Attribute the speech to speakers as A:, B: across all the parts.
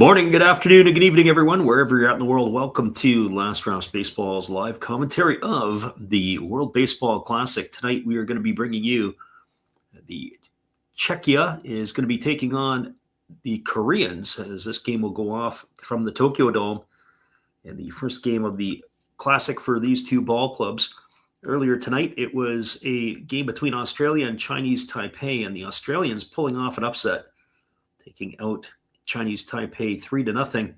A: morning, good afternoon, and good evening, everyone, wherever you're at in the world. Welcome to Last Rounds Baseball's live commentary of the World Baseball Classic. Tonight, we are going to be bringing you the Czechia is going to be taking on the Koreans, as this game will go off from the Tokyo Dome. And the first game of the Classic for these two ball clubs. Earlier tonight, it was a game between Australia and Chinese Taipei, and the Australians pulling off an upset, taking out Chinese Taipei 3-0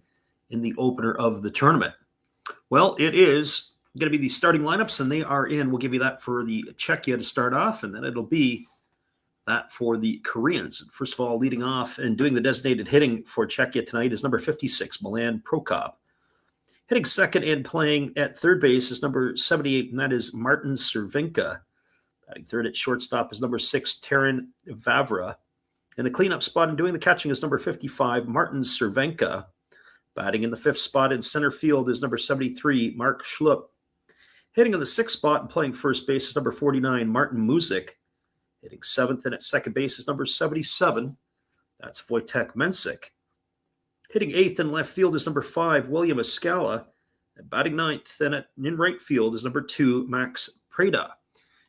A: in the opener of the tournament. Well, it is going to be the starting lineups, and they are in. We'll give you that for the Czechia to start off, and then it'll be that for the Koreans. First of all, leading off and doing the designated hitting for Czechia tonight is number 56, Milan Prokop. Hitting second and playing at third base is number 78, and that is Martin Cervenka. Batting third at shortstop is number 6, Taran Vavra. And the cleanup spot and doing the catching is number 55, Martin Cervenka. Batting in the fifth spot in center field is number 73, Mark Schlupp. Hitting in the sixth spot and playing first base is number 49, Martin Muzik. Hitting seventh and at second base is number 77. That's Wojtek Mensik. Hitting eighth in left field is number 5, William Escala. And batting ninth and in right field is number 2, Max Preda.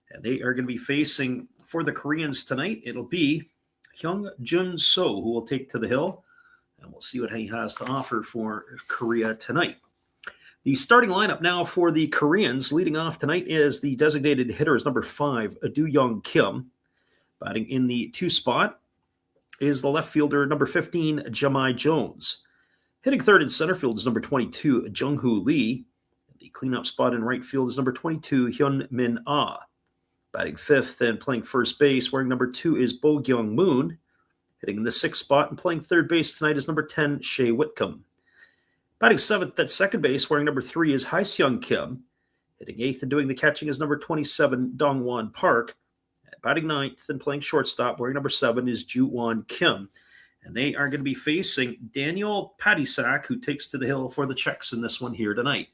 A: And they are going to be facing, for the Koreans tonight, it'll be Hyung Jun So, who will take to the hill, and we'll see what he has to offer for Korea tonight. The starting lineup now for the Koreans, leading off tonight, is the designated hitter is number 5, Do Young Kim. Batting in the 2 spot is the left fielder, number 15, Jamai Jones. Hitting third in center field is number 22, Jung-Hoo Lee. The cleanup spot in right field is number 22, Hyun Min Ah. Batting fifth and playing first base, wearing number 2 is Bo Gyung Moon. Hitting in the 6th spot and playing third base tonight is number 10, Shea Whitcomb. Batting seventh at second base, wearing number 3 is Hye-Seung Kim. Hitting eighth and doing the catching is number 27, Dong-Won Park. Batting ninth and playing shortstop, wearing number 7 is Ju-Won Kim. And they are going to be facing Daniel Patisak, who takes to the hill for the Czechs in this one here tonight.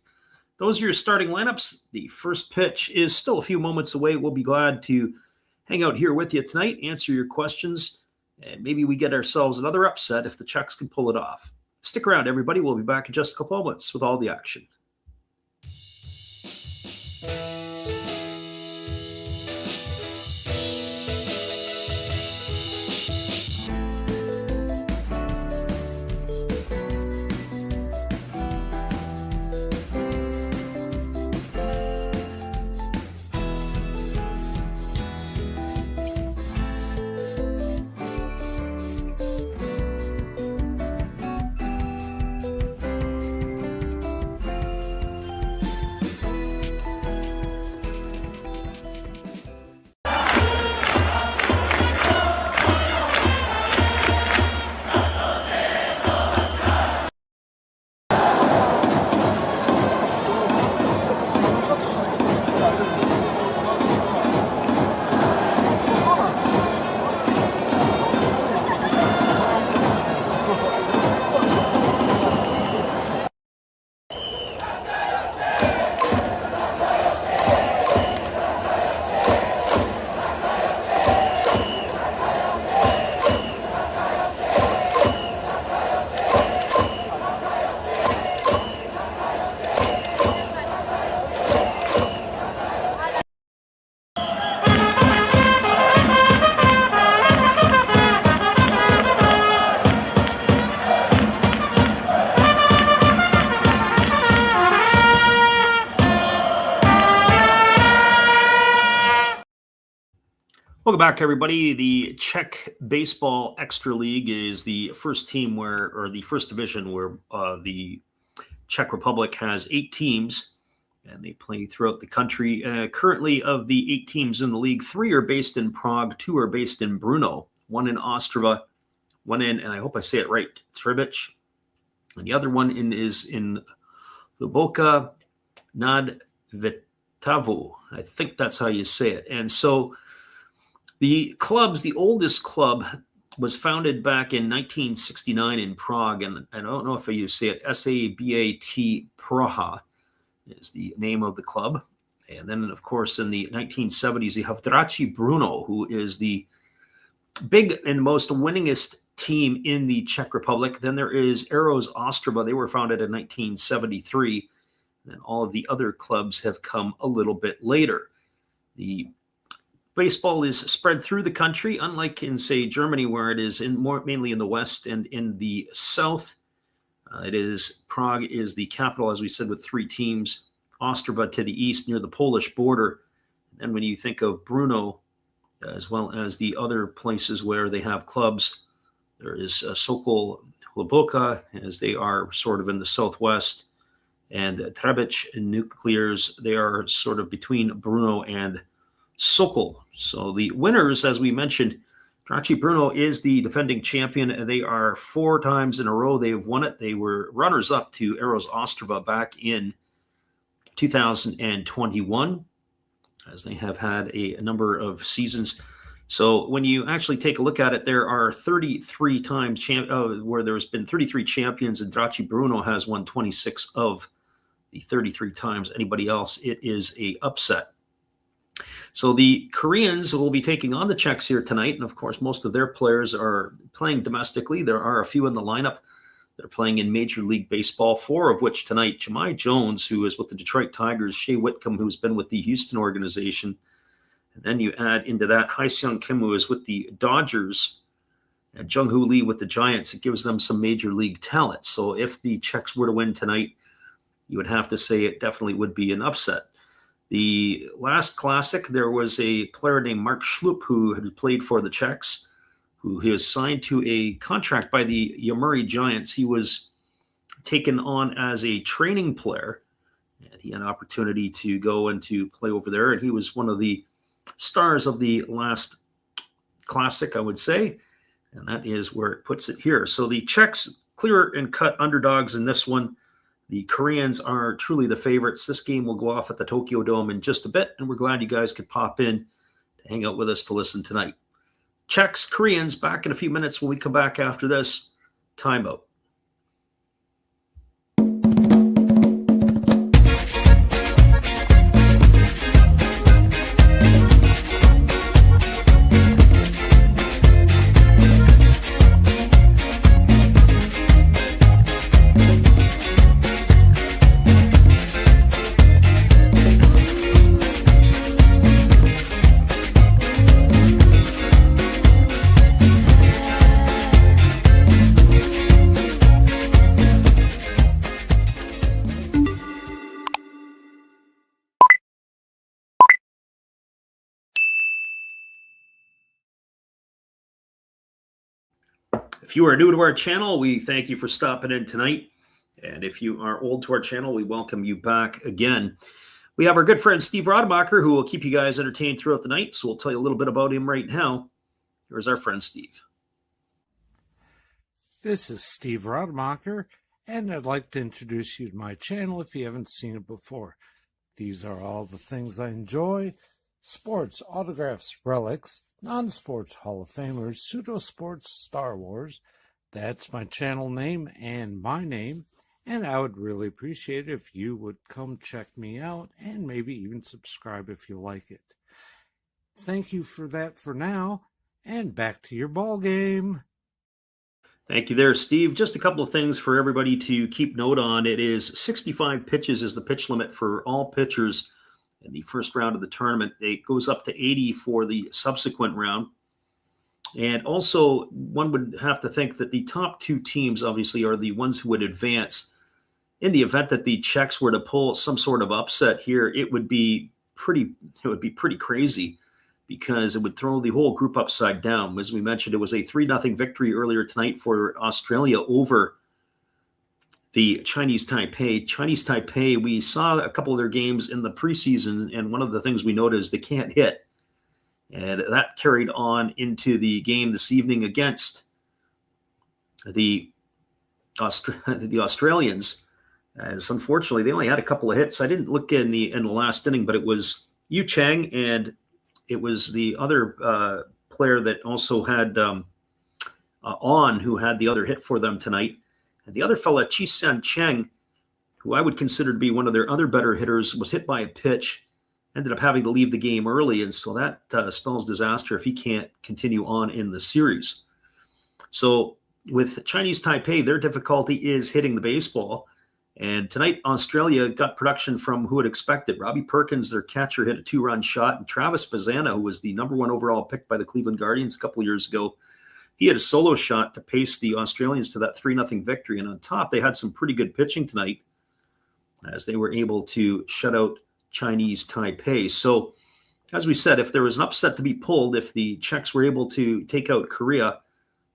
A: Those are your starting lineups. The first pitch is still a few moments away. We'll be glad to hang out here with you tonight, answer your questions, and maybe we get ourselves another upset if the Czechs can pull it off. Stick around, everybody. We'll be back in just a couple of moments with all the action. Welcome back, everybody. The Czech Baseball Extra League is the first team or the first division where the Czech Republic has 8 teams, and they play throughout the country. Currently, of the 8 teams in the league, 3 are based in Prague, 2 are based in Brno, 1 in Ostrava, 1 in, and I hope I say it right, Třebíč, and the other one is in Luboka nad Vltavou. I think that's how you say it. And so the oldest club was founded back in 1969 in Prague, and I don't know if you say it, SABAT Praha is the name of the club. And then, of course, in the 1970s, you have Draci Bruno, who is the big and most winningest team in the Czech Republic. Then there is Eros Ostrava. They were founded in 1973. And all of the other clubs have come a little bit later. The baseball is spread through the country, unlike in, say, Germany, where it is mainly in the west and in the south. Prague is the capital, as we said, with 3 teams. Ostrava to the east near the Polish border. And when you think of Brno, as well as the other places where they have clubs, there is Sokol Hluboka, as they are sort of in the southwest, and Trebic and Nuclears, they are sort of between Brno and Sokol. So the winners, as we mentioned, Draci Brno is the defending champion. They are 4 times in a row they have won it. They were runners-up to Eros Ostrava back in 2021, as they have had a number of seasons. So when you actually take a look at it, there are 33 times where there's been 33 champions, and Draci Brno has won 26 of the 33 times. Anybody else, it is a upset. So the Koreans will be taking on the Czechs here tonight, and of course most of their players are playing domestically. There are a few in the lineup that are playing in Major League Baseball, 4 of which tonight. Jemai Jones, who is with the Detroit Tigers, Shea Whitcomb, who's been with the Houston organization, and then you add into that Hye-Seung Kim, who is with the Dodgers, and Jung-Hoo Lee with the Giants. It gives them some Major League talent. So if the Czechs were to win tonight, you would have to say it definitely would be an upset. The last Classic, there was a player named Mark Schlup who had played for the Czechs, who he was signed to a contract by the Yomiuri Giants. He was taken on as a training player, and he had an opportunity to go and to play over there, and he was one of the stars of the last Classic, I would say, and that is where it puts it here. So the Czechs clear and cut underdogs in this one. The Koreans are truly the favorites. This game will go off at the Tokyo Dome in just a bit, and we're glad you guys could pop in to hang out with us to listen tonight. Czechs, Koreans, back in a few minutes when we come back after this. Timeout. If you are new to our channel, we thank you for stopping in tonight. And if you are old to our channel, we welcome you back again. We have our good friend Steve Rademacher, who will keep you guys entertained throughout the night. So we'll tell you a little bit about him right now. Here's our friend Steve.
B: This is Steve Rademacher, and I'd like to introduce you to my channel if you haven't seen it before. These are all the things I enjoy: sports, autographs, relics, non-sports Hall of Famers, pseudo-sports, Star Wars. That's my channel name and my name, and I would really appreciate it if you would come check me out and maybe even subscribe if you like it. Thank you for that for now, and back to your ball game.
A: Thank you there, Steve. Just a couple of things for everybody to keep note on. It is 65 pitches is the pitch limit for all pitchers in the first round of the tournament. It goes up to 80 for the subsequent round. And also, one would have to think that the top 2 teams, obviously, are the ones who would advance. In the event that the Czechs were to pull some sort of upset here, it would be pretty crazy, because it would throw the whole group upside down. As we mentioned, it was a 3-0 victory earlier tonight for Australia over the Chinese Taipei. Chinese Taipei, we saw a couple of their games in the preseason, and one of the things we noticed is they can't hit. And that carried on into the game this evening against the Australians, as unfortunately they only had a couple of hits. I didn't look in the last inning, but it was Yu Chang, and it was the other player that also had On, who had the other hit for them tonight. And the other fella, Chi San Cheng, who I would consider to be one of their other better hitters, was hit by a pitch, ended up having to leave the game early, and so that spells disaster if he can't continue on in the series. So with Chinese Taipei, their difficulty is hitting the baseball. And tonight, Australia got production from who had expected. Robbie Perkins, their catcher, hit a 2-run shot. And Travis Bazzana, who was the number 1 overall pick by the Cleveland Guardians a couple of years ago, he had a solo shot to pace the Australians to that 3-0 victory. And on top, they had some pretty good pitching tonight as they were able to shut out Chinese Taipei. So, as we said, if there was an upset to be pulled, if the Czechs were able to take out Korea,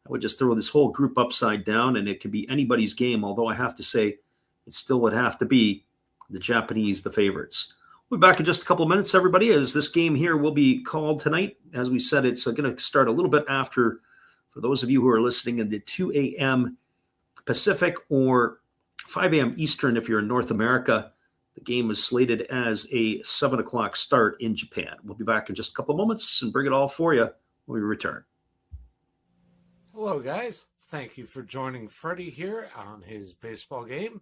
A: I would just throw this whole group upside down, and it could be anybody's game, although I have to say it still would have to be the Japanese, the favorites. We'll be back in just a couple of minutes, everybody, as this game here will be called tonight. As we said, it's going to start a little bit after, for those of you who are listening, in the 2 a.m. Pacific or 5 a.m. Eastern if you're in North America. The game is slated as a 7 o'clock start in Japan. We'll be back in just a couple of moments and bring it all for you when we return.
B: Hello, guys. Thank you for joining Freddie here on his baseball game.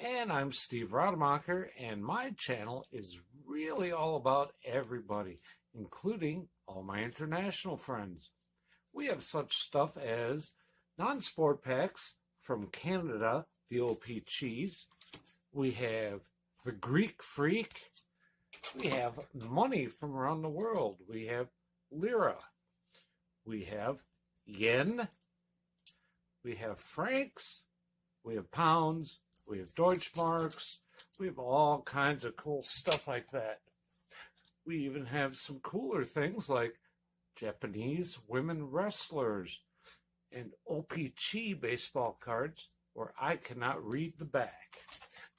B: And I'm Steve Rademacher, and my channel is really all about everybody, including all my international friends. We have such stuff as non-sport packs from Canada, the OP cheese. We have the Greek Freak. We have money from around the world. We have lira. We have yen. We have francs. We have pounds. We have Deutschmarks. We have all kinds of cool stuff like that. We even have some cooler things like Japanese women wrestlers and OPC baseball cards where I cannot read the back.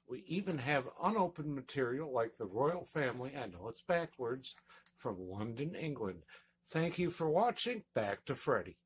B: We even have unopened material like the royal family, I know it's backwards, from London, England. Thank you for watching. Back to Freddie.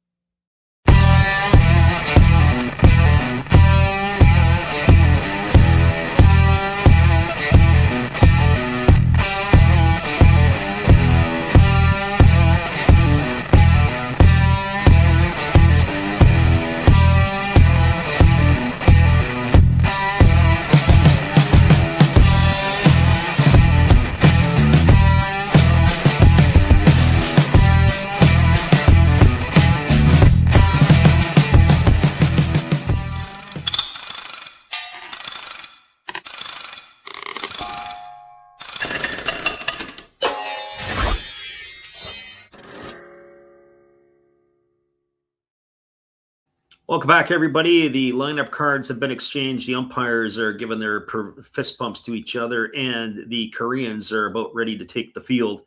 A: Welcome back, everybody. The lineup cards have been exchanged. The umpires are giving their fist bumps to each other, and the Koreans are about ready to take the field.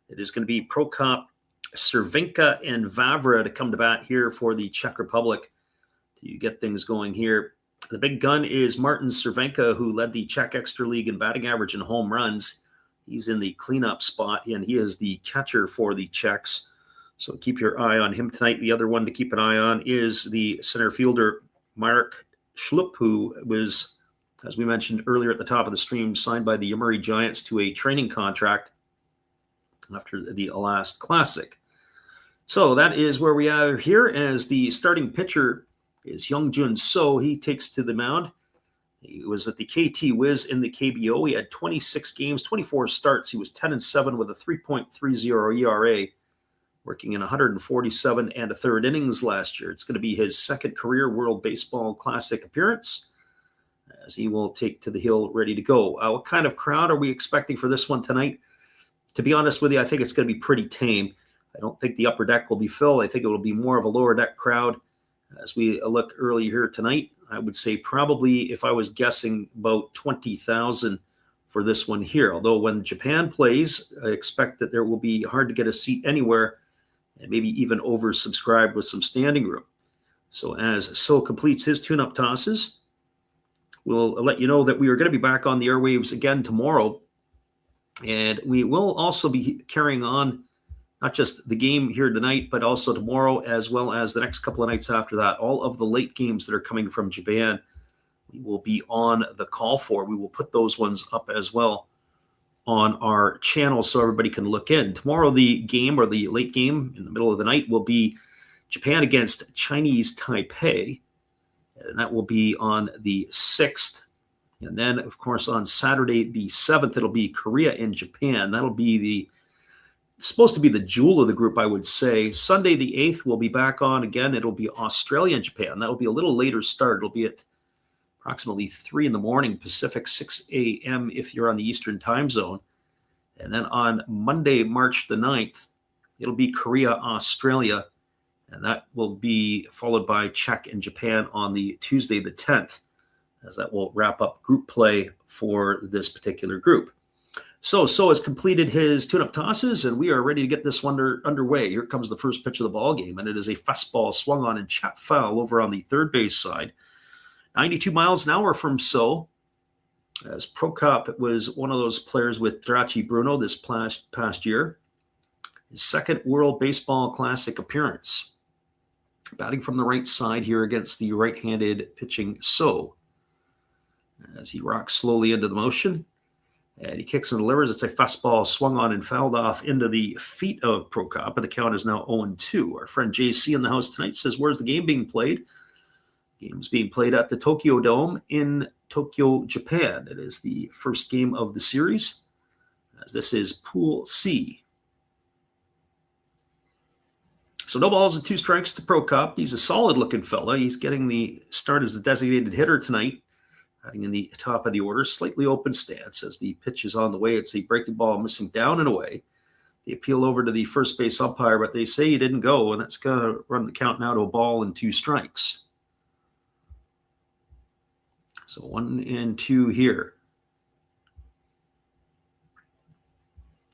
A: It is going to be Prokop, Cervenka, and Vavra to come to bat here for the Czech Republic to get things going here. The big gun is Martin Cervenka, who led the Czech Extra League in batting average and home runs. He's in the cleanup spot, and he is the catcher for the Czechs. So keep your eye on him tonight. The other one to keep an eye on is the center fielder, Mark Schlupp, who was, as we mentioned earlier at the top of the stream, signed by the Yomiuri Giants to a training contract after the last Classic. So that is where we are here, as the starting pitcher is Youngjun So. He takes to the mound. He was with the KT Wiz in the KBO. He had 26 games, 24 starts. He was 10-7 with a 3.30 ERA. Working in 147 and a third innings last year. It's going to be his second career World Baseball Classic appearance, as he will take to the hill ready to go. What kind of crowd are we expecting for this one tonight? To be honest with you, I think it's going to be pretty tame. I don't think the upper deck will be filled. I think it will be more of a lower deck crowd. As we look early here tonight, I would say probably, if I was guessing, about 20,000 for this one here. Although when Japan plays, I expect that there will be hard to get a seat anywhere, and maybe even oversubscribed with some standing room. So as So completes his tune-up tosses, we'll let you know that we are going to be back on the airwaves again tomorrow. And we will also be carrying on not just the game here tonight, but also tomorrow, as well as the next couple of nights after that. All of the late games that are coming from Japan, we will be on the call for. We will put those ones up as well on our channel so everybody can look in. Tomorrow, the game, or the late game in the middle of the night, will be Japan against Chinese Taipei, and that will be on the 6th. And then, of course, on Saturday, the 7th, it'll be Korea and Japan. That'll be the supposed to be the jewel of the group, I would say. Sunday the 8th, we'll be back on again. It'll be Australia and Japan. That will be a little later start. It'll be at approximately 3 in the morning Pacific, 6 a.m. if you're on the Eastern time zone. And then on Monday, March the 9th, it'll be Korea, Australia, and that will be followed by Czech and Japan on the Tuesday the 10th, as that will wrap up group play for this particular group. So has completed his tune-up tosses, and we are ready to get this one underway. Here comes the first pitch of the ball game, and it is a fastball swung on and chap foul over on the third base side. 92 miles an hour from So. As Prokop was one of those players with Draci Bruno this past year. His second World Baseball Classic appearance. Batting from the right side here against the right-handed pitching So. As he rocks slowly into the motion. And he kicks and delivers. It's a fastball swung on and fouled off into the feet of Prokop. And the count is now 0-2. Our friend JC in the house tonight says, where's the game being played? The game's being played at the Tokyo Dome in Tokyo, Japan. It is the first game of the series, as this is Pool C. So no balls and 2 strikes to Prokop. He's a solid-looking fella. He's getting the start as the designated hitter tonight. Batting in the top of the order, slightly open stance as the pitch is on the way. It's a breaking ball missing down and away. They appeal over to the first base umpire, but they say he didn't go, and that's going to run the count now to a ball and 2 strikes. So 1-2 here.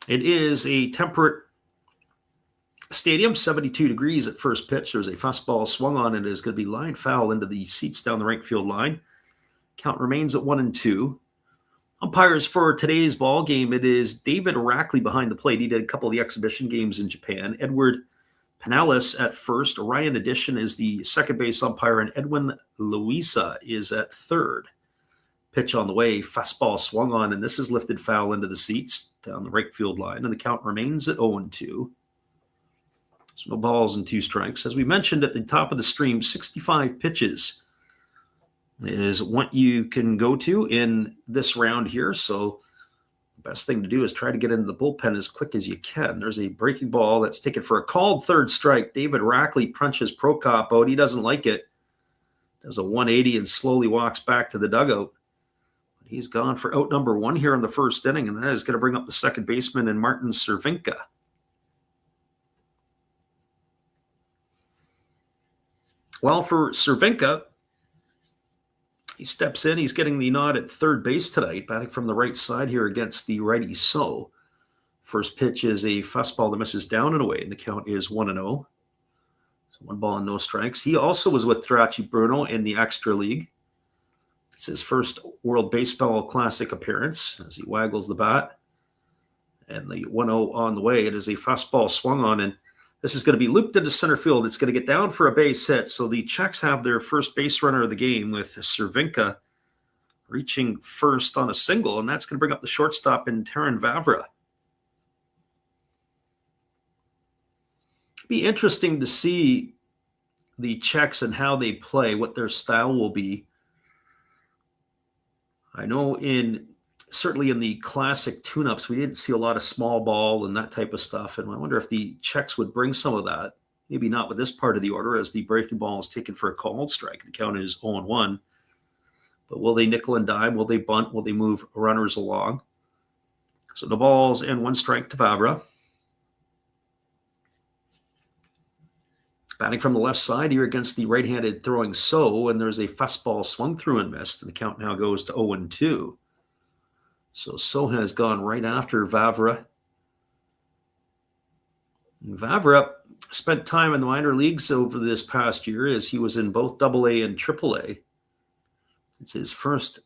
A: It is a temperate stadium, 72 degrees at first pitch. There's a fastball swung on, and it is going to be line foul into the seats down the right field line. Count remains at 1-2. Umpires for today's ball game, it is David Rackley behind the plate. He did a couple of the exhibition games in Japan. Edward Pinellas at first. Orion Edition is the second base umpire, and Edwin Luisa is at third. Pitch on the way, fastball swung on, and this is lifted foul into the seats down the right field line, and the count remains at 0-2. So no balls and 2 strikes. As we mentioned at the top of the stream, 65 pitches is what you can go to in this round here. So the best thing to do is try to get into the bullpen as quick as you can. There's a breaking ball that's taken for a called third strike. David Rackley punches Prokop out. He doesn't like it. Does a 180 and slowly walks back to the dugout. He's gone for out number 1 here in the first inning, and that is going to bring up the second baseman in Martin Cervinka. Well, for Cervinka, he steps in. He's getting the nod at third base tonight, batting from the right side here against the righty So. First pitch is a fastball that misses down and away, and the count is 1-0. So 1 ball and no strikes. He also was with Draci Bruno in the Extra League. It's his first World Baseball Classic appearance as he waggles the bat. And the 1-0 on the way. It is a fastball swung on, and this is going to be looped into center field. It's going to get down for a base hit. So the Czechs have their first base runner of the game with Cervinka reaching first on a single, and that's going to bring up the shortstop in Taran Vavra. It'd be interesting to see the Czechs and how they play, what their style will be. I know certainly in the classic tune-ups, we didn't see a lot of small ball and that type of stuff. And I wonder if the Czechs would bring some of that. Maybe not with this part of the order, as the breaking ball is taken for a called strike. The count is 0-1. But will they nickel and dime? Will they bunt? Will they move runners along? So the balls and 1 strike to Vavra. Batting from the left side here against the right-handed throwing So, and there's a fastball swung through and missed, and the count now goes to 0-2. So has gone right after Vavra. And Vavra spent time in the minor leagues over this past year, as he was in both AA and AAA. It's his first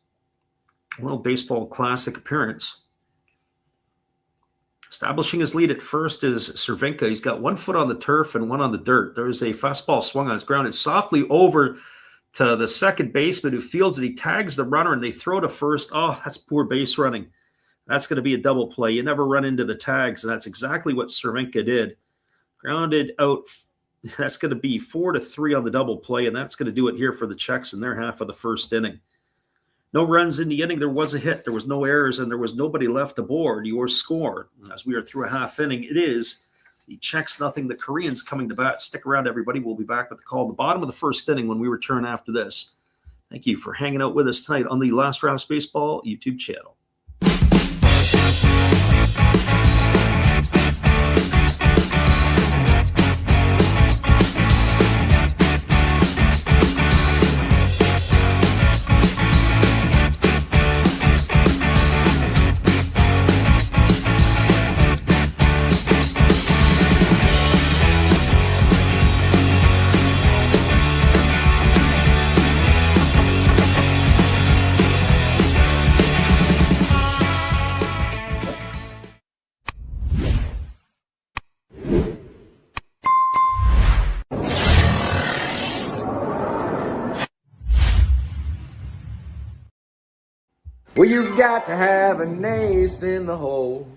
A: World Baseball Classic appearance. Establishing his lead at first is Cervinka. He's got 1 foot on the turf and 1 on the dirt. There's a fastball swung on. It's grounded softly over to the second baseman, who fields it. He tags the runner, and they throw to first. Oh, that's poor base running. That's going to be a double play. You never run into the tags, and that's exactly what Cervinka did. Grounded out. That's going to be 4-3 on the double play, and that's going to do it here for the Czechs in their half of the first inning. No runs in the inning. There was a hit. There was no errors, and there was nobody left aboard. Your score, as we are through a half inning, it is the Czechs nothing, the Koreans coming to bat. Stick around, everybody. We'll be back with the call at the bottom of the first inning when we return after this. Thank you for hanging out with us tonight on the Last Rouse Baseball YouTube channel.
C: Well, you've got to have an ace in the hole,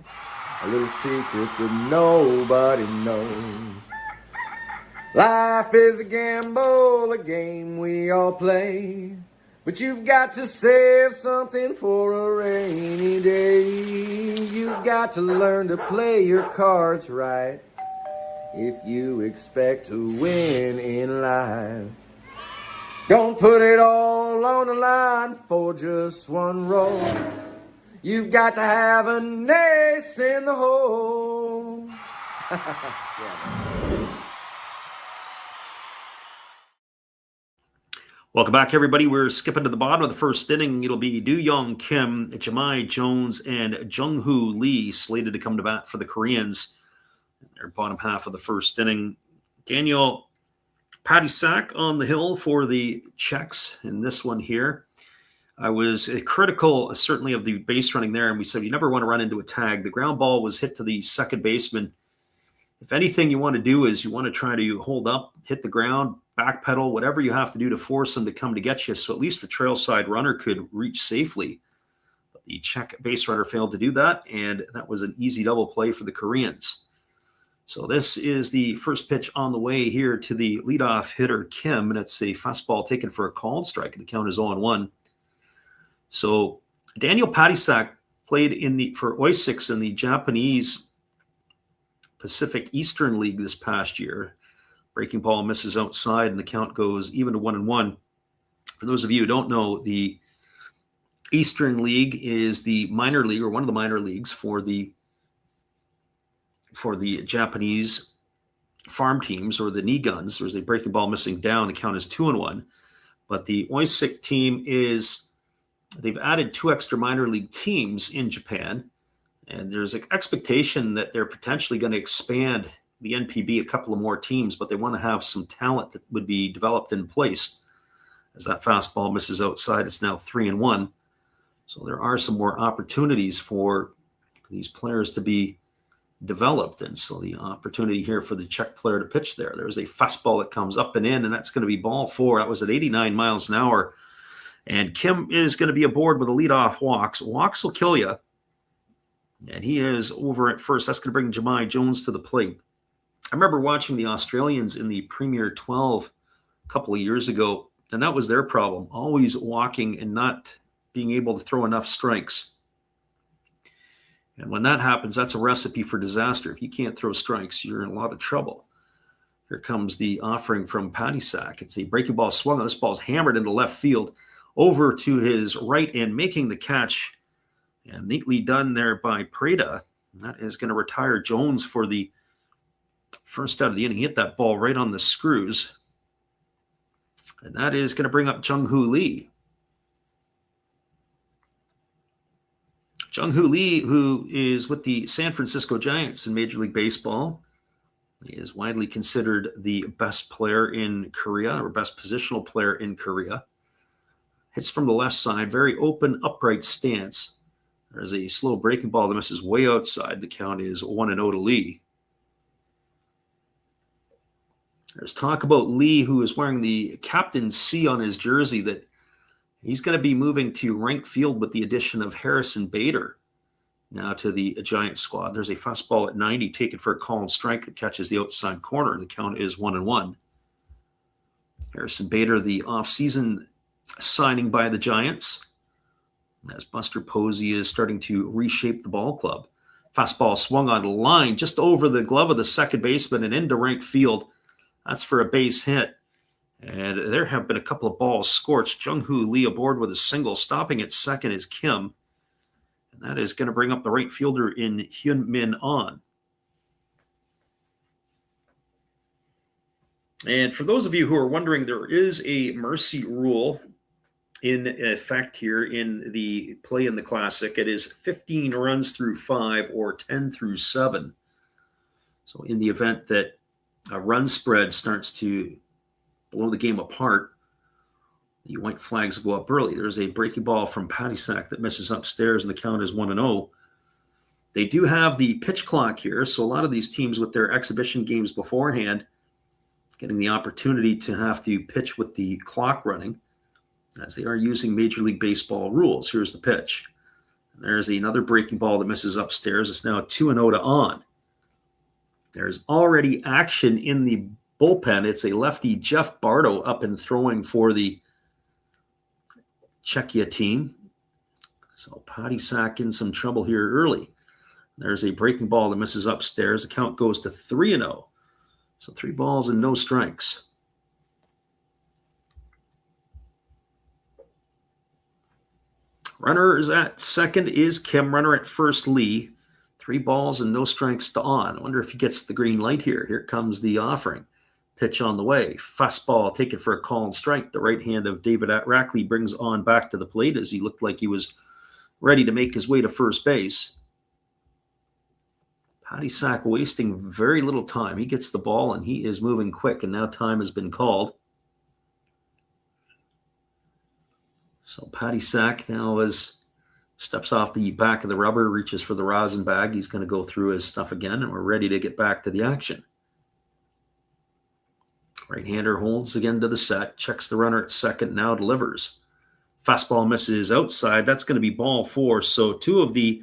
C: a little secret that nobody knows. Life is a gamble, a game we all play, but you've got to save something for a rainy day. You've got to learn to play your cards right if you expect to win in life. Don't put it all on the line for just one roll. You've got to have an ace in the hole.
A: Welcome back, everybody. We're skipping to the bottom of the first inning. It'll be Do-Young Kim, Jemai Jones, and Jung-Hoo Lee slated to come to bat for the Koreans. Their bottom half of the first inning. Daniel Patysak on the hill for the Czechs in this one here. I was critical, certainly, of the base running there, and we said you never want to run into a tag. The ground ball was hit to the second baseman. If anything you want to do is you want to try to hold up, hit the ground, backpedal, whatever you have to do to force them to come to get you, so at least the trail side runner could reach safely. But the Czech base runner failed to do that, and that was an easy double play for the Koreans. So this is the first pitch on the way here to the leadoff hitter, Kim, and it's a fastball taken for a called strike. The count is 0-1. So Daniel Patysak played for Oisix in the Japanese Pacific Eastern League this past year. Breaking ball misses outside, and the count goes even to 1-1. For those of you who don't know, the Eastern League is the minor league, or one of the minor leagues for the Japanese farm teams, or the knee guns. There's a breaking ball missing down. The count is 2-1. But the Oisik team they've added 2 extra minor league teams in Japan. And there's an expectation that they're potentially going to expand the NPB a couple of more teams, but they want to have some talent that would be developed in place. As that fastball misses outside, it's now 3-1. So there are some more opportunities for these players to be developed. And so the opportunity here for the Czech player to pitch there. There's a fastball that comes up and in, and that's going to be ball 4. That was at 89 miles an hour. And Kim is going to be aboard with a leadoff walk. So walks will kill you. And he is over at first. That's going to bring Jemai Jones to the plate. I remember watching the Australians in the Premier 12 a couple of years ago, and that was their problem, always walking and not being able to throw enough strikes. And when that happens, that's a recipe for disaster. If you can't throw strikes, you're in a lot of trouble. Here comes the offering from Patysak. It's a breaking ball swung on. This ball's hammered into left field over to his right and making the catch. And neatly done there by Preda. That is going to retire Jones for the first out of the inning. He hit that ball right on the screws. And that is going to bring up Jung-Hoo Lee. Jung-Hoo Lee, who is with the San Francisco Giants in Major League Baseball. He is widely considered the best player in Korea, or best positional player in Korea. Hits from the left side, very open, upright stance. There's a slow breaking ball that misses way outside. The count is 1-0 to Lee. There's talk about Lee, who is wearing the Captain C on his jersey, that he's going to be moving to right field with the addition of Harrison Bader now to the Giant squad. There's a fastball at 90 taken for a called strike that catches the outside corner. The count is 1-1. Harrison Bader, the offseason signing by the Giants. as Buster Posey is starting to reshape the ball club. Fastball swung on the line just over the glove of the second baseman and into right field. That's for a base hit. And there have been a couple of balls scorched. Jung-Hoo Lee aboard with a single. Stopping at second is Kim. And that is going to bring up the right fielder in Hyun-Min Ahn. And for those of you who are wondering, there is a mercy rule in effect here in the play in the Classic. It is 15 runs through 5 or 10 through 7. So in the event that a run spread starts to blow the game apart, the white flags go up early. There's a breaking ball from Patty Sack that misses upstairs, and the count is 1-0. They do have the pitch clock here, so a lot of these teams with their exhibition games beforehand getting the opportunity to have to pitch with the clock running, as they are using Major League Baseball rules. Here's the pitch. And there's another breaking ball that misses upstairs. It's now 2-0 to Ahn. There's already action in the bullpen. It's a lefty, Jeff Bardo, up and throwing for the Czechia team. So Patty Sack in some trouble here early. There's a breaking ball that misses upstairs. The count goes to 3-0. So 3 balls and no strikes. Runner is at second is Kim. Runner at first, Lee. 3 balls and no strikes to Ahn. I wonder if he gets the green light here. Here comes the offering. Pitch on the way. Fastball taken for a call and strike. The right hand of David Rackley brings Ahn back to the plate as he looked like he was ready to make his way to first base. Patty Sack wasting very little time. He gets the ball and he is moving quick, and now time has been called. So Patty Sack now steps off the back of the rubber, reaches for the rosin bag. He's going to go through his stuff again, and we're ready to get back to the action. Right-hander holds again to the set, checks the runner at second, now delivers. Fastball misses outside. That's going to be ball 4. So 2 of the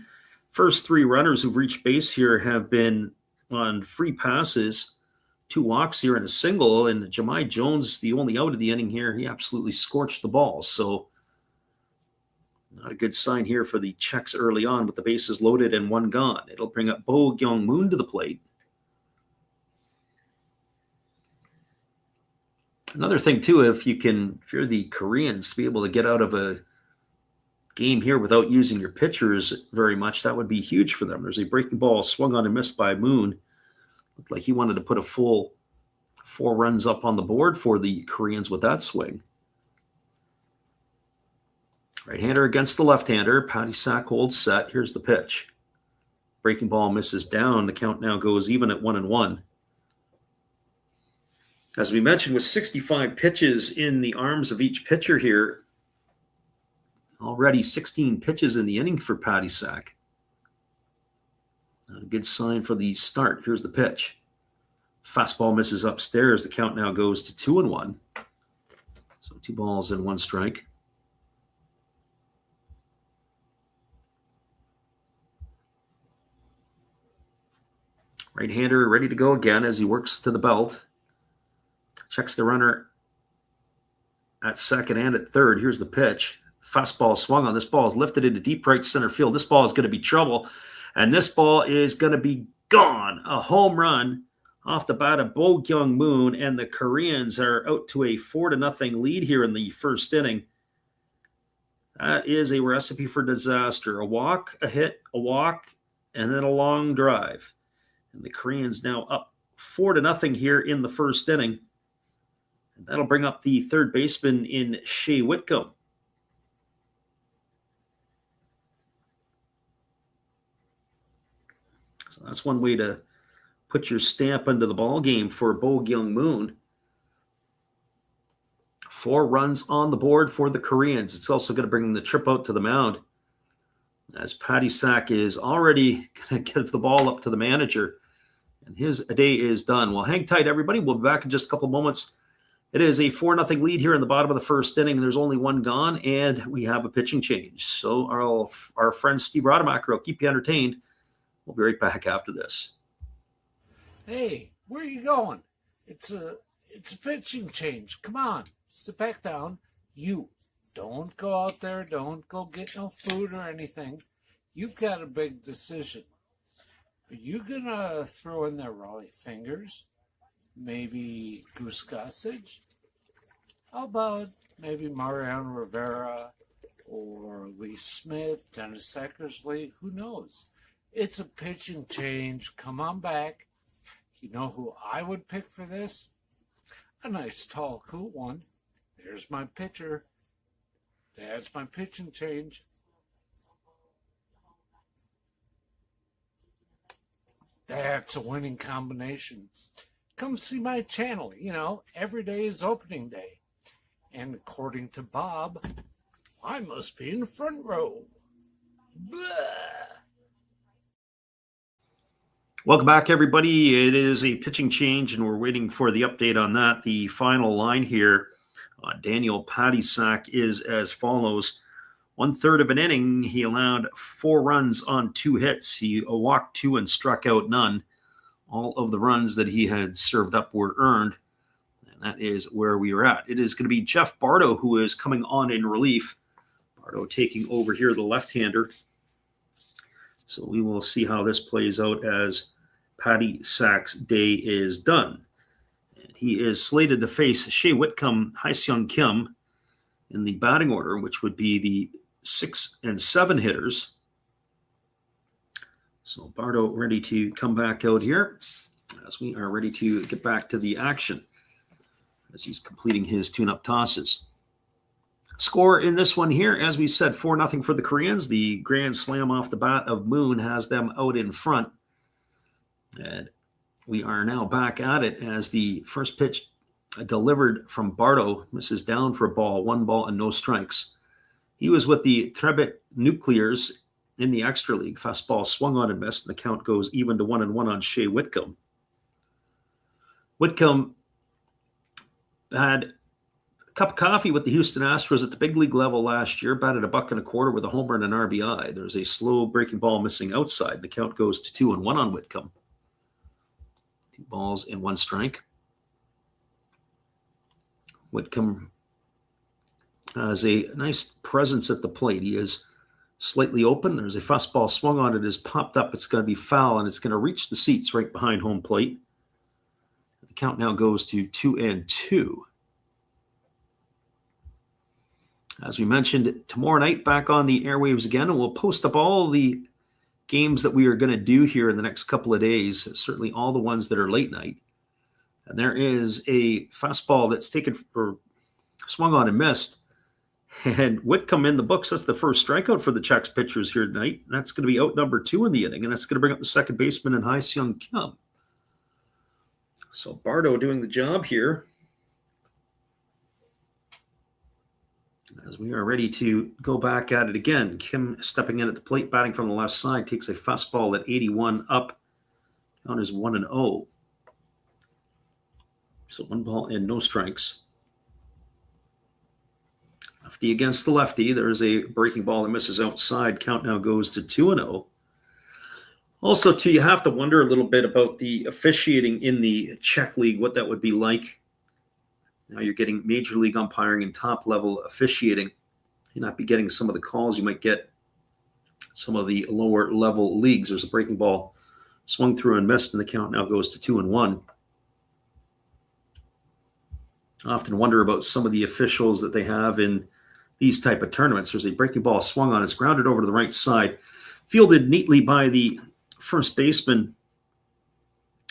A: first 3 runners who've reached base here have been on free passes. 2 walks here and a single, and Jahmai Jones, the only out of the inning here, he absolutely scorched the ball. So not a good sign here for the Czechs early on with the bases loaded and 1 gone. It'll bring up Bo Kyung-moon to the plate. Another thing, too, if you're the Koreans, to be able to get out of a game here without using your pitchers very much, that would be huge for them. There's a breaking ball swung on and missed by Moon. Looked like he wanted to put a full 4 runs up on the board for the Koreans with that swing. Right-hander against the left-hander. Patty Sack holds set. Here's the pitch. Breaking ball misses down. The count now goes even at 1-1. As we mentioned, with 65 pitches in the arms of each pitcher here, already 16 pitches in the inning for Patty Sack. Not a good sign for the start. Here's the pitch. Fastball misses upstairs. The count now goes to 2-1. So 2 balls and 1 strike. Right-hander ready to go again as he works to the belt. Checks the runner at second and at third. Here's the pitch. Fastball swung on. This ball is lifted into deep right center field. This ball is going to be trouble, and this ball is going to be gone. A home run off the bat of Bo Kyung-moon, and the Koreans are out to a 4-0 lead here in the first inning. That is a recipe for disaster. A walk, a hit, a walk, and then a long drive. And the Koreans now up 4-0 here in the first inning. And that'll bring up the third baseman in Shea Whitcomb. So that's one way to put your stamp into the ball game for Bo Kyung-moon. 4 runs on the board for the Koreans. It's also going to bring the trip out to the mound, as Patty Sack is already going to give the ball up to the manager, and his day is done. Well, hang tight, everybody. We'll be back in just a couple moments. It is a 4-0 lead here in the bottom of the first inning. There's only 1 gone, and we have a pitching change. So our friend Steve Rademacher will keep you entertained. We'll be right back after this.
B: Hey, where are you going? It's a pitching change. Come on, sit back down. You don't go out there, don't go get no food or anything. You've got a big decision. Are you going to throw in there Raleigh Fingers? Maybe Goose Gossage? How about maybe Mariano Rivera or Lee Smith, Dennis Eckersley? Who knows? It's a pitching change. Come on back. You know who I would pick for this? A nice, tall, cool one. There's my pitcher. That's my pitching change. That's a winning combination. Come see my channel. Every day is opening day. And according to Bob, I must be in the front row. Blah.
A: Welcome back, everybody. It is a pitching change, and we're waiting for the update on that. The final line here on Daniel Patysak is as follows. 1/3 of an inning, he allowed 4 runs on 2 hits. He walked 2 and struck out none. All of the runs that he had served up were earned, and that is where we are at. It is going to be Jeff Bardo who is coming on in relief. Bardo taking over here, the left-hander. So we will see how this plays out as Patysak's day is done. And he is slated to face Shea Whitcomb, Hae-Seung Kim in the batting order, which would be the 6 and 7 hitters. So Bardo ready to come back out here as we are ready to get back to the action as he's completing his tune-up tosses. Score in this one here, as we said, 4-0 for the Koreans. The grand slam off the bat of Moon has them out in front. And we are now back at it as the first pitch delivered from Bardo misses down for a ball, 1 ball and no strikes. He was with the Trebet Nuclears in the Extra League. Fastball swung on and missed, and the count goes even to 1-1 on Shea Whitcomb. Whitcomb had a cup of coffee with the Houston Astros at the big league level last year, batted $1.25 with a homer and an RBI. There's a slow breaking ball missing outside. The count goes to 2-1 on Whitcomb. 2 balls and 1 strike. Whitcomb has a nice presence at the plate. He is slightly open. There's a fastball swung on it, has popped up. It's going to be foul, and it's going to reach the seats right behind home plate. The count now goes to 2-2. As we mentioned, tomorrow night back on the airwaves again, and we'll post up all the games that we are going to do here in the next couple of days, certainly all the ones that are late night. And there is a fastball that's taken or swung on and missed. And Whitcomb in the books, that's the first strikeout for the Czechs pitchers here tonight. And that's going to be out number 2 in the inning, and that's going to bring up the second baseman in Hae-Seung Kim. So Bardo doing the job here as we are ready to go back at it again. Kim stepping in at the plate, batting from the left side, takes a fastball at 81 up. Count is 1-0. So 1 ball and no strikes. Lefty against the lefty. There's a breaking ball that misses outside. Count now goes to 2-0. Also, too, you have to wonder a little bit about the officiating in the Czech League, what that would be like. Now you're getting major league umpiring and top-level officiating. You not be getting some of the calls you might get some of the lower-level leagues. There's a breaking ball swung through and missed, and the count now goes to 2-1. I often wonder about some of the officials that they have in these type of tournaments. There's a breaking ball swung on. It's grounded over to the right side. Fielded neatly by the first baseman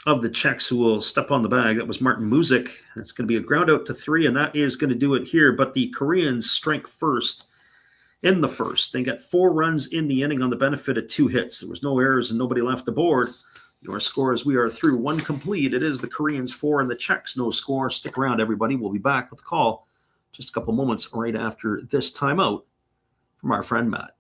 A: of the Czechs who will step on the bag. That was Martin Muzik. It's going to be a ground out to 3, and that is going to do it here. But the Koreans strike first in the first. They got 4 runs in the inning on the benefit of 2 hits. There was no errors and nobody left the board. Your score as we are through 1 complete. It is the Koreans 4 and the Czechs no score. Stick around, everybody. We'll be back with the call just a couple moments right after this timeout from our friend Matt.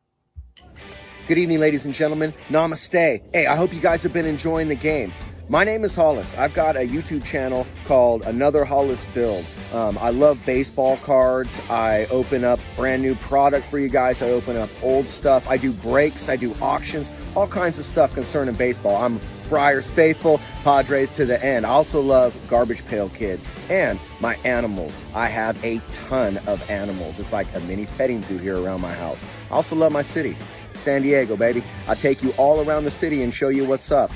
C: Good evening, ladies and gentlemen. Namaste. Hey, I hope you guys have been enjoying the game. My name is Hollis. I've got a YouTube channel called Another Hollis Build. I love baseball cards. I open up brand new product for you guys. I open up old stuff. I do breaks. I do auctions. All kinds of stuff concerning baseball. I'm Friars faithful, Padres to the end. I also love Garbage Pail Kids and my animals. I have a ton of animals. It's like a mini petting zoo here around my house. I also love my city. San Diego, baby. I'll take you all around the city and show you what's up.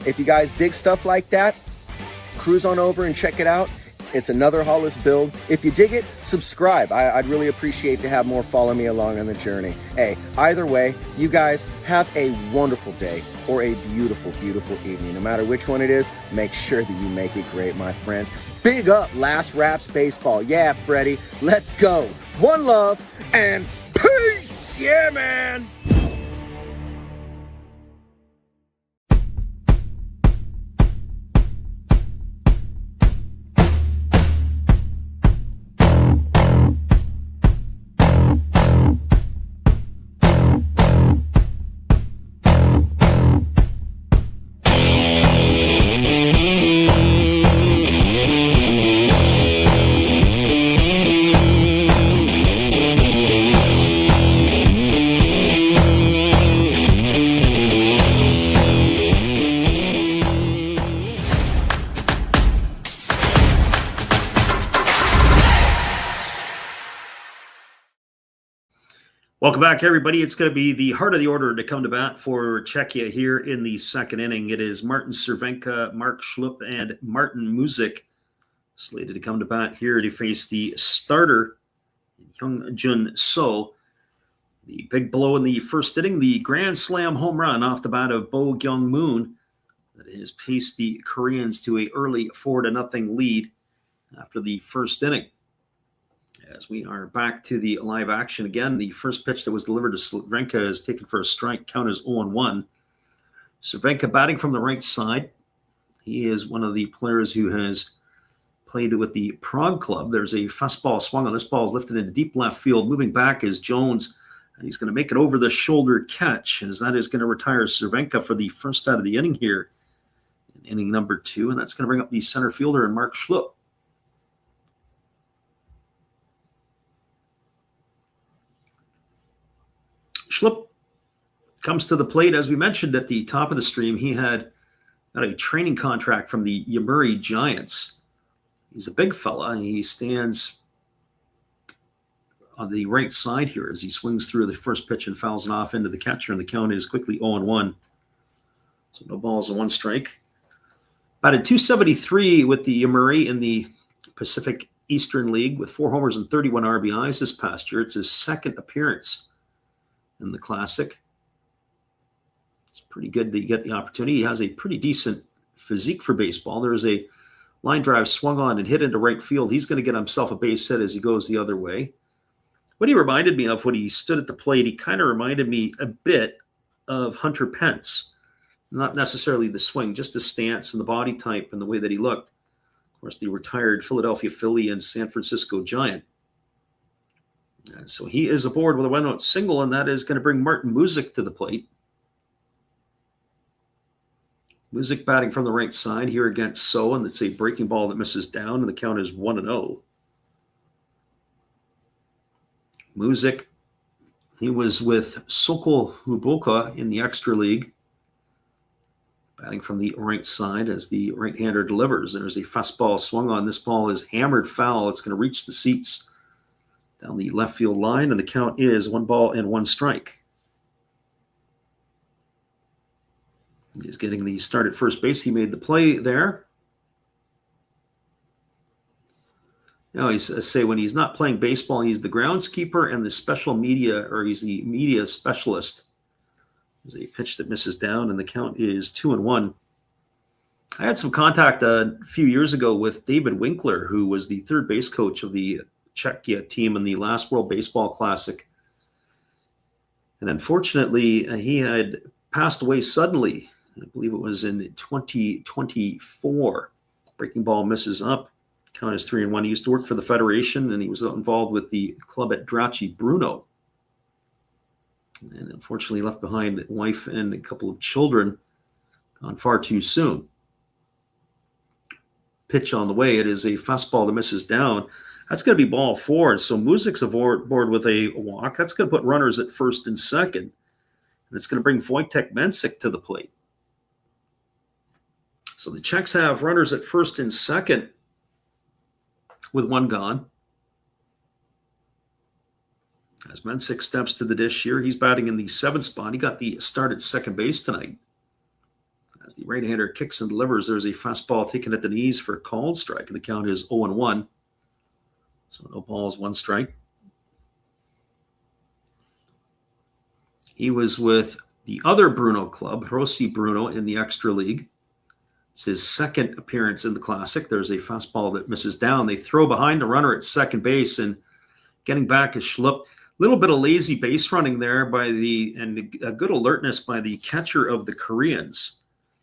C: If you guys dig stuff like that, cruise on over and check it out. It's Another Hollis Build. If you dig it, subscribe. I'd really appreciate to have more follow me along on the journey. Hey, either way, you guys have a wonderful day or a beautiful, beautiful evening. No matter which one it is, make sure that you make it great, my friends. Big up Last Raps Baseball. Yeah, Freddie, let's go. One love and peace. Yeah, man.
A: Welcome back, everybody. It's going to be the heart of the order to come to bat for Czechia here in the second inning. It is Martin Cervenka, Mark Schlupp, and Martin Muzik slated to come to bat here to face the starter, Hyung-Jun So. The big blow in the first inning, the grand slam home run off the bat of Bo Kyung-moon that has paced the Koreans to an early 4-0 lead after the first inning. As we are back to the live action again, the first pitch that was delivered to Cervenka is taken for a strike. Count is 0-1. Cervenka batting from the right side. He is one of the players who has played with the Prague club. There's a fastball swung on. This ball is lifted into deep left field. Moving back is Jones, and he's going to make it over the shoulder catch, as that is going to retire Cervenka for the first out of the inning here in inning number 2, and that's going to bring up the center fielder and Mark Schlupp. Schlupp comes to the plate. As we mentioned at the top of the stream, he had a training contract from the Yomiuri Giants. He's a big fella. He stands on the right side here as he swings through the first pitch and fouls it off into the catcher, and the count is quickly 0-1. So no balls and one strike. Batted .273 with the Yomiuri in the Pacific Eastern League with 4 homers and 31 RBIs this past year. It's his second appearance in the Classic. It's pretty good that you get the opportunity. He has a pretty decent physique for baseball. There's a line drive swung on and hit into right field. He's going to get himself a base hit as he goes the other way. What he reminded me of when he stood at the plate, he kind of reminded me a bit of Hunter Pence. Not necessarily the swing, just the stance and the body type and the way that he looked. Of course, the retired Philadelphia Philly and San Francisco Giant. And so he is aboard with a one-out single, and that is going to bring Martin Muzik to the plate. Muzik batting from the right side here against So, and it's a breaking ball that misses down, and the count is 1-0. Muzik, he was with Sokol Hluboka in the Extra League, batting from the right side as the right-hander delivers. There's a fastball swung on. This ball is hammered foul. It's going to reach the seats down the left field line, and the count is 1-1 strike. He's getting the start at first base. He made the play there. Now, I say when he's not playing baseball, he's the groundskeeper and the special media, or he's the media specialist. There's a pitch that misses down, and the count is 2-1. I had some contact a few years ago with David Winkler, who was the third base coach of the Czechia team in the last World Baseball Classic. And unfortunately, he had passed away suddenly. I believe it was in 2024. Breaking ball misses up. Count is 3-1. He used to work for the Federation, and he was involved with the club at Draci Bruno. And unfortunately left behind a wife and a couple of children, gone far too soon. Pitch on the way. It is a fastball that misses down. That's going to be ball 4. So Muzik's aboard with a walk. That's going to put runners at first and second. And it's going to bring Wojtek Mensik to the plate. So the Czechs have runners at first and second with 1 gone. As Mensik steps to the dish here, he's batting in the 7th spot. He got the start at second base tonight. As the right-hander kicks and delivers, there's a fastball taken at the knees for a called strike, and the count is 0-1. So no balls, 1 strike. He was with the other Bruno club, Rossi Bruno, in the Extra League. It's his 2nd appearance in the Classic. There's a fastball that misses down. They throw behind the runner at second base, and getting back is Schlupp. Little bit of lazy base running there and a good alertness by the catcher of the Koreans.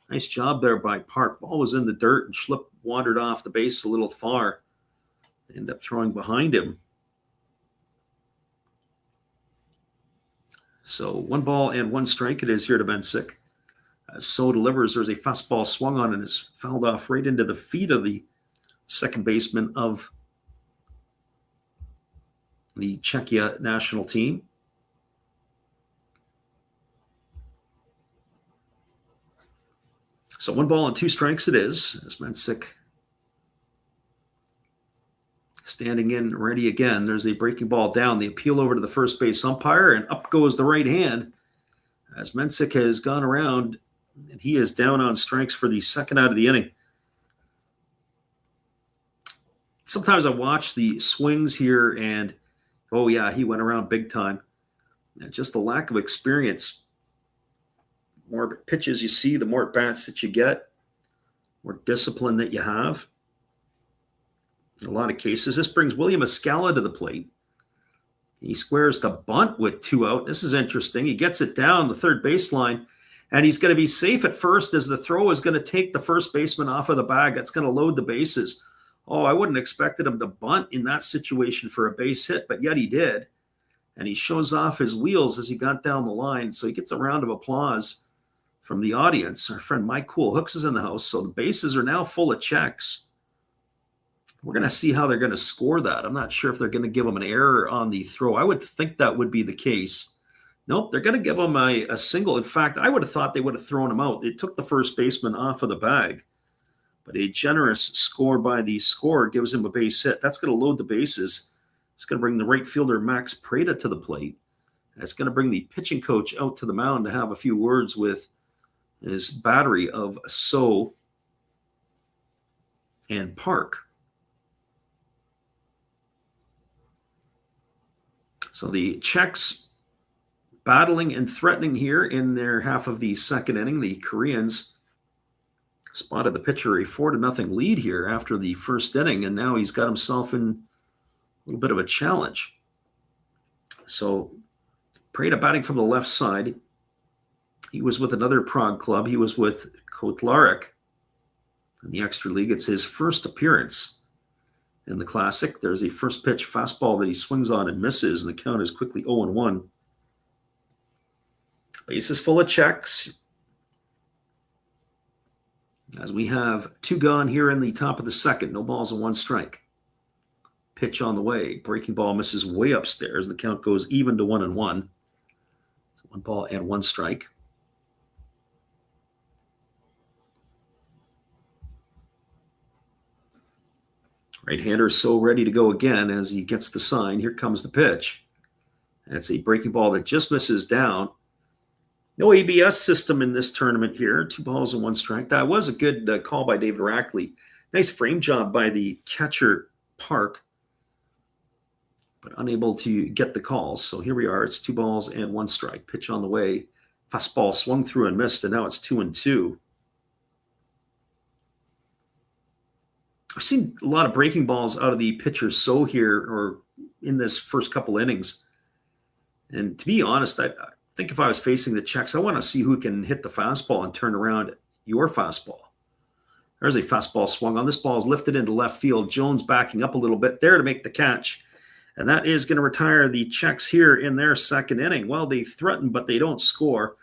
A: Nice job there by Park. Ball was in the dirt, and Schlupp wandered off the base a little far. Ended up throwing behind him. So 1 ball and 1 strike it is here to Mensik. As So delivers, there's a fastball swung on and is fouled off right into the feet of the second baseman of the Czechia national team. So 1 ball and 2 strikes it is, as Mensik standing in ready again. There's a breaking ball down. The appeal over to the first base umpire, and up goes the right hand as Mensik has gone around, and he is down on strikes for the 2nd out of the inning. Sometimes I watch the swings here and, oh yeah, he went around big time. And just the lack of experience. The more pitches you see, the more at-bats that you get, more discipline that you have. In a lot of cases, this brings William Escala to the plate. He squares the bunt with 2 out. This is interesting. He gets it down the third baseline, and he's going to be safe at first as the throw is going to take the first baseman off of the bag. That's going to load the bases. Oh, I wouldn't have expected him to bunt in that situation for a base hit, but yet he did. And he shows off his wheels as he got down the line. So he gets a round of applause from the audience. Our friend Mike Cool Hooks is in the house. So the bases are now full of Czechs. We're going to see how they're going to score that. I'm not sure if they're going to give him an error on the throw. I would think that would be the case. Nope, they're going to give him a single. In fact, I would have thought they would have thrown him out. It took the first baseman off of the bag. But a generous score by the scorer gives him a base hit. That's going to load the bases. It's going to bring the right fielder Max Preda to the plate. It's going to bring the pitching coach out to the mound to have a few words with his battery of So and Park. So the Czechs battling and threatening here in their half of the 2nd inning. The Koreans spotted the pitcher a 4-0 lead here after the 1st inning, and now he's got himself in a little bit of a challenge. So Preda batting from the left side. He was with another Prague club. He was with Kotlarek in the Extra League. It's his 1st appearance in the Classic. There's a first pitch fastball that he swings on and misses, and the count is quickly 0-1. Base is full of Czechs. As we have 2 gone here in the top of the 2nd. No balls and 1 strike. Pitch on the way. Breaking ball misses way upstairs. The count goes even to 1-1. So 1 ball and 1 strike. Right-hander so ready to go again as he gets the sign. Here comes the pitch. That's a breaking ball that just misses down. No ABS system in this tournament here. 2 balls and 1 strike. That was a good call by David Rackley. Nice frame job by the catcher, Park, but unable to get the calls. So here we are. It's 2 balls and 1 strike. Pitch on the way. Fastball swung through and missed, and now it's 2-2. I've seen a lot of breaking balls out of the pitcher So here or in this first couple innings. And to be honest, I think if I was facing the Czechs, I want to see who can hit the fastball and turn around your fastball. There's a fastball swung on. This ball is lifted into left field. Jones backing up a little bit there to make the catch. And that is going to retire the Czechs here in their 2nd inning. Well, they threaten, but they don't score.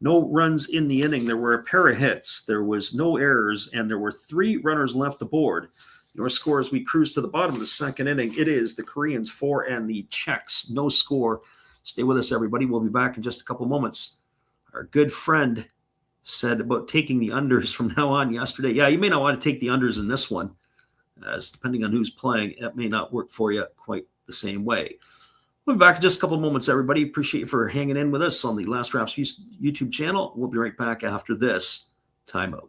A: No runs in the inning. There were a pair of hits. There was no errors, and there were 3 runners left aboard. Your score as we cruise to the bottom of the second inning. It is the Koreans 4 and the Czechs no score. Stay with us, everybody. We'll be back in just a couple moments. Our good friend said about taking the unders from now on yesterday. Yeah, you may not want to take the unders in this one, as depending on who's playing, it may not work for you quite the same way. We'll be back in just a couple of moments, everybody. Appreciate you for hanging in with us on the Last Raps YouTube channel. We'll be right back after this timeout.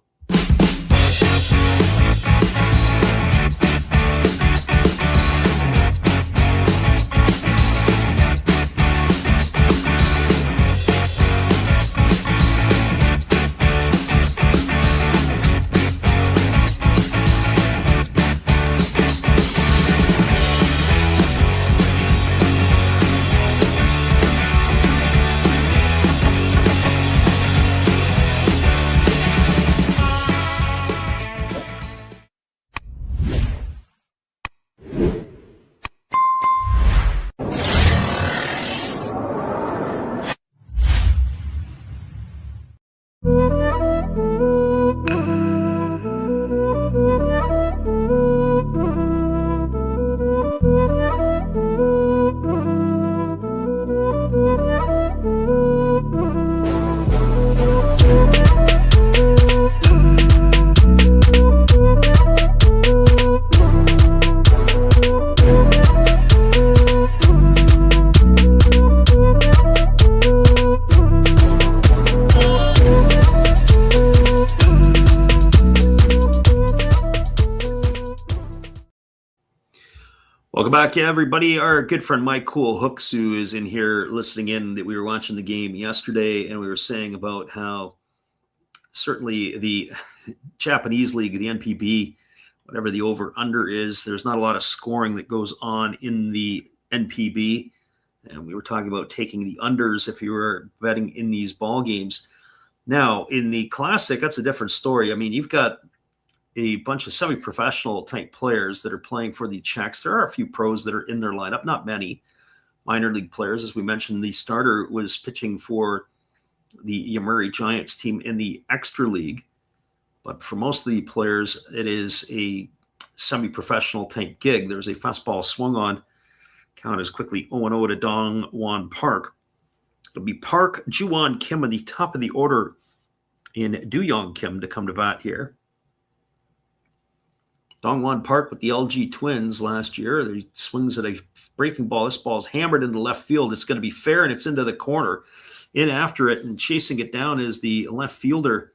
A: Welcome back, everybody. Our good friend Mike Cool Hooks, who is in here listening in, that we were watching the game yesterday, and we were saying about how certainly the Japanese league, the NPB, whatever the over-under is, there's not a lot of scoring that goes on in the NPB. And we were talking about taking the unders if you were betting in these ball games. Now, in the Classic, that's a different story. I mean, you've got a bunch of semi-professional type players that are playing for the Czechs. There are a few pros that are in their lineup, not many minor league players. As we mentioned, the starter was pitching for the Yomiuri Giants team in the Extra League. But for most of the players, it is a semi-professional type gig. There's a fastball swung on. Count is quickly 0-0 to Dong Won Park. It'll be Park, Ju-Won Kim at the top of the order in Do-Young Kim to come to bat here. Dong-Won Park with the LG Twins last year. He swings at a breaking ball. This ball's hammered into left field. It's going to be fair, and it's into the corner. In after it and chasing it down is the left fielder,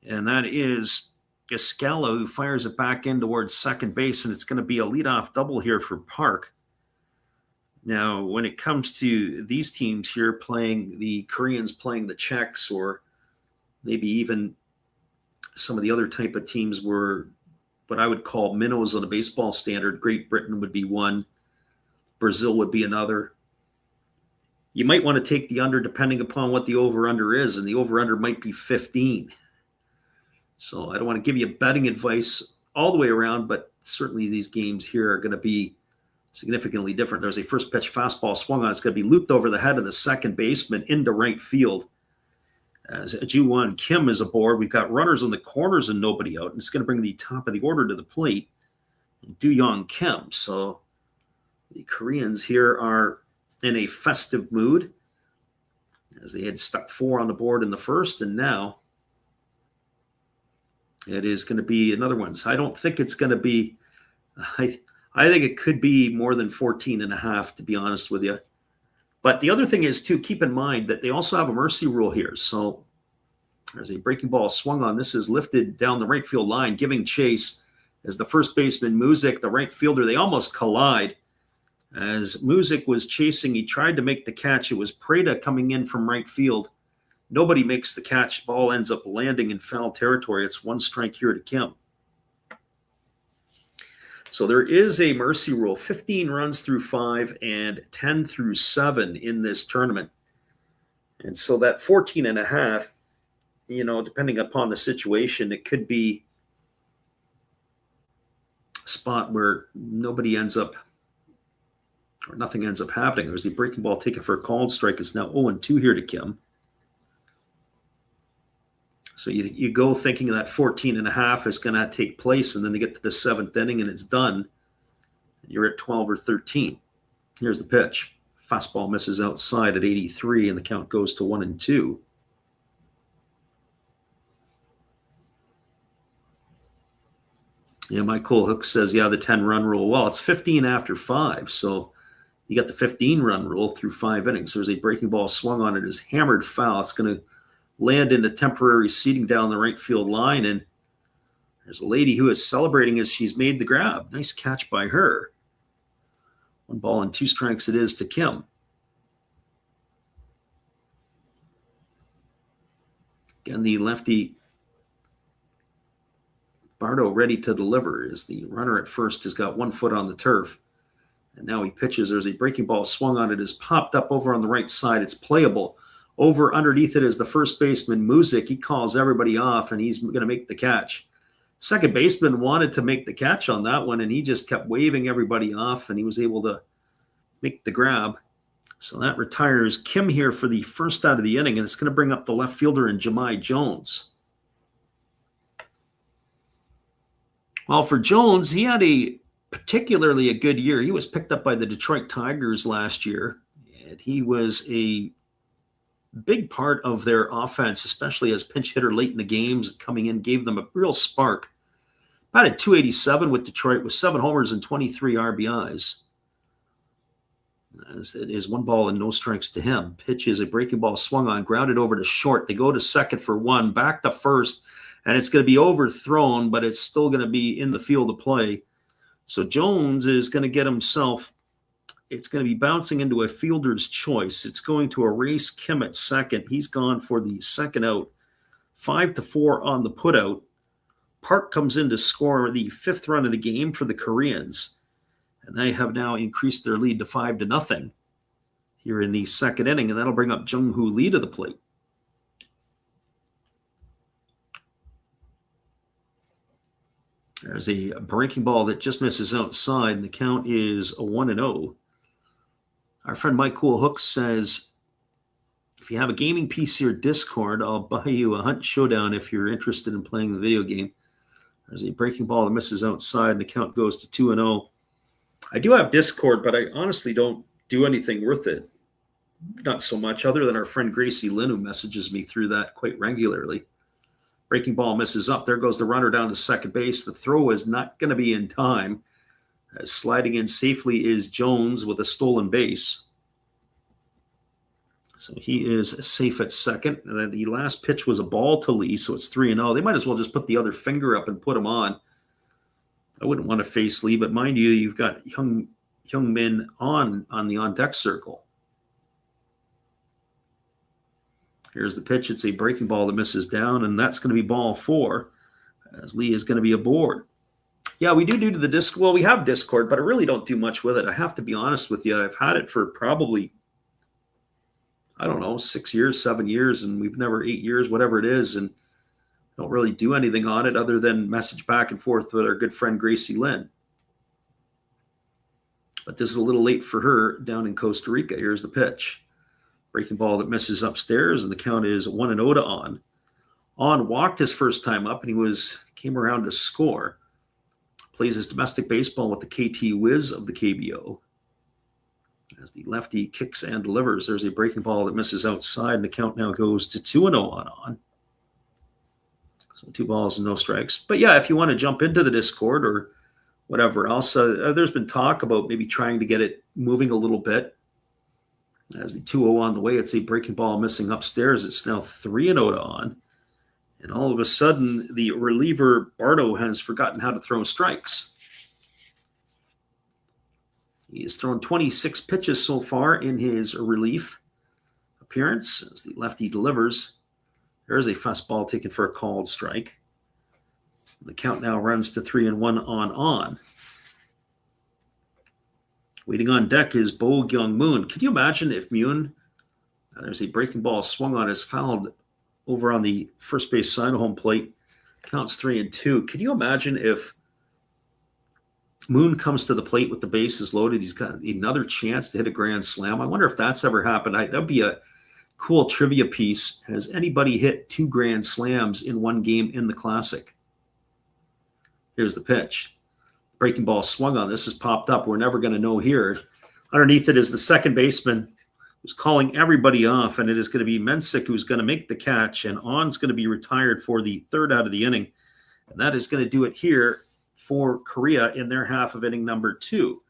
A: and that is Gascalo, who fires it back in towards second base, and it's going to be a leadoff double here for Park. Now, when it comes to these teams here playing the Koreans, playing the Czechs, or maybe even some of the other type of teams were what I would call minnows on a baseball standard. Great Britain would be one. Brazil would be another. You might want to take the under depending upon what the over-under is, and the over-under might be 15. So I don't want to give you betting advice all the way around, but certainly these games here are going to be significantly different. There's a first pitch fastball swung on. It's going to be looped over the head of the second baseman into right field. As Ju-Won Kim is aboard, we've got runners on the corners and nobody out. And it's going to bring the top of the order to the plate, Do-Young Kim. So the Koreans here are in a festive mood, as they had stuck 4 on the board in the first, and now it is going to be another one. So I don't think it's going to be, I think it could be more than 14.5, to be honest with you. But the other thing is, too, keep in mind that they also have a mercy rule here. So there's a breaking ball swung on. This is lifted down the right field line, giving chase as the first baseman, Muzik, the right fielder. They almost collide. As Muzik was chasing, he tried to make the catch. It was Preda coming in from right field. Nobody makes the catch. Ball ends up landing in foul territory. It's 1 strike here to Kim. So there is a mercy rule, 15 runs through 5 and 10 through 7 in this tournament. And so that 14.5, depending upon the situation, it could be a spot where nobody ends up, or nothing ends up happening. There's the breaking ball taken for a called strike. It's now 0-2 here to Kim. So you go thinking that 14 and a half is going to take place, and then they get to the 7th inning and it's done. You're at 12 or 13. Here's the pitch. Fastball misses outside at 83, and the count goes to 1-2. Yeah, Mike Hook says, yeah, the 10-run rule. Well, it's 15 after 5, so you got the 15-run rule through 5 innings. There's a breaking ball swung on it, is hammered foul. It's going to land into temporary seating down the right field line, and there's a lady who is celebrating as she's made the grab. Nice catch by her. 1 ball and 2 strikes it is to Kim. Again, the lefty Bardo ready to deliver as the runner at first has got 1 foot on the turf. And now he pitches. There's a breaking ball swung on it. Is popped up over on the right side. It's playable. Over underneath it is the first baseman, Muzik. He calls everybody off, and he's going to make the catch. Second baseman wanted to make the catch on that one, and he just kept waving everybody off, and he was able to make the grab. So that retires Kim here for the first out of the inning, and it's going to bring up the left fielder in Jahmai Jones. Well, for Jones, he had particularly a good year. He was picked up by the Detroit Tigers last year, and he was a big part of their offense, especially as pinch hitter late in the games, coming in, gave them a real spark. Batted .287 with Detroit with 7 homers and 23 RBIs. As it is 1 ball and no strikes to him. Pitch is a breaking ball swung on, grounded over to short. They go to second for 1, back to first, and it's going to be overthrown, but it's still going to be in the field of play. So Jones is going to get himself, it's going to be bouncing into a fielder's choice. It's going to erase Kim at second. He's gone for the second out. 5-4 on the putout. Park comes in to score the 5th run of the game for the Koreans. And they have now increased their lead to 5-0 here in the second inning. And that'll bring up Jung-Hoo Lee to the plate. There's a breaking ball that just misses outside, and the count is a 1-0. Our friend Mike Hook says, if you have a gaming PC or Discord, I'll buy you a Hunt Showdown if you're interested in playing the video game. There's a breaking ball that misses outside, and the count goes to 2-0. I do have Discord, but I honestly don't do anything with it. Not so much, other than our friend Gracie Lynn, who messages me through that quite regularly. Breaking ball misses up. There goes the runner down to second base. The throw is not going to be in time. Sliding in safely is Jones with a stolen base. So he is safe at second. And then the last pitch was a ball to Lee, so it's 3-0. They might as well just put the other finger up and put him on. I wouldn't want to face Lee, but mind you, you've got Hyung Min on the on-deck circle. Here's the pitch. It's a breaking ball that misses down, and that's going to be ball 4, as Lee is going to be aboard. Yeah, we do the Discord. Well, we have Discord, but I really don't do much with it. I have to be honest with you. I've had it for probably, 6 years, 7 years, and we've never 8 years, whatever it is, and don't really do anything on it other than message back and forth with our good friend Gracie Lynn. But this is a little late for her down in Costa Rica. Here's the pitch. Breaking ball that misses upstairs, and the count is 1-0 to On. On walked his first time up, and he came around to score. Plays his domestic baseball with the KT Wiz of the KBO. As the lefty kicks and delivers, there's a breaking ball that misses outside, and the count now goes to 2-0 on. So 2 balls and no strikes. But yeah, if you want to jump into the Discord or whatever else, there's been talk about maybe trying to get it moving a little bit. As the 2-0 on the way, it's a breaking ball missing upstairs. It's now 3-0 to On. And all of a sudden, the reliever, Bardo, has forgotten how to throw strikes. He has thrown 26 pitches so far in his relief appearance. As the lefty delivers, there's a fastball taken for a called strike. The count now runs to 3-1 on. Waiting on deck is Bo Gyung Moon. Can you imagine if Moon, there's a breaking ball swung on, is fouled over on the first base side of home plate, counts 3-2. Can you imagine if Moon comes to the plate with the bases loaded, he's got another chance to hit a grand slam? I wonder if that's ever happened. That'd be a cool trivia piece. Has anybody hit 2 grand slams in one game in the Classic? Here's the pitch. Breaking ball swung on. This has popped up. We're never going to know here. Underneath it is the second baseman who's calling everybody off, and it is going to be Mensick who's going to make the catch, and On's going to be retired for the third out of the inning. And that is going to do it here for Korea in their half of inning number 2.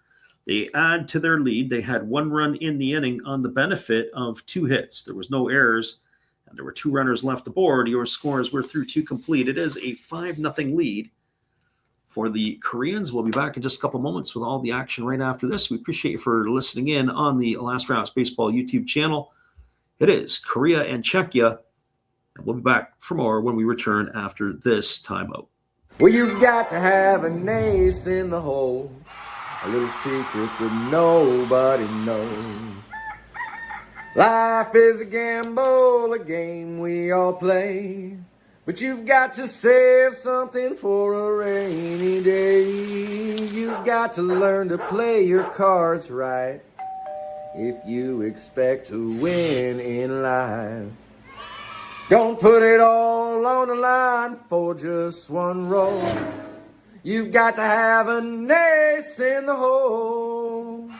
A: They add to their lead. They had 1 run in the inning on the benefit of 2 hits. There was no errors, and there were 2 runners left aboard. Your scores were through 2 complete. It is a 5-0 lead for the Koreans. We'll be back in just a couple moments with all the action right after this. We appreciate you for listening in on the Last Rounds Baseball YouTube channel. It is Korea and Czechia, and we'll be back for more when we return after this timeout.
C: Well, you got to have an ace in the hole, a little secret that nobody knows. Life is a gamble, a game we all play, but you've got to save something for a rainy day. You've got to learn to play your cards right if you expect to win in life. Don't put it all on the line for just 1 roll. You've got to have an ace in the hole.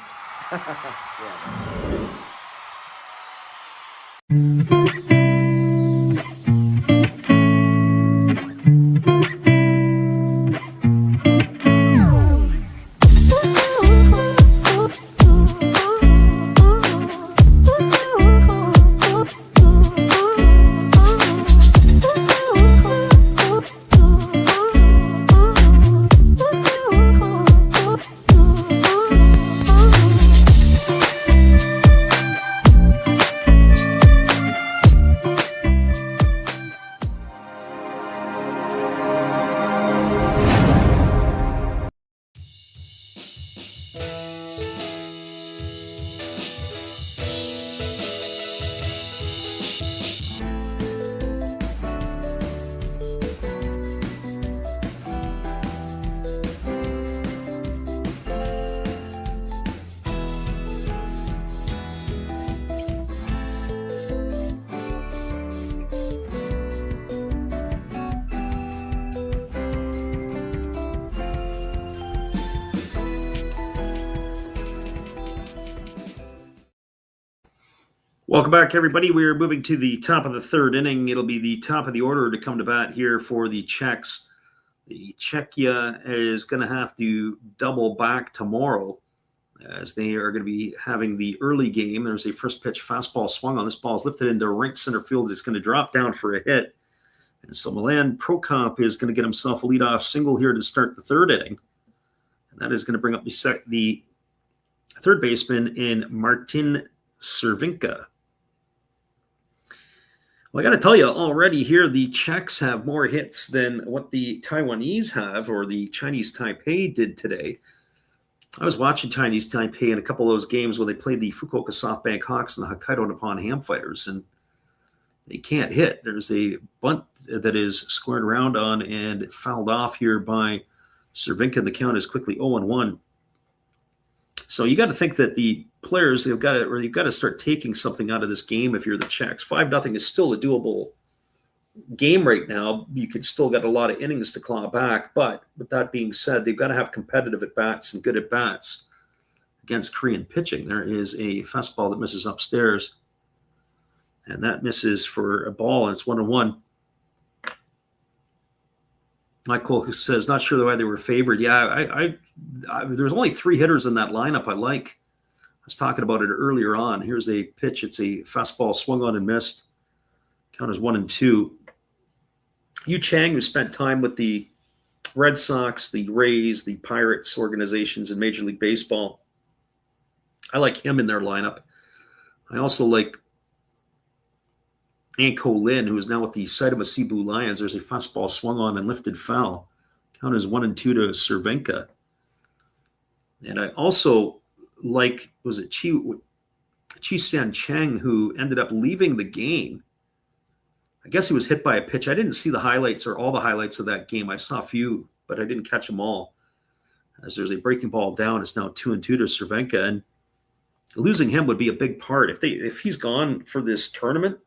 A: Welcome back, everybody. We are moving to the top of the third inning. It'll be the top of the order to come to bat here for the Czechs. The Czechia is going to have to double back tomorrow as they are going to be having the early game. There's a first pitch fastball swung on. This ball is lifted into right center field. It's going to drop down for a hit. And so Milan Prokop is going to get himself a leadoff single here to start the third inning. And that is going to bring up the third baseman in Martin Cervinka. Well, I got to tell you already here, the Czechs have more hits than what the Taiwanese have or the Chinese Taipei did today. I was watching Chinese Taipei in a couple of those games when they played the Fukuoka SoftBank Hawks and the Hokkaido Nippon Ham Fighters, and they can't hit. There's a bunt that is squared around on and fouled off here by Cervinka. The count is quickly 0-1. So you got to think that the players, you've got to start taking something out of this game if you're the Czechs. 5-0 is still a doable game right now. You could still get a lot of innings to claw back. But with that being said, they've got to have competitive at-bats and good at-bats against Korean pitching. There is a fastball that misses upstairs, and that misses for a ball, and it's 1-1. Michael says, not sure why they were favored. Yeah, there's only 3 hitters in that lineup I like. I was talking about it earlier on. Here's a pitch. It's a fastball swung on and missed. Count is 1-2. Yu Chang, who spent time with the Red Sox, the Rays, the Pirates organizations in Major League Baseball. I like him in their lineup. I also like Anko Lin, who is now with the Saitama Cebu Lions. There's a fastball swung on and lifted foul. Count is 1-2 to Cervinka. And I also like, was it Chi San Cheng, who ended up leaving the game. I guess he was hit by a pitch. I didn't see the highlights or all the highlights of that game. I saw a few, but I didn't catch them all. As there's a breaking ball down, it's now 2-2 to Cervinka. And losing him would be a big part. If he's gone for this tournament,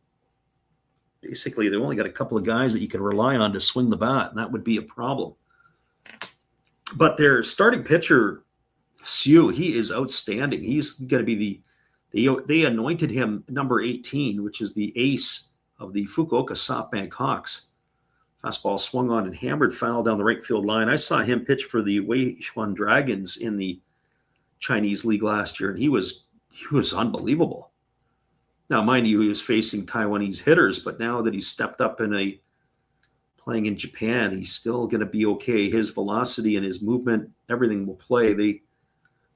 A: basically they've only got a couple of guys that you can rely on to swing the bat, and that would be a problem. But their starting pitcher, Siu, he is outstanding. He's going to be they anointed him number 18, which is the ace of the Fukuoka SoftBank Hawks. Fastball swung on and hammered foul down the right field line. I saw him pitch for the Weichuan Dragons in the Chinese league last year, and he was unbelievable. Now, mind you, he was facing Taiwanese hitters, but now that he's stepped up playing in Japan, he's still going to be okay. His velocity and his movement, everything will play. They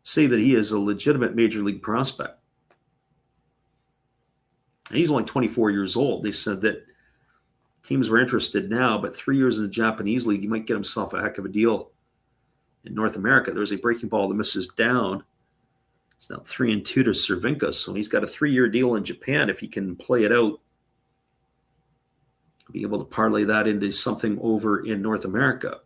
A: say that he is a legitimate major league prospect. And he's only 24 years old. They said that teams were interested now, but 3 years in the Japanese league, he might get himself a heck of a deal in North America. There's a breaking ball that misses down. It's now 3-2 to Cervinka, so he's got a 3-year deal in Japan. If he can play it out, be able to parlay that into something over in North America.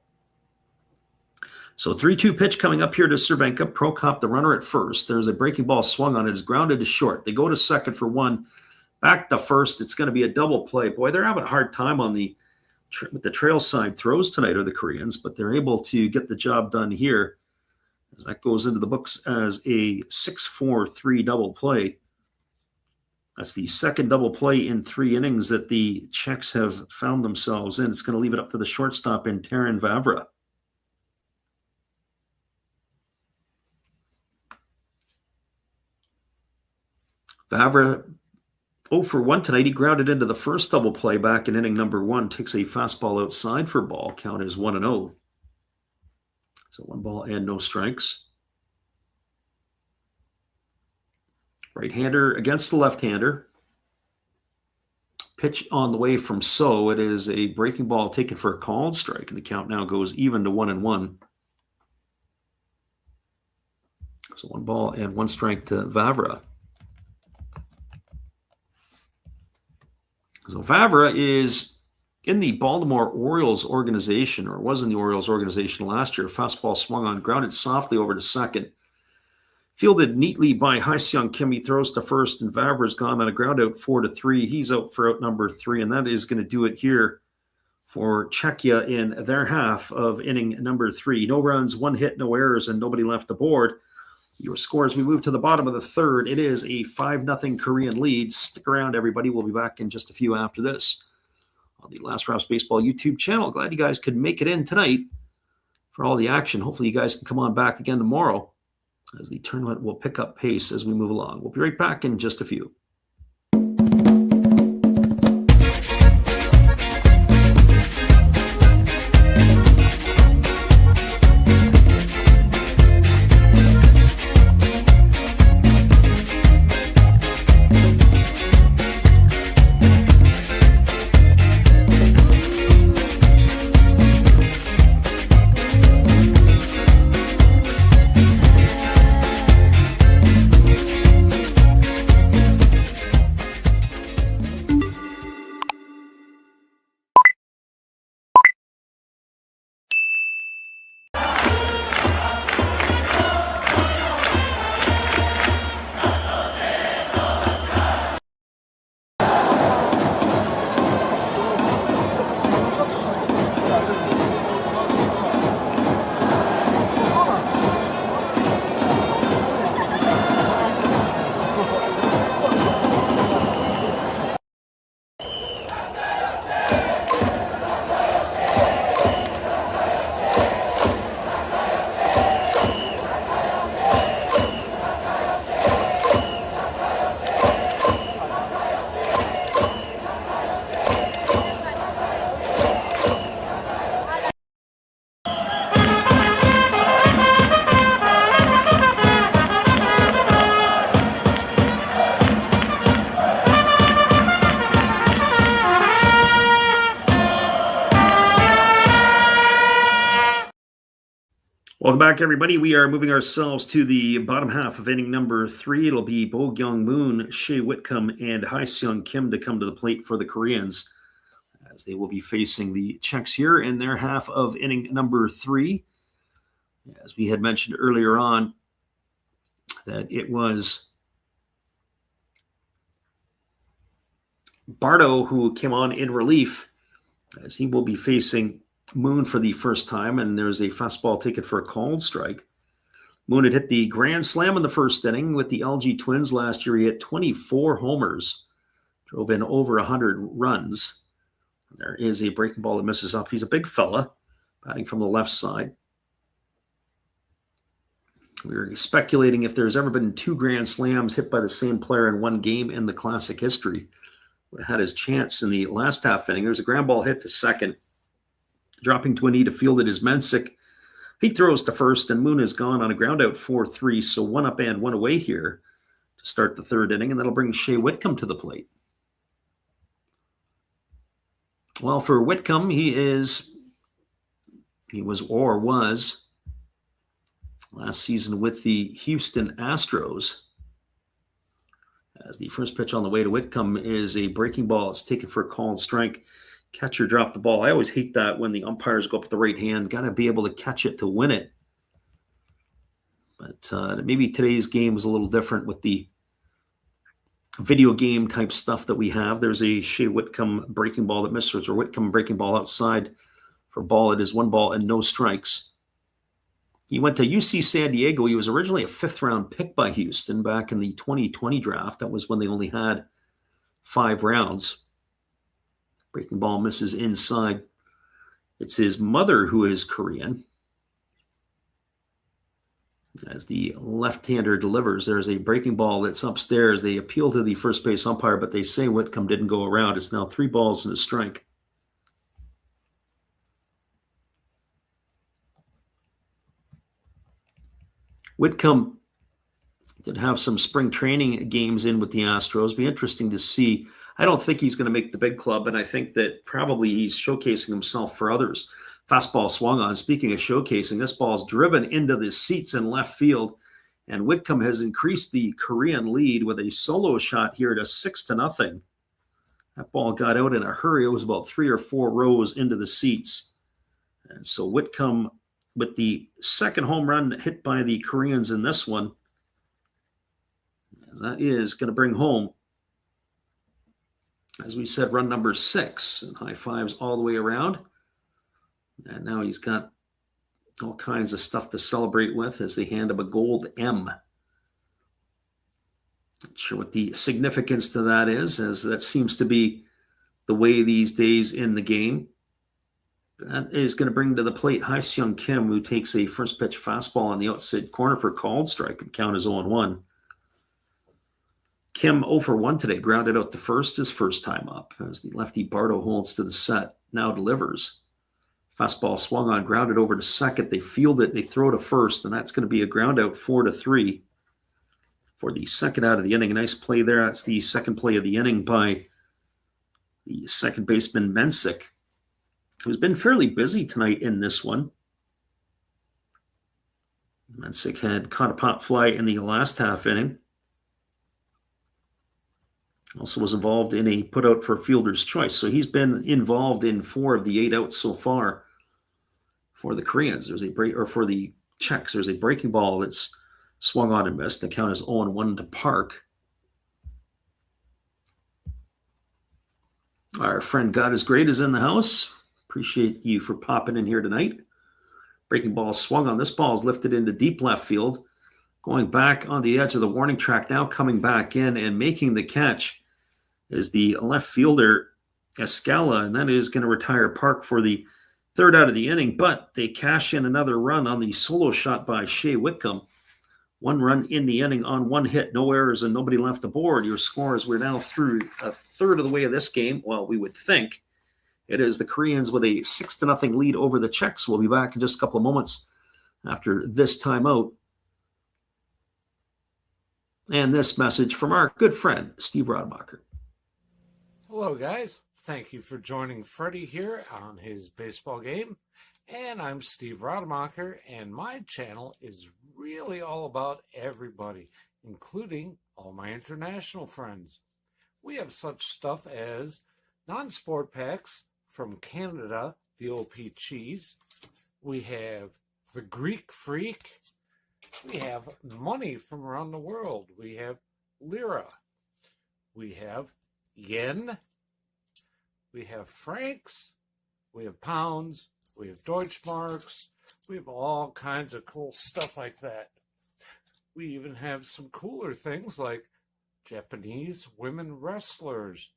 A: So 3-2 pitch coming up here to Cervenka. Prokop, the runner at first. There's a breaking ball swung on it. It's grounded to short. They go to second for one. Back to first. It's going to be a double play. Boy, they're having a hard time on with the trail side throws tonight, are the Koreans, but they're able to get the job done here, as that goes into the books as a 6-4-3 double play. That's the second double play in 3 innings that the Czechs have found themselves in. It's going to leave it up to the shortstop in Taran Vavra. Vavra 0 for 1 tonight. He grounded into the first double play back in inning number 1. Takes a fastball outside for ball. Count is 1-0. So 1 ball and no strikes. Right-hander against the left-hander. Pitch on the way from So. It is a breaking ball taken for a called strike, and the count now goes even to 1-1. So 1 ball and 1 strike to Vavra. So Vavra is in the Baltimore Orioles organization, or was in the Orioles organization last year. Fastball swung on, grounded softly over to second. Fielded neatly by Hye-Seung Kim. He throws to first, and Vavra's gone on a ground out 4-3. He's out for out number 3, and that is going to do it here for Czechia in their half of inning number 3. No runs, 1 hit, no errors, and nobody left aboard. Your scores, we move to the bottom of the third. It is a 5-0 Korean lead. Stick around, everybody. We'll be back in just a few after this on the Last Rouse Baseball YouTube channel. Glad you guys could make it in tonight for all the action. Hopefully you guys can come on back again tomorrow, as the tournament will pick up pace as we move along. We'll be right back in just a few. Welcome back, everybody. We are moving ourselves to the bottom half of inning number 3. It'll be Bo Gyung Moon, Shea Whitcomb, and Hye-Seung Kim to come to the plate for the Koreans, as they will be facing the Czechs here in their half of inning number 3. As we had mentioned earlier on, that it was Bardo, who came on in relief, as he will be facing Moon for the first time, and there's a fastball ticket for a called strike. Moon had hit the grand slam in the first inning with the LG Twins last year. He hit 24 homers, drove in over 100 runs. There is a breaking ball that misses up. He's a big fella, batting from the left side. We were speculating if there's ever been 2 grand slams hit by the same player in one game in the Classic history. Would have had his chance in the last half inning. There's a ground ball hit to second. Dropping to a knee to field it is Mensick. He throws to first, and Moon is gone on a ground out 4-3. So 1 up and 1 away here to start the third inning, and that'll bring Shea Whitcomb to the plate. Well, for Whitcomb, he was last season with the Houston Astros. As the first pitch on the way to Whitcomb is a breaking ball. It's taken for a called strike. Catcher dropped the ball. I always hate that when the umpires go up with the right hand. Got to be able to catch it to win it. But maybe today's game was a little different with the video game type stuff that we have. There's a Shea Whitcomb breaking ball that misses, or Whitcomb breaking ball outside for ball. It is 1 ball and no strikes. He went to UC San Diego. He was originally a 5th-round pick by Houston back in the 2020 draft. That was when they only had 5 rounds. Breaking ball misses inside. It's his mother who is Korean. As the left-hander delivers, there's a breaking ball that's upstairs. They appeal to the first base umpire, but they say Whitcomb didn't go around. It's now 3 balls and a strike. Whitcomb did have some spring training games in with the Astros. Be interesting to see. I don't think he's going to make the big club, and I think that probably he's showcasing himself for others. Fastball swung on. Speaking of showcasing, this ball is driven into the seats in left field, and Whitcomb has increased the Korean lead with a solo shot here to 6-0. That ball got out in a hurry. It was about 3 or 4 rows into the seats. And so Whitcomb, with the second home run hit by the Koreans in this one, that is going to bring home, as we said, run number 6, and high fives all the way around. And now he's got all kinds of stuff to celebrate with as they hand him a gold M. Not sure what the significance to that is, as that seems to be the way these days in the game. That is going to bring to the plate Hye-Seung Kim, who takes a first pitch fastball on the outside corner for a called strike, and count is 0-1. Kim 0 for 1 today, grounded out to first his first time up, as the lefty Bardo holds to the set, now delivers. Fastball swung on, grounded over to second. They field it, they throw to first, and that's going to be a ground out 4-3 for the second out of the inning. A nice play there. That's the second play of the inning by the second baseman Mensick, who's been fairly busy tonight in this one. Mensick had caught a pop fly in the last half inning. Also was involved in a put out for fielder's choice. So he's been involved in 4 of the 8 outs so far for the Koreans. There's a break, or for the Czechs, there's a breaking ball that's swung on and missed. The count is 0-1 to Park. Our friend God is Great is in the house. Appreciate you for popping in here tonight. Breaking ball swung on. This ball is lifted into deep left field. Going back on the edge of the warning track, now coming back in and making the catch is the left fielder, Escala, and that is going to retire Park for the third out of the inning, but they cash in another run on the solo shot by Shea Whitcomb. 1 run in the inning on 1 hit, no errors and nobody left aboard. Your scores, we're now through a third of the way of this game. Well, we would think. It is the Koreans with a 6-0 lead over the Czechs. We'll be back in just a couple of moments after this timeout. And this message from our good friend, Steve Rademacher.
B: Hello, guys. Thank you for joining Freddie here on his baseball game. And I'm Steve Rademacher, and my channel is really all about everybody, including all my international friends. We have such stuff as non-sport packs from Canada, the OP Cheese. We have the Greek Freak. We have money from around the world. We have lira. We have yen. We have francs, we have pounds, we have Deutschmarks, we have all kinds of cool stuff like that. We even have some cooler things like Japanese women wrestlers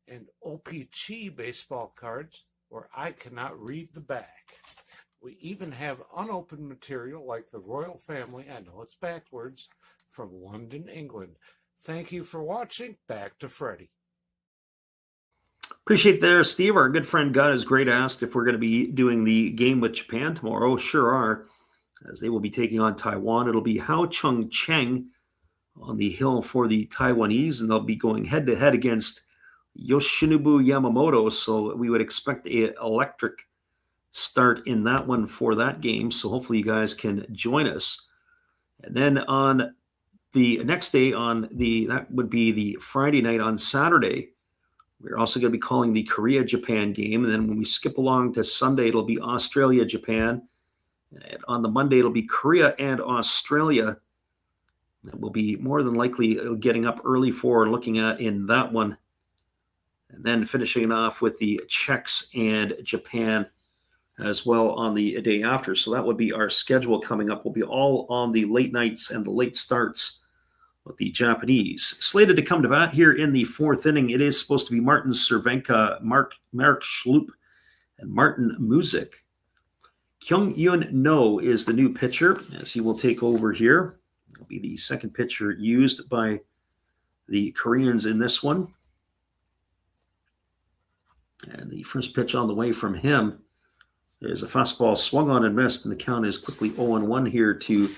B: and OPC baseball cards where I cannot read the back. We even have unopened material like the royal family, I know it's backwards, from London, England. Thank you for watching. Back to Freddie.
A: Appreciate there, Steve. Our good friend Gus is great asked if we're going to be doing the game with Japan tomorrow. Sure are, as they will be taking on Taiwan. It'll be Hao Chung Cheng on the hill for the Taiwanese, and they'll be going head-to-head against Yoshinobu Yamamoto. So we would expect an electric start in that one for that game. So hopefully you guys can join us. And then on the next day, that would be the Friday night, on Saturday, we're also going to be calling the Korea-Japan game. And then when we skip along to Sunday, it'll be Australia-Japan. And on the Monday, it'll be Korea and Australia. That will be more than likely getting up early for looking at in that one. And then finishing it off with the Czechs and Japan as well on the day after. So that would be our schedule coming up. We'll be all on the late nights and the late starts with the Japanese. Slated to come to bat here in the fourth inning, it is supposed to be Martin Cervenka, Mark Schlup, and Martin Muzik. Kyung-Yun No is the new pitcher, as he will take over here. He'll be the second pitcher used by the Koreans in this one. And the first pitch on the way from him is a fastball swung on and missed, and the count is quickly 0-1 here to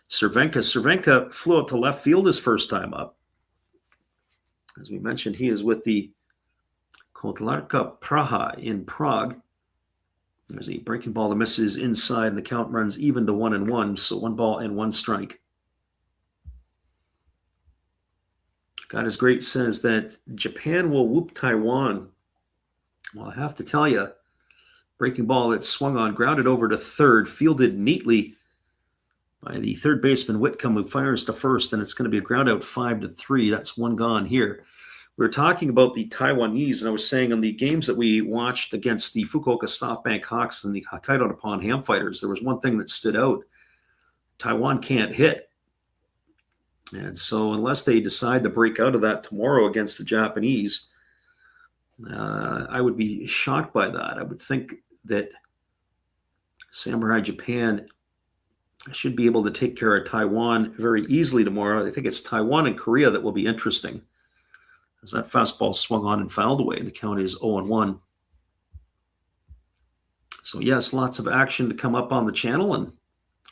A: Cervenka. Cervenka flew out to left field his first time up. As we mentioned, he is with the Kotlarka Praha in Prague. There's a breaking ball that misses inside, and the count runs even to 1-1, so 1 ball and 1 strike. God is Great says that Japan will whoop Taiwan. Well, I have to tell you, breaking ball that swung on, grounded over to third, fielded neatly by the third baseman Whitcomb, who fires to first, and it's going to be a ground out 5-3. That's 1 gone here. We were talking about the Taiwanese, and I was saying on the games that we watched against the Fukuoka SoftBank Hawks and the Hokkaido Nippon Ham Fighters, there was one thing that stood out. Taiwan can't hit. And so unless they decide to break out of that tomorrow against the Japanese, I would be shocked by that. I would think that Samurai Japan should be able to take care of Taiwan very easily tomorrow. I think it's Taiwan and Korea that will be interesting, as that fastball swung on and fouled away, and the count is 0-1. So yes, lots of action to come up on the channel, and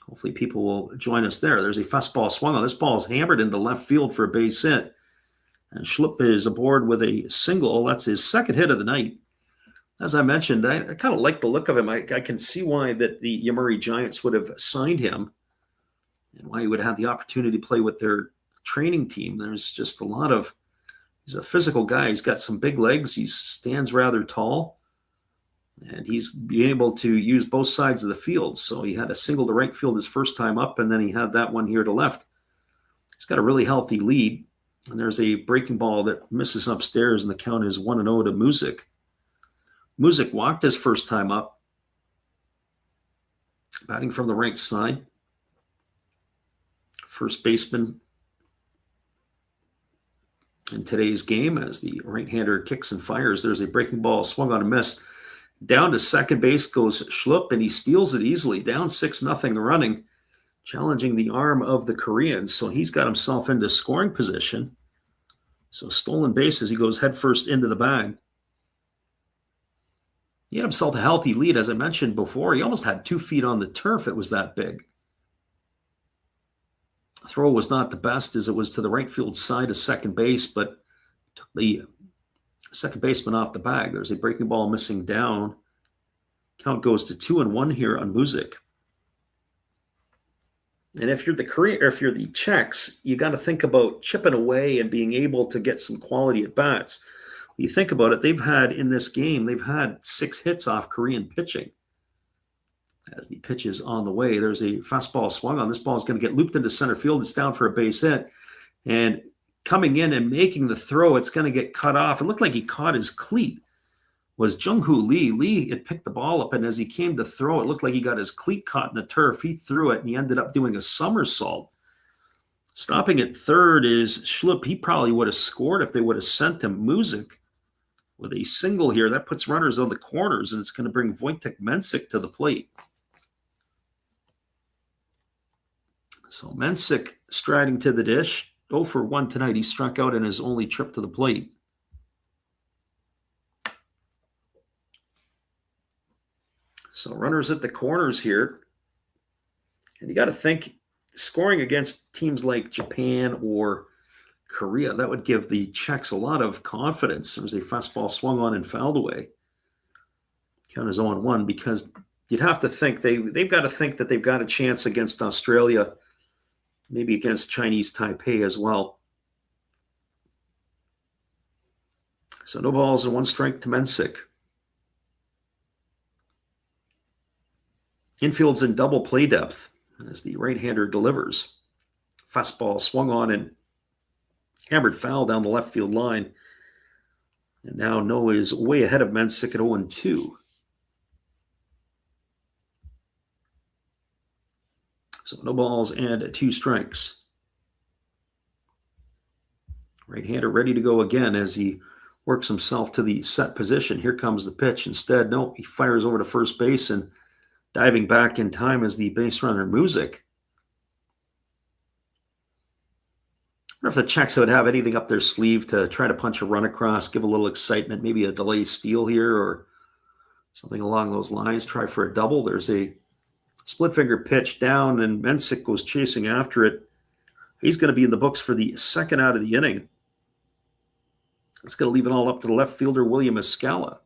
A: hopefully people will join us there. There's a fastball swung on. This ball is hammered into left field for a base hit. And Schlupp is aboard with a single. That's his second hit of the night. As I mentioned, I kind of like the look of him. I can see why that the Yomiuri Giants would have signed him and why he would have the opportunity to play with their training team. There's just a lot of – he's a physical guy. He's got some big legs. He stands rather tall. And he's being able to use both sides of the field. So he had a single to right field his first time up, and then he had that one here to left. He's got a really healthy lead. And there's a breaking ball that misses upstairs, and the count is 1-0 to Muzik. Muzik walked his first time up, batting from the right side. First baseman in today's game as the right-hander kicks and fires. There's a breaking ball swung on a miss. Down to second base goes Schlupp, and he steals it easily. Down 6-0 running, challenging the arm of the Koreans. So he's got himself into scoring position. So stolen bases, he goes headfirst into the bag. He had himself a healthy lead, as I mentioned before. He almost had 2 feet on the turf. It was that big. The throw was not the best, as it was to the right field side of second base, but took the second baseman off the bag. There's a breaking ball missing down. Count goes to 2-1 here on Muzik. And if you're the Czechs, you got to think about chipping away and being able to get some quality at bats. When you think about it, they've had 6 hits off Korean pitching. As the pitch is on the way, there's a fastball swung on. This ball is going to get looped into center field. It's down for a base hit. And coming in and making the throw, it's going to get cut off. It looked like he caught his cleat. was Jung-Hoo Lee. Lee had picked the ball up, and as he came to throw, it looked like he got his cleat caught in the turf. He threw it, and he ended up doing a somersault. Stopping at third is Schlupp. He probably would have scored if they would have sent him. Music with a single here. That puts runners on the corners, and it's going to bring Wojtek Mensik to the plate. So Mensik striding to the dish. 0 for 1 tonight. He struck out in his only trip to the plate. So runners at the corners here. And you got to think, scoring against teams like Japan or Korea, that would give the Czechs a lot of confidence. There was a fastball swung on and fouled away. Count is 0-1 because you'd have to think they've got to think that they've got a chance against Australia, maybe against Chinese Taipei as well. So no balls and 1 strike to Mensik. Infield's in double play depth as the right-hander delivers. Fastball swung on and hammered foul down the left field line. And now Noah is way ahead of Mensik at 0-2. So no balls and 2 strikes. Right-hander ready to go again as he works himself to the set position. Here comes the pitch. Instead, no, he fires over to first base, and diving back in time is the base runner, Music. I wonder if the Czechs would have anything up their sleeve to try to punch a run across, give a little excitement, maybe a delay steal here or something along those lines. Try for a double. There's a split finger pitch down, and Mensik goes chasing after it. He's going to be in the books for the second out of the inning. It's going to leave it all up to the left fielder, William Escala.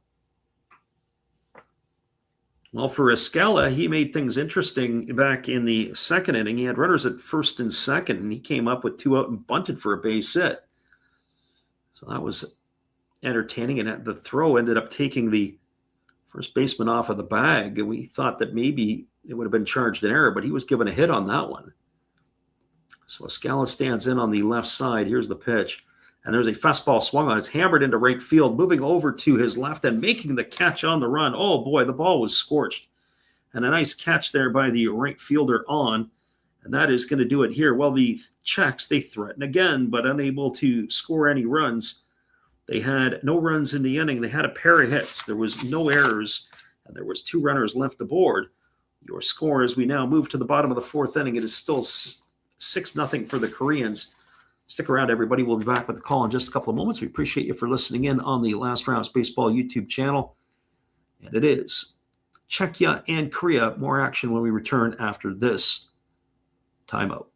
A: Well, for Escala, he made things interesting back in the second inning. He had runners at first and second, and he came up with 2 out and bunted for a base hit. So that was entertaining, and the throw ended up taking the first baseman off of the bag, and we thought that maybe it would have been charged in error, but he was given a hit on that one. So Escala stands in on the left side. Here's the pitch. And there's a fastball swung on. It's hammered into right field, moving over to his left and making the catch on the run. Oh, boy, the ball was scorched. And a nice catch there by the right fielder on. And that is going to do it here. Well, the Czechs, they threaten again, but unable to score any runs. They had no runs in the inning. They had a pair of hits. There was no errors, and there was 2 runners left aboard. Your score as we now move to the bottom of the 4th inning, it is still 6-0 for the Koreans. Stick around, everybody. We'll be back with the call in just a couple of moments. We appreciate you for listening in on the Last Rounds Baseball YouTube channel. And it is Czechia and Korea. More action when we return after this timeout.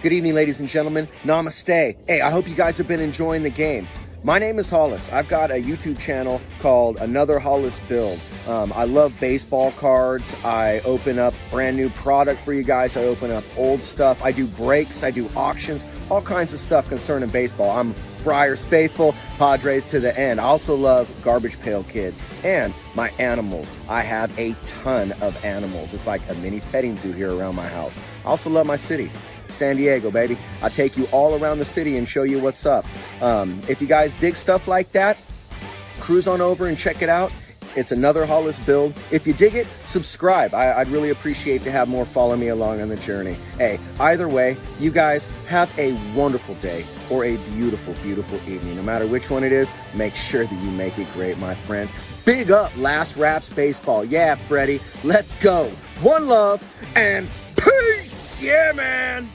C: Good evening, ladies and gentlemen. Namaste. Hey, I hope you guys have been enjoying the game. My name is Hollis. I've got a YouTube channel called Another Hollis Build. I love baseball cards. I open up brand new product for you guys. I open up old stuff. I do breaks. I do auctions. All kinds of stuff concerning baseball. I'm Friars faithful, Padres to the end. I also love Garbage Pail Kids and my animals. I have a ton of animals. It's like a mini petting zoo here around my house. I also love my city. San Diego, baby. I'll take you all around the city and show you what's up. If you guys dig stuff like that, cruise on over and check it out. It's Another Hollis Build. If you dig it, subscribe. I'd really appreciate to have more follow me along on the journey. Hey, either way, you guys have a wonderful day or a beautiful, beautiful evening. No matter which one it is, make sure that you make it great, my friends. Big up Last Raps Baseball. Yeah, Freddie, let's go. One love and peace. Yeah, man.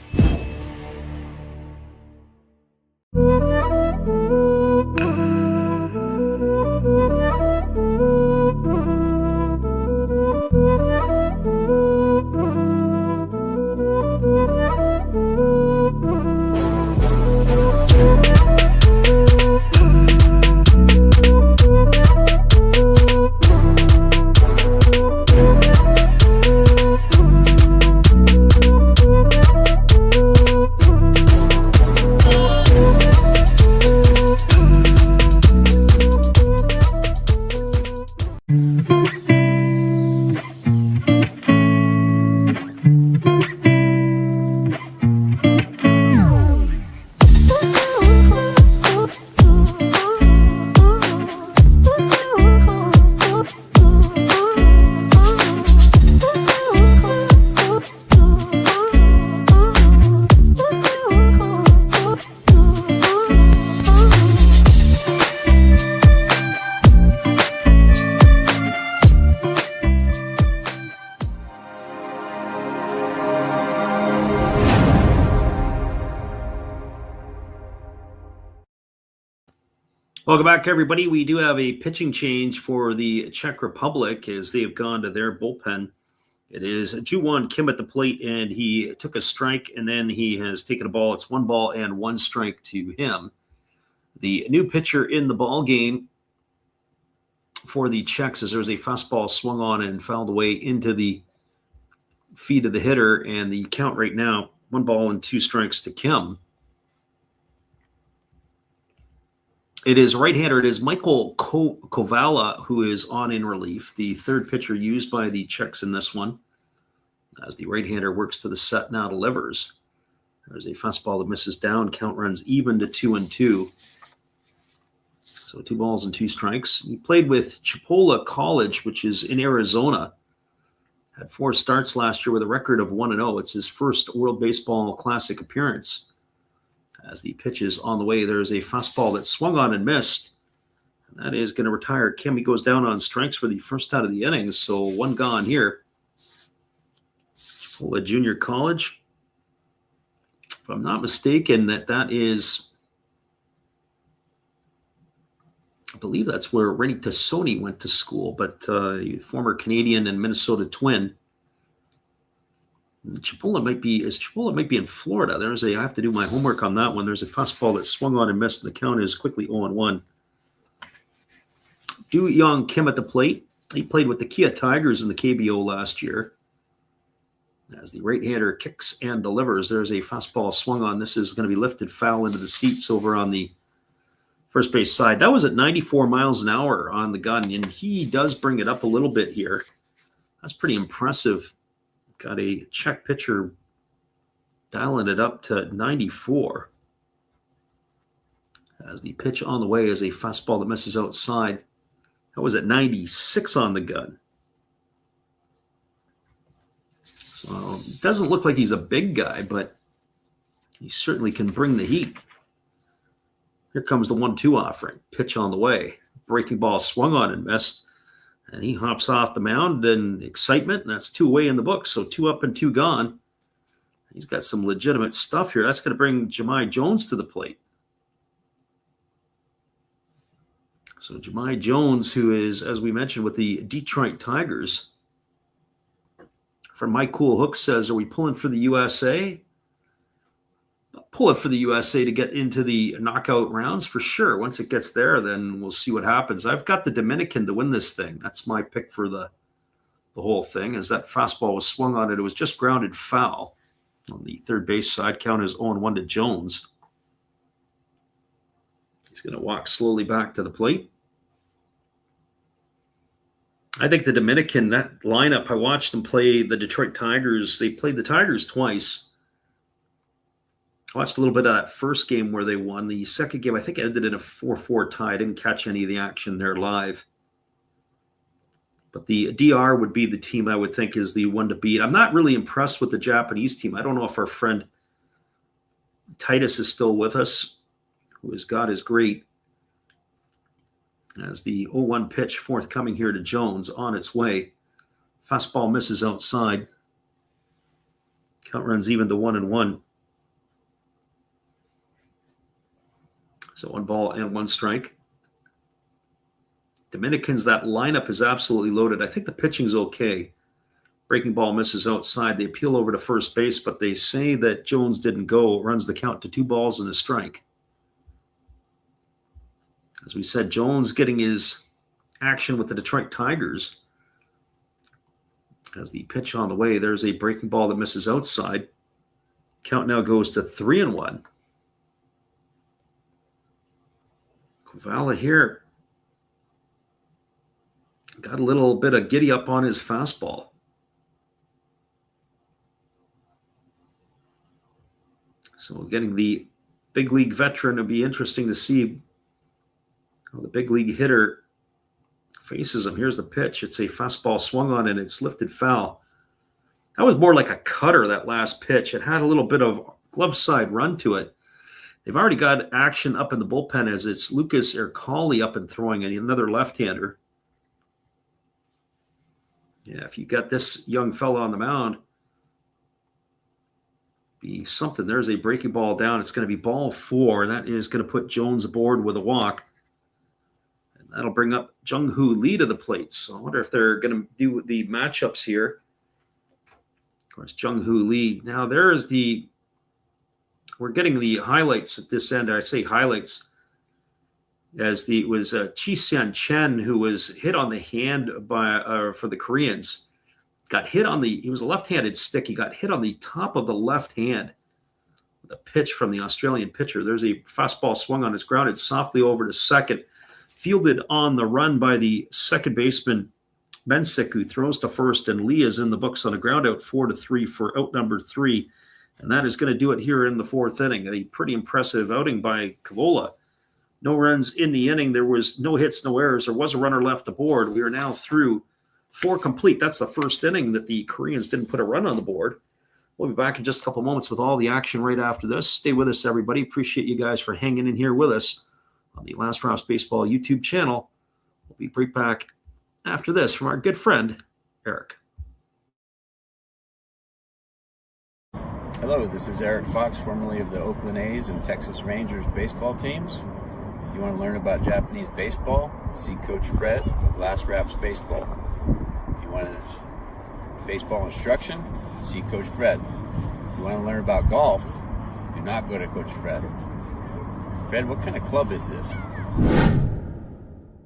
A: Welcome back, everybody. We do have a pitching change for the Czech Republic as they have gone to their bullpen. It is Ju-Won Kim at the plate, and he took a strike, and then he has taken a ball. It's 1 ball and 1 strike to him. The new pitcher in the ball game for the Czechs is there's a fastball swung on and fouled away into the feet of the hitter, and the count right now, 1 ball and 2 strikes to Kim. It is right-hander. It is Michael Kovala who is on in relief, the third pitcher used by the Czechs in this one. As the right-hander works to the set, now delivers. There's a fastball that misses down. Count runs even to 2-2. So 2 balls and 2 strikes. He played with Chipola College, which is in Arizona. Had 4 starts last year with a record of 1-0. It's his first World Baseball Classic appearance. As the pitch is on the way, there's a fastball that swung on and missed. And that is going to retire Kim. He goes down on strikes for the first out of the innings, so 1 gone here. Chipola Junior College. If I'm not mistaken, that is, I believe that's where Rennie Tassoni went to school, but former Canadian and Minnesota Twin. Chipola might be in Florida. I have to do my homework on that one. There's a fastball that swung on and missed, and the count is quickly 0-1. Du-Young Kim at the plate. He played with the Kia Tigers in the KBO last year. As the right-hander kicks and delivers, there's a fastball swung on. This is going to be lifted foul into the seats over on the first base side. That was at 94 miles an hour on the gun, and he does bring it up a little bit here. That's pretty impressive. Got a Czech pitcher dialing it up to 94. As the pitch on the way is a fastball that misses outside. That was at 96 on the gun. So it doesn't look like he's a big guy, but he certainly can bring the heat. Here comes the 1-2 offering. Pitch on the way. Breaking ball swung on and missed. And he hops off the mound in excitement, and that's 2 away in the book. So 2 up and 2 gone. He's got some legitimate stuff here. That's going to bring Jahmai Jones to the plate. So Jahmai Jones, who is, as we mentioned, with the Detroit Tigers. From My Cool Hook says, are we pulling for the USA? Pull it for the USA to get into the knockout rounds for sure. Once it gets there, then we'll see what happens. I've got the Dominican to win this thing. That's my pick for the whole thing. As that fastball was swung on it, it was just grounded foul. On the third base side, count is 0-1 to Jones. He's going to walk slowly back to the plate. I think the Dominican, that lineup, I watched them play the Detroit Tigers. They played the Tigers twice. Watched a little bit of that first game where they won. The second game, I think, ended in a 4-4 tie. I didn't catch any of the action there live. But the DR would be the team I would think is the one to beat. I'm not really impressed with the Japanese team. I don't know if our friend Titus is still with us, who has got his great. As the 0-1 pitch forthcoming here to Jones on its way. Fastball misses outside. Count runs even to 1-1. So 1 ball and 1 strike. Dominicans, that lineup is absolutely loaded. I think the pitching's okay. Breaking ball misses outside. They appeal over to first base, but they say that Jones didn't go. It runs the count to 2 balls and a strike. As we said, Jones getting his action with the Detroit Tigers. As the pitch on the way, there's a breaking ball that misses outside. Count now goes to 3-1. Kovala here got a little bit of giddy up on his fastball. So getting the big league veteran, it'll be interesting to see how the big league hitter faces him. Here's the pitch. It's a fastball swung on and it's lifted foul. That was more like a cutter, that last pitch. It had a little bit of glove side run to it. They've already got action up in the bullpen as it's Lucas Ercoli up and throwing, and another left-hander. Yeah, if you got this young fella on the mound, be something. There's a breaking ball down. It's going to be ball 4, and that is going to put Jones aboard with a walk. That'll bring up Jung-Hoo Lee to the plate. So I wonder if they're going to do the matchups here. Of course, Jung-Hoo Lee. Now we're getting the highlights at this end. I say highlights as it was Chi Sian Chen who was hit on the hand for the Koreans. He was a left-handed stick. He got hit on the top of the left hand with a pitch from the Australian pitcher. There's a fastball swung on, it's grounded softly over to second, fielded on the run by the second baseman Mensik, who throws to first, and Lee is in the books on a ground out 4-3 for out number 3. And that is going to do it here in the fourth inning. A pretty impressive outing by Kavola. No runs in the inning. There was no hits, no errors. There was a runner left aboard. We are now through 4 complete. That's the first inning that the Koreans didn't put a run on the board. We'll be back in just a couple moments with all the action right after this. Stay with us, everybody. Appreciate you guys for hanging in here with us on the Last Rouse Baseball YouTube channel. We'll be right back after this from our good friend, Eric.
D: Hello, this is Eric Fox, formerly of the Oakland A's and Texas Rangers baseball teams. If you want to learn about Japanese baseball, see Coach Fred of Last Raps Baseball. If you want baseball instruction, see Coach Fred. If you want to learn about golf, do not go to Coach Fred. Fred, what kind of club is this?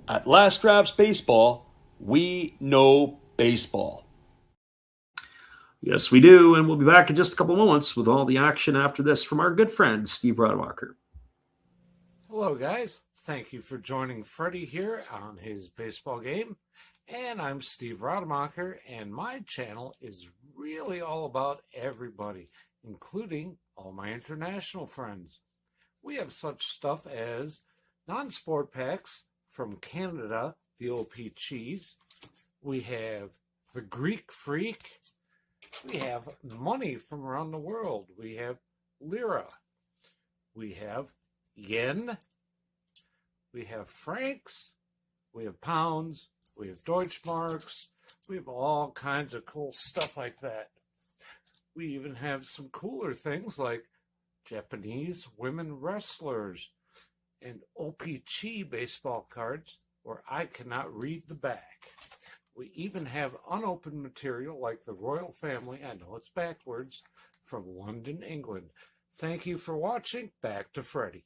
E: At Last Raps Baseball, we know baseball.
A: Yes, we do, and we'll be back in just a couple moments with all the action after this from our good friend, Steve Rodwalker.
B: Hello, guys. Thank you for joining Freddie here on his baseball game. And I'm Steve Rademacher, and my channel is really all about everybody, including all my international friends. We have such stuff as non-sport packs from Canada, the OP Cheese. We have the Greek Freak. We have money from around the world. We have lira. We have yen. We have francs. We have pounds. We have Deutschmarks. We have all kinds of cool stuff like that. We even have some cooler things like Japanese women wrestlers and OPC baseball cards where I cannot read the back. We even have unopened material like the royal family, I know it's backwards, from London, England. Thank you for watching. Back to Freddie.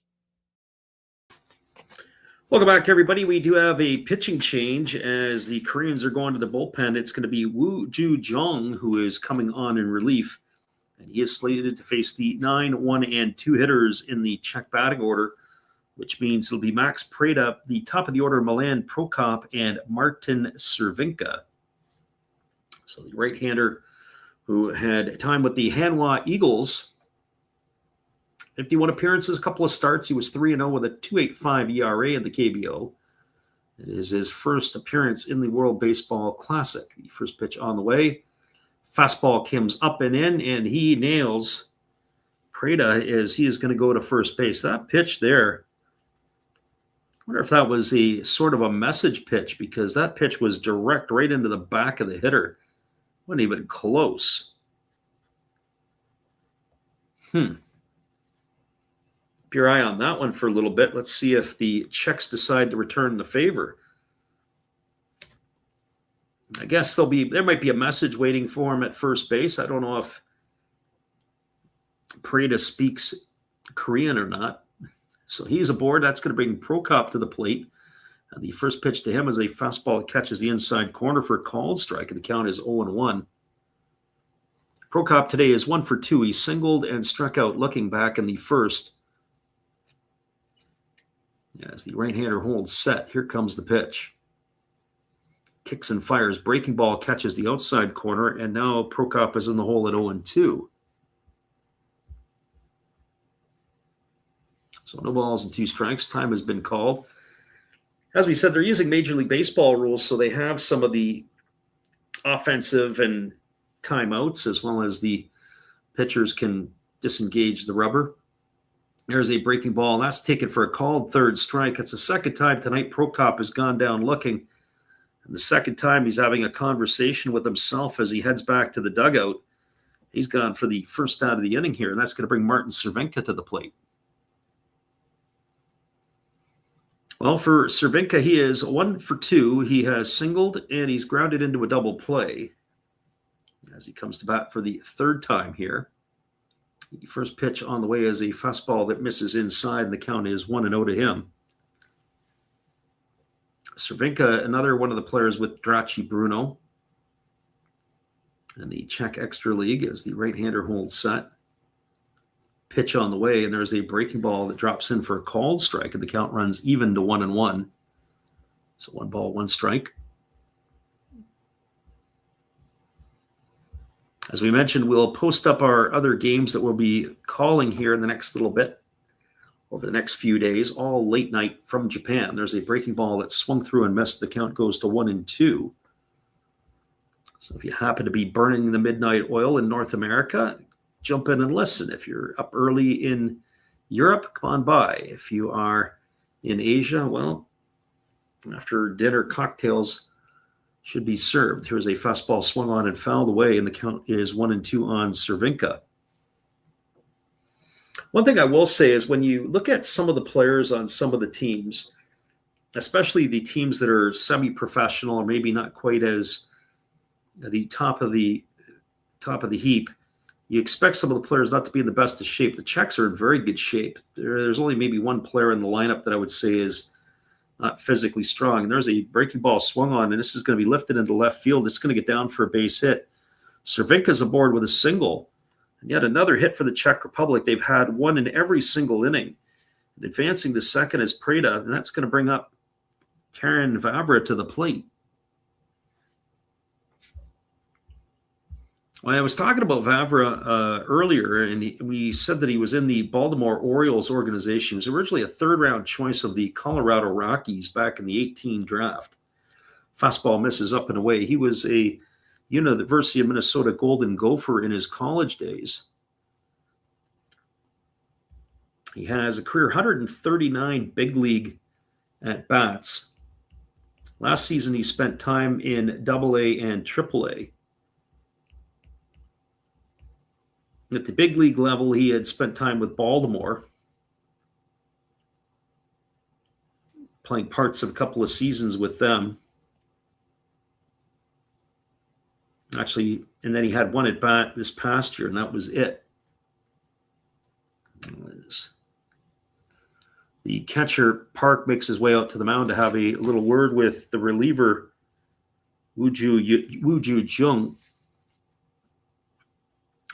A: Welcome back, everybody. We do have a pitching change as the Koreans are going to the bullpen. It's going to be Woo Ju Jung who is coming on in relief. And he is slated to face the 9, 1, and 2 hitters in the Czech batting order, which means it'll be Max Preda, the top of the order, Milan Prokop, and Martin Cervinka. So the right-hander who had time with the Hanwha Eagles, 51 appearances, a couple of starts. He was 3-0 with a 2.85 ERA in the KBO. It is his first appearance in the World Baseball Classic. The first pitch on the way. Fastball comes up and in, and he nails Preda as he is going to go to first base. That pitch there, I wonder if that was a sort of a message pitch, because that pitch was direct right into the back of the hitter. Wasn't even close. Keep your eye on that one for a little bit. Let's see if the Czechs decide to return the favor. I guess there might be a message waiting for him at first base. I don't know if Preda speaks Korean or not. So he's aboard. That's going to bring Prokop to the plate. And the first pitch to him is a fastball that catches the inside corner for a called strike, and the count is 0-1. Prokop today is 1 for 2. He singled and struck out looking back in the first. As the right-hander holds set, here comes the pitch. Kicks and fires. Breaking ball catches the outside corner, and now Prokop is in the hole at 0-2. So no balls and 2 strikes. Time has been called. As we said, they're using Major League Baseball rules, so they have some of the offensive and timeouts, as well as the pitchers can disengage the rubber. There's a breaking ball. That's taken for a called third strike. It's the second time tonight Prokop has gone down looking. And the second time he's having a conversation with himself as he heads back to the dugout. He's gone for the first out of the inning here, and that's going to bring Martin Cervinka to the plate. Well, for Cervinka, he is 1 for 2. He has singled and he's grounded into a double play as he comes to bat for the third time here. The first pitch on the way is a fastball that misses inside, and the count is 1-0 to him. Cervinka, another one of the players with Draci Bruno in the Czech Extra League, as the right-hander holds set. Pitch on the way, and there's a breaking ball that drops in for a called strike, and the count runs even to 1-1. So 1 ball, 1 strike. As we mentioned, we'll post up our other games that we'll be calling here in the next little bit, over the next few days, all late night from Japan. There's a breaking ball that swung through and missed. The count goes to 1-2. So if you happen to be burning the midnight oil in North America, jump in and listen. If you're up early in Europe, come on by. If you are in Asia, well, after dinner, cocktails should be served. Here's a fastball swung on and fouled away, and the count is 1-2 on Cervinka. One thing I will say is when you look at some of the players on some of the teams, especially the teams that are semi-professional or maybe not quite as the top of the heap, you expect some of the players not to be in the best of shape. The Czechs are in very good shape. There's only maybe one player in the lineup that I would say is not physically strong. And there's a breaking ball swung on, and this is going to be lifted into left field. It's going to get down for a base hit. Cervinka's aboard with a single. And yet another hit for the Czech Republic. They've had one in every single inning. And advancing to second is Preda, and that's going to bring up Taran Vavra to the plate. Well, I was talking about Vavra earlier, and we said that he was in the Baltimore Orioles organization. He was originally a third-round choice of the Colorado Rockies back in the 2018 draft. Fastball misses up and away. He was a University of Minnesota Golden Gopher in his college days. He has a career 139 big league at-bats. Last season, he spent time in AA and AAA. At the big league level, he had spent time with Baltimore, playing parts of a couple of seasons with them. Actually, and then he had one at bat this past year, and that was it. The catcher, Park, makes his way out to the mound to have a little word with the reliever, Woo-Ju Jung.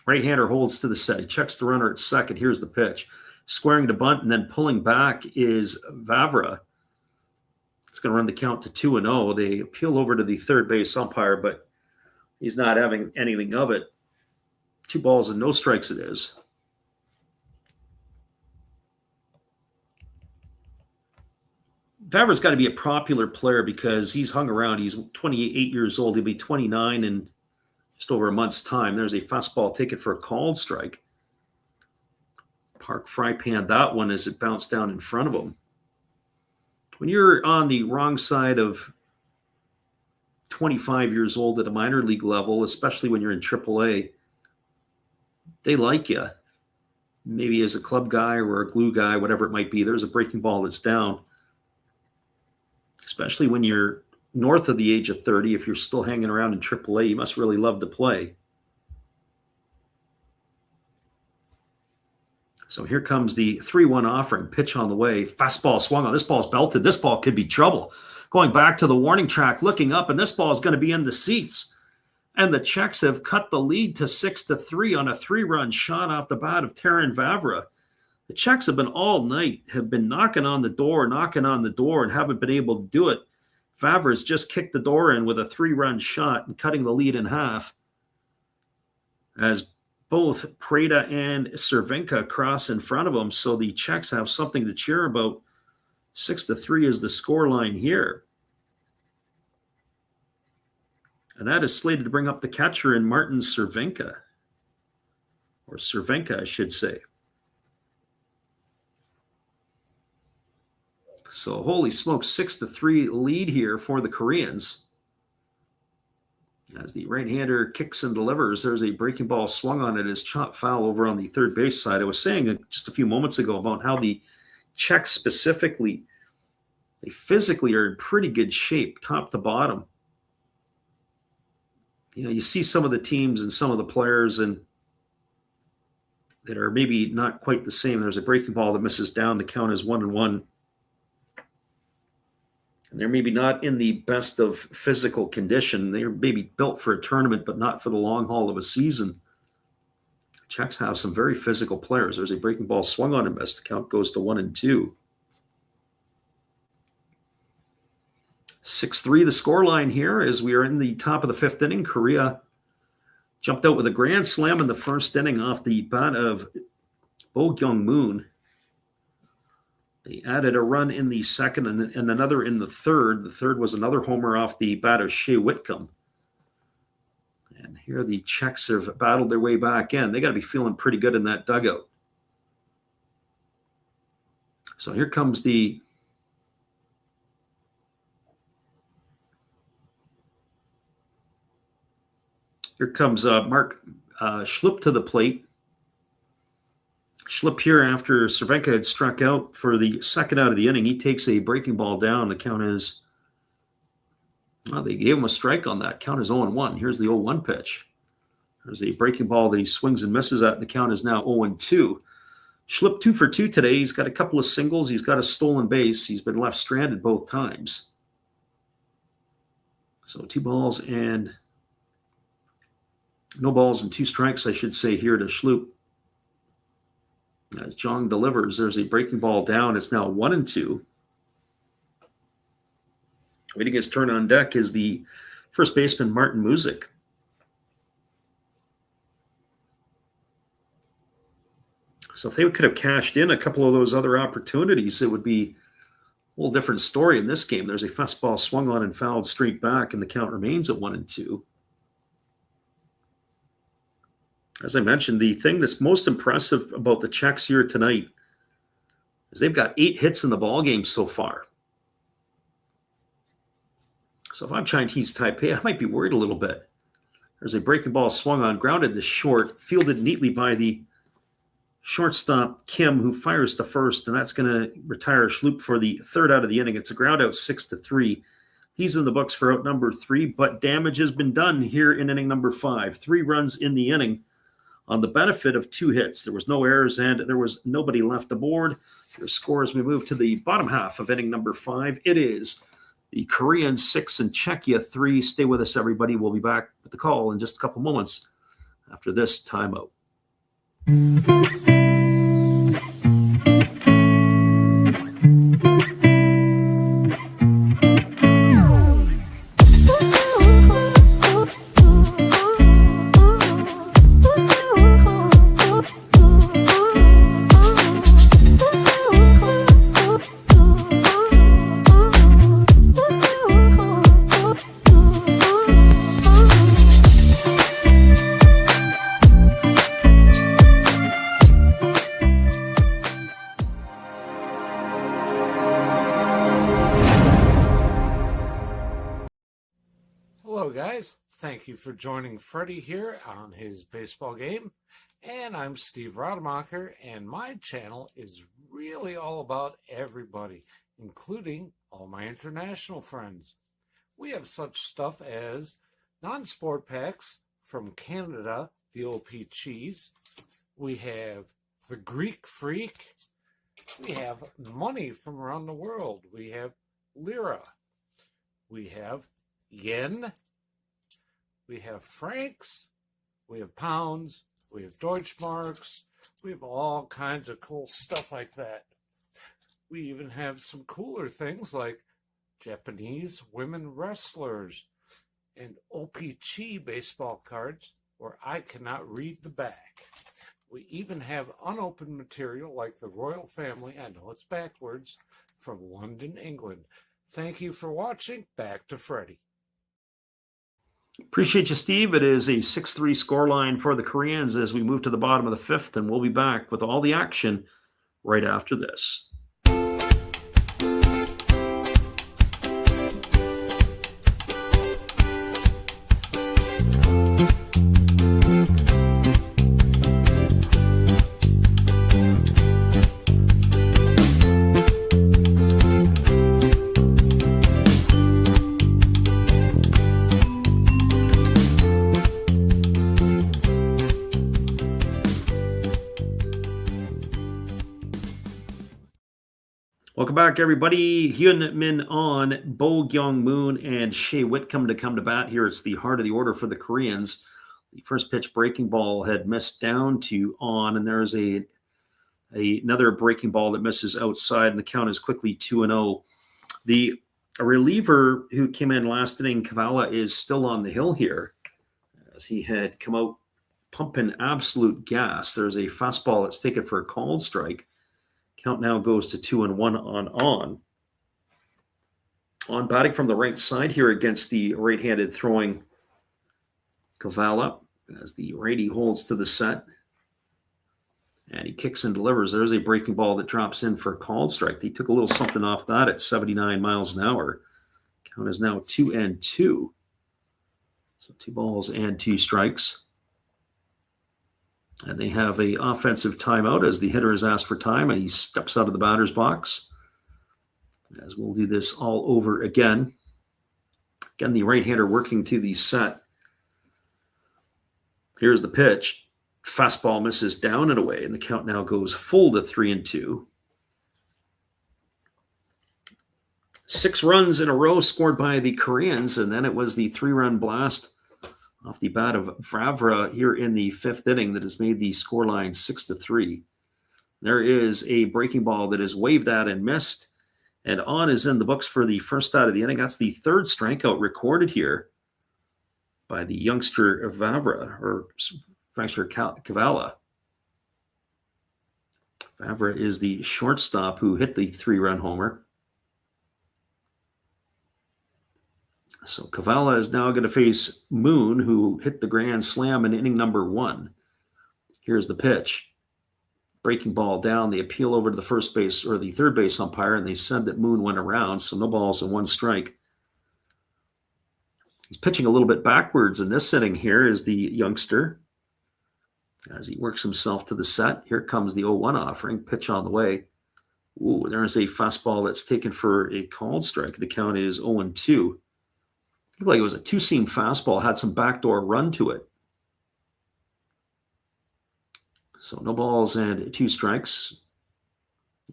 A: Right-hander holds to the set. He checks the runner at second. Here's the pitch. Squaring to bunt and then pulling back is Vavra. It's going to run the count to 2-0. They appeal over to the third base umpire, but he's not having anything of it. 2 balls and no strikes it is. Vavra's got to be a popular player because he's hung around. He's 28 years old. He'll be 29 in just over a month's time. There's a fastball taken for a called strike. Park fry panned that one as it bounced down in front of him. When you're on the wrong side of 25 years old at a minor league level, especially when you're in AAA, they like you. Maybe as a club guy or a glue guy, whatever it might be, there's a breaking ball that's down. Especially when you're north of the age of 30, if you're still hanging around in AAA, you must really love to play. So here comes the 3-1 offering. Pitch on the way. Fastball swung on. This ball's belted. This ball could be trouble. Going back to the warning track, looking up, and this ball is going to be in the seats. And the Czechs have cut the lead to 6-3 on a 3-run shot off the bat of Taran Vavra. The Czechs have been all night, have been knocking on the door, and haven't been able to do it. Vavra's just kicked the door in with a 3-run shot and cutting the lead in half as both Preda and Cervinka cross in front of him. So the Czechs have something to cheer about. 6-3 is the scoreline here. And that is slated to bring up the catcher in Martin Cervinka. Or Cervenka, I should say. So holy smokes, 6-3 lead here for the Koreans. As the right-hander kicks and delivers, there's a breaking ball swung on it as chop foul over on the third base side. I was saying just a few moments ago about how the Czechs specifically They physically are in pretty good shape, top to bottom. You see some of the teams and some of the players and that are maybe not quite the same. There's a breaking ball that misses down. The count is 1-1. And they're maybe not in the best of physical condition. They're maybe built for a tournament, but not for the long haul of a season. Czechs have some very physical players. There's a breaking ball swung on and missed. The count goes to 1-2. 6-3 the scoreline here as we are in the top of the fifth inning. Korea jumped out with a grand slam in the first inning off the bat of Bo Kyung-moon. They added a run in the second and another in the third. The third was another homer off the bat of Shea Whitcomb. And here the Czechs have battled their way back in. They got to be feeling pretty good in that dugout. So here comes Mark Schlupp to the plate. Schlupp here after Cervenka had struck out for the second out of the inning. He takes a breaking ball down. The count is, they gave him a strike on that. Count is 0-1. Here's the 0-1 pitch. There's a breaking ball that he swings and misses at. The count is now 0-2. Schlupp 2 for 2 today. He's got a couple of singles. He's got a stolen base. He's been left stranded both times. So 2 balls and no balls and 2 strikes, I should say, here to Schlupp. As Jong delivers, there's a breaking ball down. It's now 1-2. Waiting his turn on deck is the first baseman, Martin Muzik. So if they could have cashed in a couple of those other opportunities, it would be a little different story in this game. There's a fastball swung on and fouled straight back, and the count remains at 1-2. As I mentioned, the thing that's most impressive about the Czechs here tonight is they've got 8 hits in the ballgame so far. So if I'm Chinese Taipei, I might be worried a little bit. There's a breaking ball swung on, grounded to short, fielded neatly by the shortstop Kim, who fires to first, and that's going to retire Schlupp for the third out of the inning. It's a ground out 6-3. He's in the books for out number 3, but damage has been done here in inning number 5. 3 runs in the inning on the benefit of 2 hits. There was no errors and there was nobody left aboard. Your score as we move to the bottom half of inning number 5. It is the Koreans 6 and Czechia 3. Stay with us, everybody. We'll be back with the call in just a couple moments after this timeout.
B: Thank you for joining Freddie here on his baseball game. And I'm Steve Rademacher, and my channel is really all about everybody, including all my international friends. We have such stuff as non-sport packs from Canada, the OP Cheese. We have the Greek Freak. We have money from around the world. We have lira. We have yen. We have francs, we have pounds, we have Deutschmarks, we have all kinds of cool stuff like that. We even have some cooler things like Japanese women wrestlers and OP-Chi baseball cards where I cannot read the back. We even have unopened material like the royal family, I know it's backwards, from London, England. Thank you for watching. Back to Freddie.
A: Appreciate you, Steve. It is a 6-3 scoreline for the Koreans as we move to the bottom of the 5th, and we'll be back with all the action right after this. welcome back, everybody. Hyun Min On, Bo Gyung Moon, and Shea Whitcomb to come to bat here. It's the heart of the order for the Koreans. The first pitch breaking ball had missed down to On, and there's another breaking ball that misses outside, and the count is quickly 2-0. The reliever who came in last inning, Kavala, is still on the hill here, as he had come out pumping absolute gas. There's a fastball that's taken for a called strike. Count now goes to 2-1 on. On batting from the right side here against the right-handed throwing Kavala, as the righty holds to the set. And he kicks and delivers. There's a breaking ball that drops in for a called strike. He took a little something off that at 79 miles an hour. Count is now 2-2. So 2 balls and 2 strikes. And they have an offensive timeout as the hitter is asked for time, and he steps out of the batter's box. As we'll do this all over again. Again, the right-hander working to the set. Here's the pitch. Fastball misses down and away, and the count now goes full to 3-2. 6 runs in a row scored by the Koreans, and then it was the 3-run blast off the bat of Vavra here in the 5th inning that has made the scoreline 6-3. There is a breaking ball that is waved at and missed, and On is in the books for the first out of the inning. That's the 3rd strikeout recorded here by the youngster Vavra, or youngster Kavala. Vavra is the shortstop who hit the 3-run homer. So Kavala is now going to face Moon, who hit the grand slam in inning number 1. Here's the pitch. Breaking ball down. They appeal over to the first base or the third base umpire, and they said that Moon went around, so no balls and 1 strike. He's pitching a little bit backwards in this inning here is the youngster. As he works himself to the set, here comes the 0-1 offering. Pitch on the way. Ooh, there's a fastball that's taken for a called strike. The count is 0-2. Looked like it was a 2-seam fastball, had some backdoor run to it. So no balls and 2 strikes.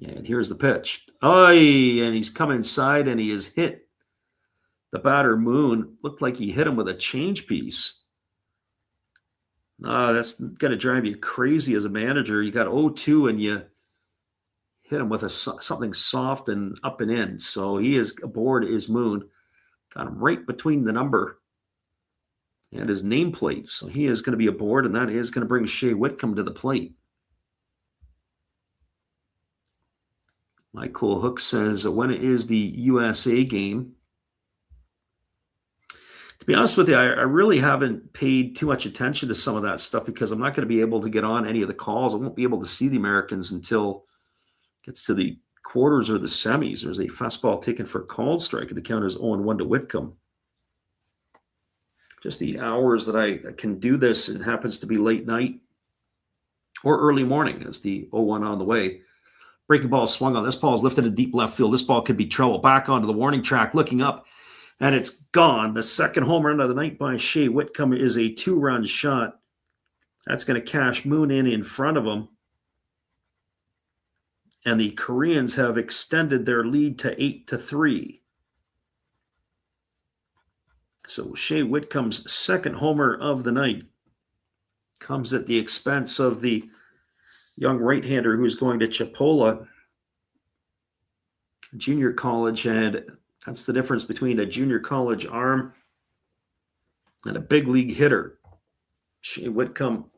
A: And here's the pitch. Oy, and he's come inside and he has hit the batter Moon. Looked like he hit him with a change piece. That's going to drive you crazy as a manager. You got 0-2 and you hit him with something soft and up and in. So he is aboard is Moon. Got him right between the number and his nameplate. So he is going to be aboard, and that is going to bring Shea Whitcomb to the plate. My Cool Hook says, when is the USA game? To be honest with you, I really haven't paid too much attention to some of that stuff because I'm not going to be able to get on any of the calls. I won't be able to see the Americans until it gets to the quarters or the semis. There's a fastball taken for a called strike, and the count is 0-1 to Whitcomb. Just the hours that I can do this, it happens to be late night or early morning as the 0-1 on the way. Breaking ball swung on. This ball is lifted to deep left field. This ball could be trouble. Back onto the warning track, looking up, and it's gone. The second home run of the night by Shea Whitcomb is a 2-run shot. That's going to cash Moon in front of him. And the Koreans have extended their lead to 8-3. So Shea Whitcomb's second homer of the night comes at the expense of the young right-hander who's going to Chipola Junior College, and that's the difference between a junior college arm and a big league hitter. Shea Whitcomb,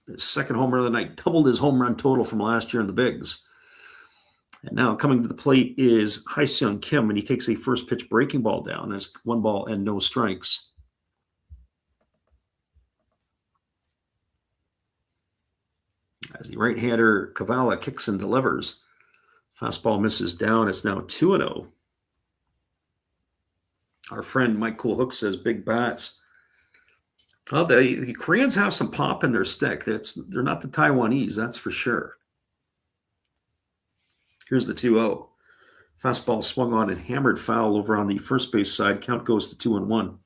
A: his second homer of the night, doubled his home run total from last year in the bigs. And now coming to the plate is Hye-Seung Kim, and he takes a first pitch breaking ball down. There's 1 ball and no strikes. As the right-hander Kavala kicks and delivers. Fastball misses down. It's now 2-0. Our friend Mike Cool Hook says big bats. Well, the Koreans have some pop in their stick. They're not the Taiwanese, that's for sure. Here's the 2-0. Fastball swung on and hammered foul over on the first base side. Count goes to 2-1.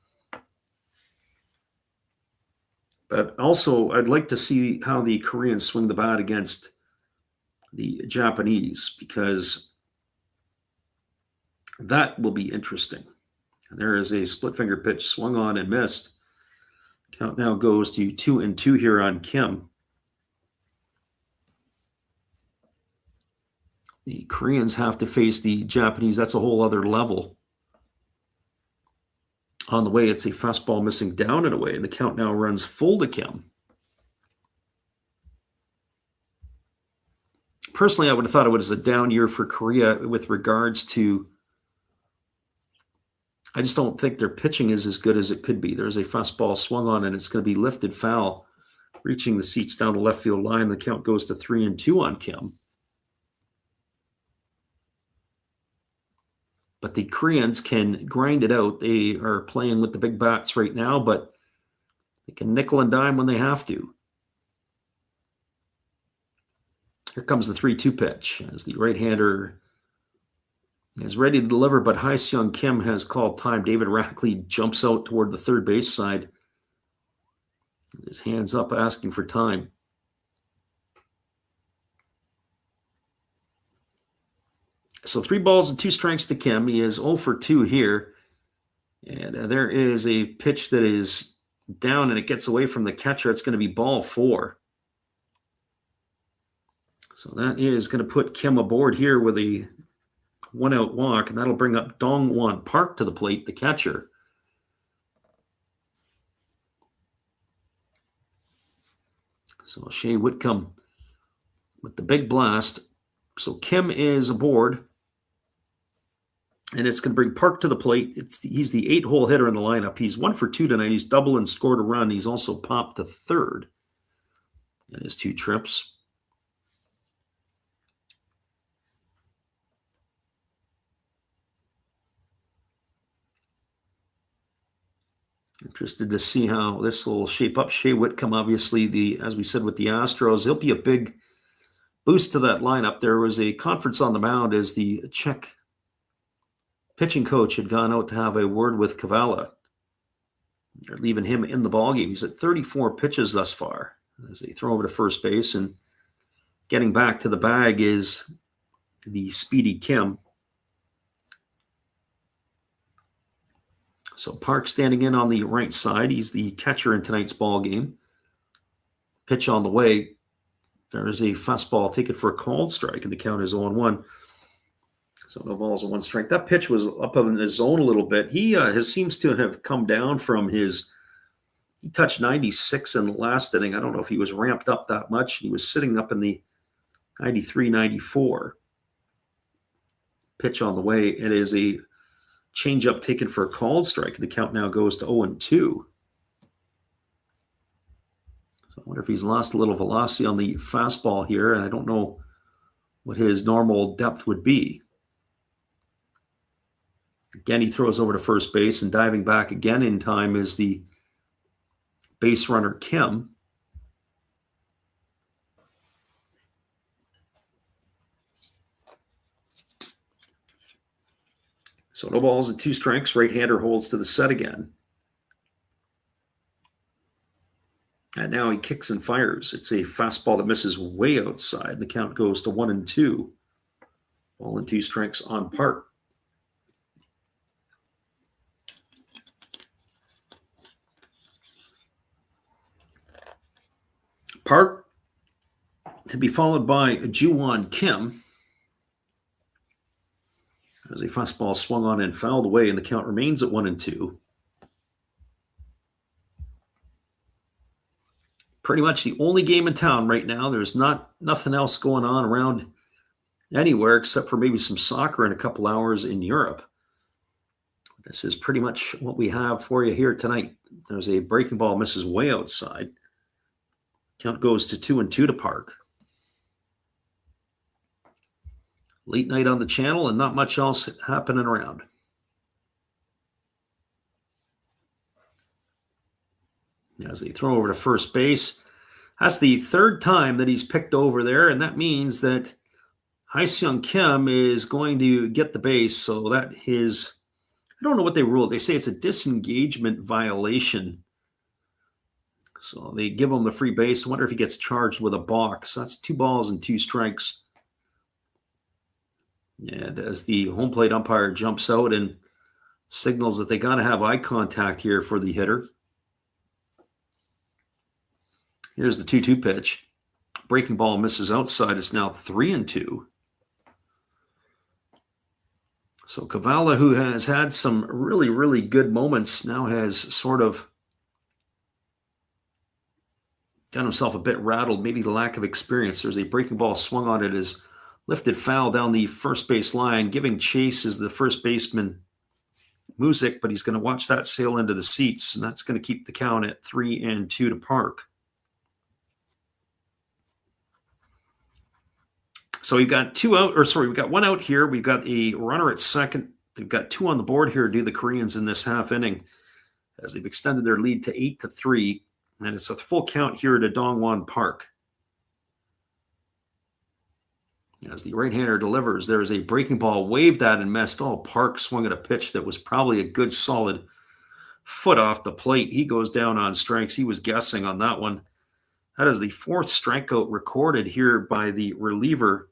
A: But also, I'd like to see how the Koreans swing the bat against the Japanese, because That will be interesting. And there is a split finger pitch swung on and missed. Count now goes to 2-2 here on Kim. The Koreans have to face the Japanese. That's a whole other level. On the way, it's a fastball missing down and away, and the count now runs full to Kim. Personally, I would have thought it was a down year for Korea with regards to, I just don't think their pitching is as good as it could be. There's a fastball swung on, and it's going to be lifted foul, reaching the seats down the left field line. The count goes to 3-2 on Kim. But the Koreans can grind it out. They are playing with the big bats right now, but they can nickel and dime when they have to. Here comes the 3-2 pitch as the right-hander is ready to deliver, but Hae-Seung Kim has called time. David Rackley jumps out toward the third base side. His hands up asking for time. So 3 balls and 2 strikes to Kim. He is 0 for 2 here. And there is a pitch that is down and it gets away from the catcher. It's going to be ball 4. So that is going to put Kim aboard here with a 1-out walk, and that'll bring up Dong-Won Park to the plate, the catcher. So Shea Whitcomb with the big blast. So Kim is aboard. And it's going to bring Park to the plate. He's the 8-hole hitter in the lineup. He's 1 for 2 tonight. He's doubled and scored a run. He's also popped to third in his 2 trips. Interested to see how this will shape up. Shea Whitcomb, obviously, as we said with the Astros, he'll be a big boost to that lineup. There was a conference on the mound as the Czech pitching coach had gone out to have a word with Kavala. They're leaving him in the ballgame. He's at 34 pitches thus far as they throw over to first base, and getting back to the bag is the speedy Kim. So Park standing in on the right side. He's the catcher in tonight's ball game. Pitch on the way. There is a fastball taken for a called strike, and the count is 0-1. So no balls and 1 strike. That pitch was up in the zone a little bit. He seems to have come down from he touched 96 in the last inning. I don't know if he was ramped up that much. He was sitting up in the 93, 94. Pitch on the way. It is a changeup taken for a called strike. The count now goes to 0-2. So I wonder if he's lost a little velocity on the fastball here, and I don't know what his normal depth would be. Again, he throws over to first base, and diving back again in time is the base runner, Kim. So no balls and 2 strikes. Right-hander holds to the set again. And now he kicks and fires. It's a fastball that misses way outside. The count goes to 1-2. Ball and 2 strikes on Park. Park to be followed by Ju-Won Kim. As a fastball swung on and fouled away, and the count remains at 1-2. Pretty much the only game in town right now. There's nothing else going on around anywhere except for maybe some soccer in a couple hours in Europe. This is pretty much what we have for you here tonight. There's a breaking ball, misses way outside. Count goes to 2-2 to Park. Late night on the channel and not much else happening around. As they throw over to first base, that's the 3rd time that he's picked over there, and that means that Hae-Seung Kim is going to get the base. So that I don't know what they ruled. They say it's a disengagement violation. So they give him the free base. I wonder if he gets charged with a balk. So that's 2 balls and 2 strikes And as the home plate umpire jumps out and signals that they got to have eye contact here for the hitter. Here's the 2-2 pitch. Breaking ball misses outside. It's now 3-2. So Kavala, who has had some really, really good moments, now has sort of got himself a bit rattled, maybe the lack of experience. There's a breaking ball swung on it, is lifted foul down the first base line. Giving chase is the first baseman, Music, but he's going to watch that sail into the seats, and that's going to keep the count at 3-2 to Park. So we've got we've got one out here. We've got a runner at second. They've got 2 on the board here to do the Koreans in this half inning as they've extended their lead to 8-3. And it's a full count here at Dongwon Park. As the right-hander delivers, there's a breaking ball waved at and missed. Oh, Park swung at a pitch that was probably a good solid foot off the plate. He goes down on strikes. He was guessing on that one. That is the 4th strikeout recorded here by the reliever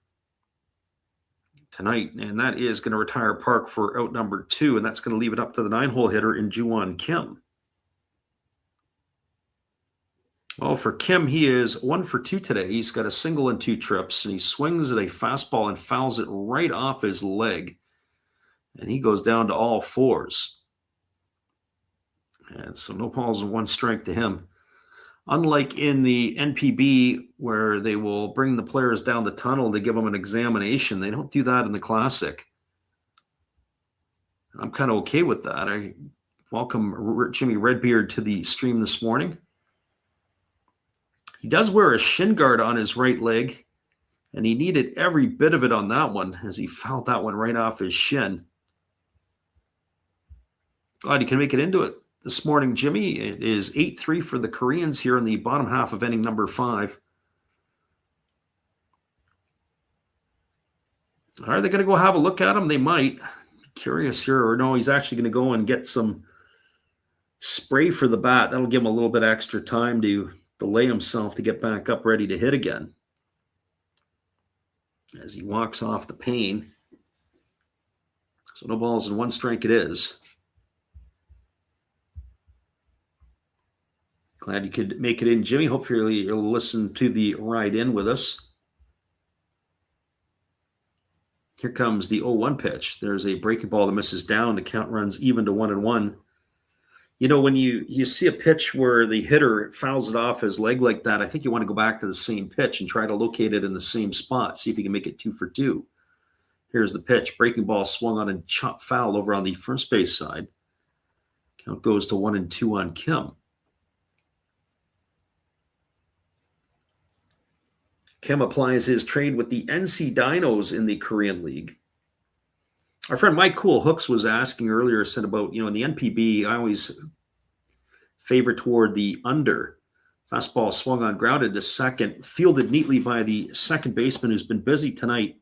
A: tonight, and that is going to retire Park for out number 2, and that's going to leave it up to the 9-hole hitter in Juwon Kim. Well, for Kim, he is 1 for 2 today. He's got a single and 2 trips, and he swings at a fastball and fouls it right off his leg, and he goes down to all 4s. And so no balls and 1 strike to him. Unlike in the NPB, where they will bring the players down the tunnel to give them an examination, they don't do that in the Classic. I'm kind of okay with that. I welcome Jimmy Redbeard to the stream this morning. He does wear a shin guard on his right leg, and he needed every bit of it on that one as he fouled that one right off his shin. Glad he can make it into it this morning, Jimmy. It is 8-3 for the Koreans here in the bottom half of inning number 5. Are they going to go have a look at him? They might. Curious here. Or no, he's actually going to go and get some spray for the bat. That'll give him a little bit extra time to delay himself to get back up ready to hit again. As he walks off the pane. So no balls and 1 strike it is. Glad you could make it in, Jimmy. Hopefully you'll listen to the ride in with us. Here comes the 0-1 pitch. There's a breaking ball that misses down. The count runs even to 1-1. You know, when you see a pitch where the hitter fouls it off his leg like that, I think you want to go back to the same pitch and try to locate it in the same spot. See if you can make it 2 for 2. Here's the pitch. Breaking ball swung on and chopped foul over on the first base side. Count goes to 1-2 on Kim. Kim applies his trade with the NC Dinos in the Korean League. Our friend Mike Cool Hooks was asking earlier, said about, in the NPB, I always favor toward the under. Fastball swung on, grounded to second, fielded neatly by the second baseman who's been busy tonight.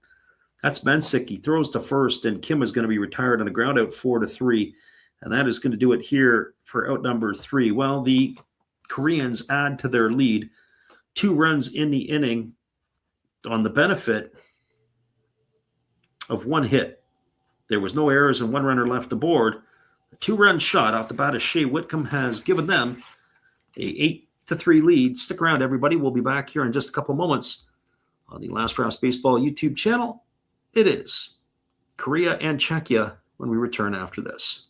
A: That's Bensick. He throws to first, and Kim is going to be retired on a ground out 4-3. And that is going to do it here for out number 3. Well, the Koreans add to their lead 2 runs in the inning on the benefit of 1 hit. There was no errors and 1 runner left aboard. A 2-run shot off the bat of Shea Whitcomb has given them a 8-3 lead. Stick around, everybody. We'll be back here in just a couple moments on the Last Rouse Baseball YouTube channel. It is Korea and Czechia when we return after this.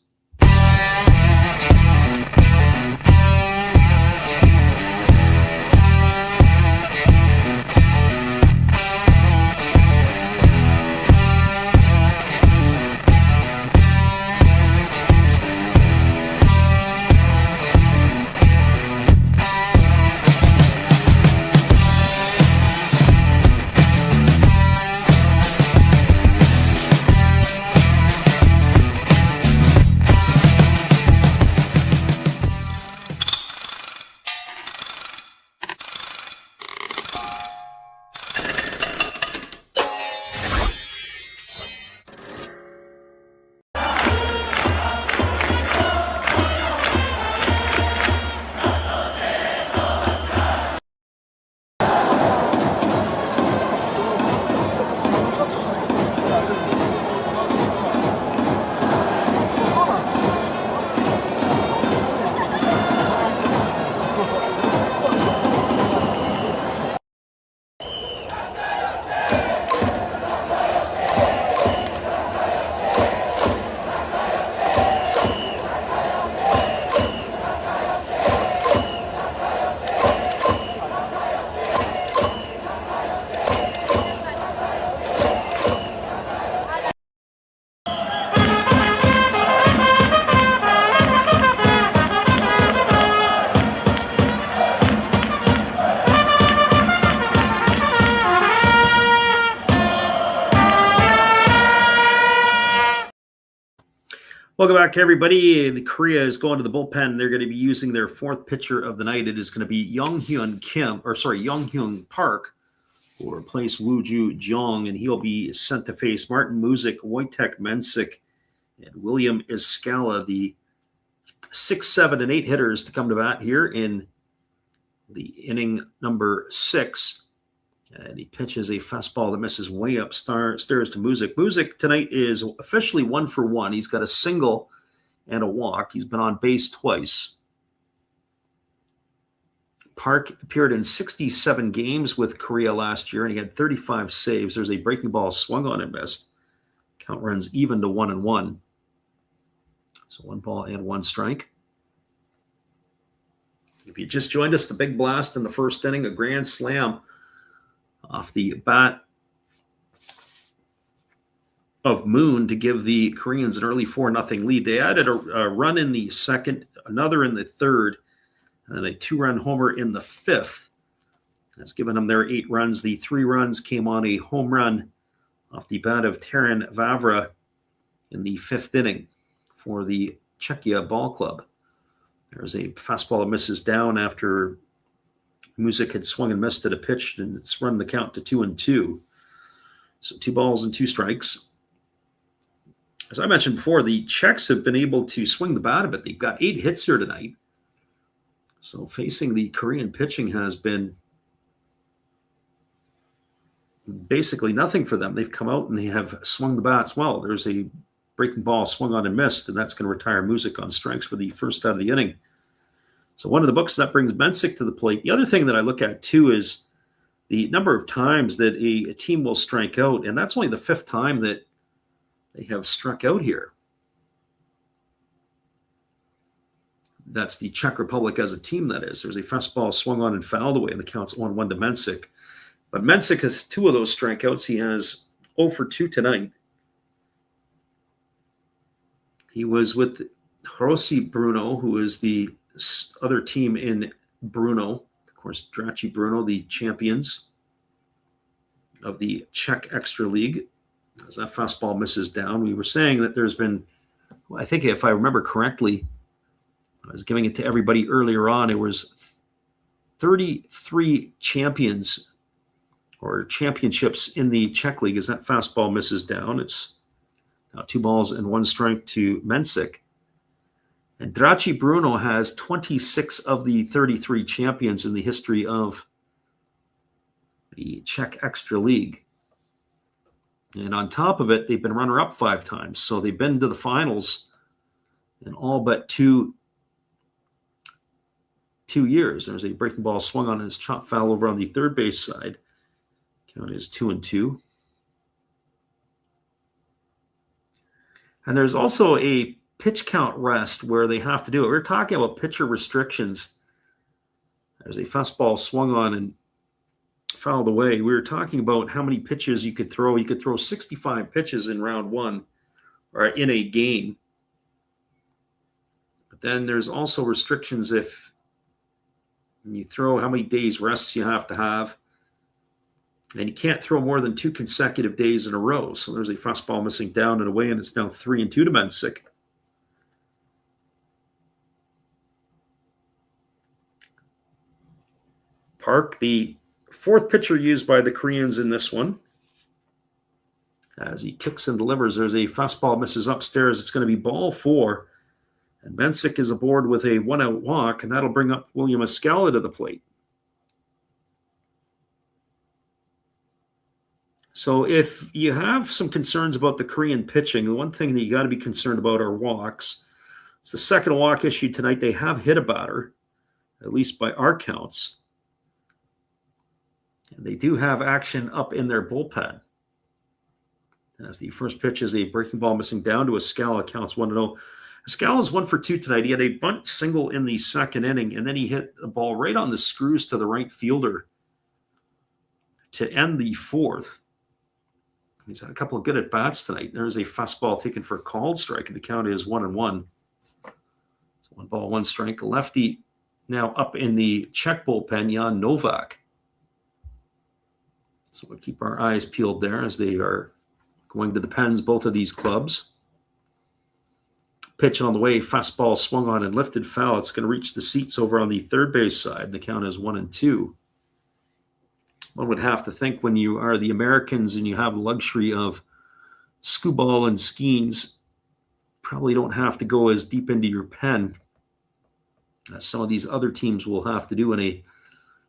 A: Welcome back, everybody. The Korea is going to the bullpen. They're going to be using their fourth pitcher of the night. It is going to be Younghyun Park, who will replace Woo-Ju Jeong, and he'll be sent to face Martin Muzik, Wojtek Mensik, and William Iscala, the 6, 7, and 8 hitters to come to bat here in the inning number 6. And he pitches a fastball that misses way upstairs to Muzik. Muzik tonight is officially 1 for 1. He's got a single and a walk. He's been on base twice. Park appeared in 67 games with Korea last year, and he had 35 saves. There's a breaking ball swung on and missed. Count runs even to 1-1. So 1 ball and 1 strike. If you just joined us, the big blast in the first inning, a grand slam off the bat of Moon to give the Koreans an early 4-0 lead. They added a run in the second, another in the third, and then a 2-run homer in the fifth. That's given them their 8 runs. The 3 runs came on a home run off the bat of Taran Vavra in the 5th inning for the Czechia ball club. There's a fastball that misses down after Muzik had swung and missed at a pitch, and it's run the count to 2-2. So 2 balls and 2 strikes. As I mentioned before, the Czechs have been able to swing the bat a bit. They've got 8 hits here tonight. So facing the Korean pitching has been basically nothing for them. They've come out and they have swung the bats well. There's a breaking ball swung on and missed, and that's going to retire Muzik on strikes for the first out of the inning. So one of the books that brings Mensik to the plate. The other thing that I look at too is the number of times that a team will strike out, and that's only the 5th time that they have struck out here. That's the Czech Republic as a team, that is. There's a fastball swung on and fouled away, and the count's 1-1 to Mensik. But Mensik has 2 of those strikeouts. He has 0 for 2 tonight. He was with Rossi Bruno, who is the other team in Brno. Of course, Draci Brno, the champions of the Czech Extra League. As that fastball misses down, we were saying that there's been, I think if I remember correctly, I was giving it to everybody earlier on, it was 33 champions or championships in the Czech League. As that fastball misses down, it's now 2 balls and 1 strike to Mensik. And Draci Bruno has 26 of the 33 champions in the history of the Czech Extra League. And on top of it, they've been runner-up 5 times. So they've been to the finals in all but 2 years. There's a breaking ball swung on his chop foul over on the third base side. Count is 2-2. And there's also a pitch count rest where they have to do it. We're talking about pitcher restrictions. There's a fastball swung on and fouled away. We were talking about how many pitches you could throw. You could throw 65 pitches in round 1 or in a game. But then there's also restrictions if you throw, how many days rests you have to have. And you can't throw more than 2 consecutive days in a row. So there's a fastball missing down and away, and it's now 3-2 to Mensik. Park, the 4th pitcher used by the Koreans in this one. As he kicks and delivers, there's a fastball misses upstairs. It's going to be ball 4. And Mensik is aboard with a 1-out walk, and that'll bring up William Iscala to the plate. So if you have some concerns about the Korean pitching, the one thing that you got to be concerned about are walks. It's the 2nd walk issued tonight. They have hit a batter, at least by our counts. And they do have action up in their bullpen. As the first pitch is a breaking ball missing down to Iscala, counts 1-0. Iscala's 1 for 2 tonight. He had a bunt single in the 2nd inning, and then he hit the ball right on the screws to the right fielder to end the 4th. He's had a couple of good at-bats tonight. There's a fastball taken for a called strike, and the count is 1-1. So 1 ball, 1 strike. Lefty now up in the Czech bullpen, Jan Novak. So we'll keep our eyes peeled there as they are going to the pens, both of these clubs. Pitch on the way, fastball swung on and lifted foul. It's going to reach the seats over on the third base side. The count is 1-2. One would have to think when you are the Americans and you have the luxury of skee-ball and skeins, probably don't have to go as deep into your pen as some of these other teams will have to do in a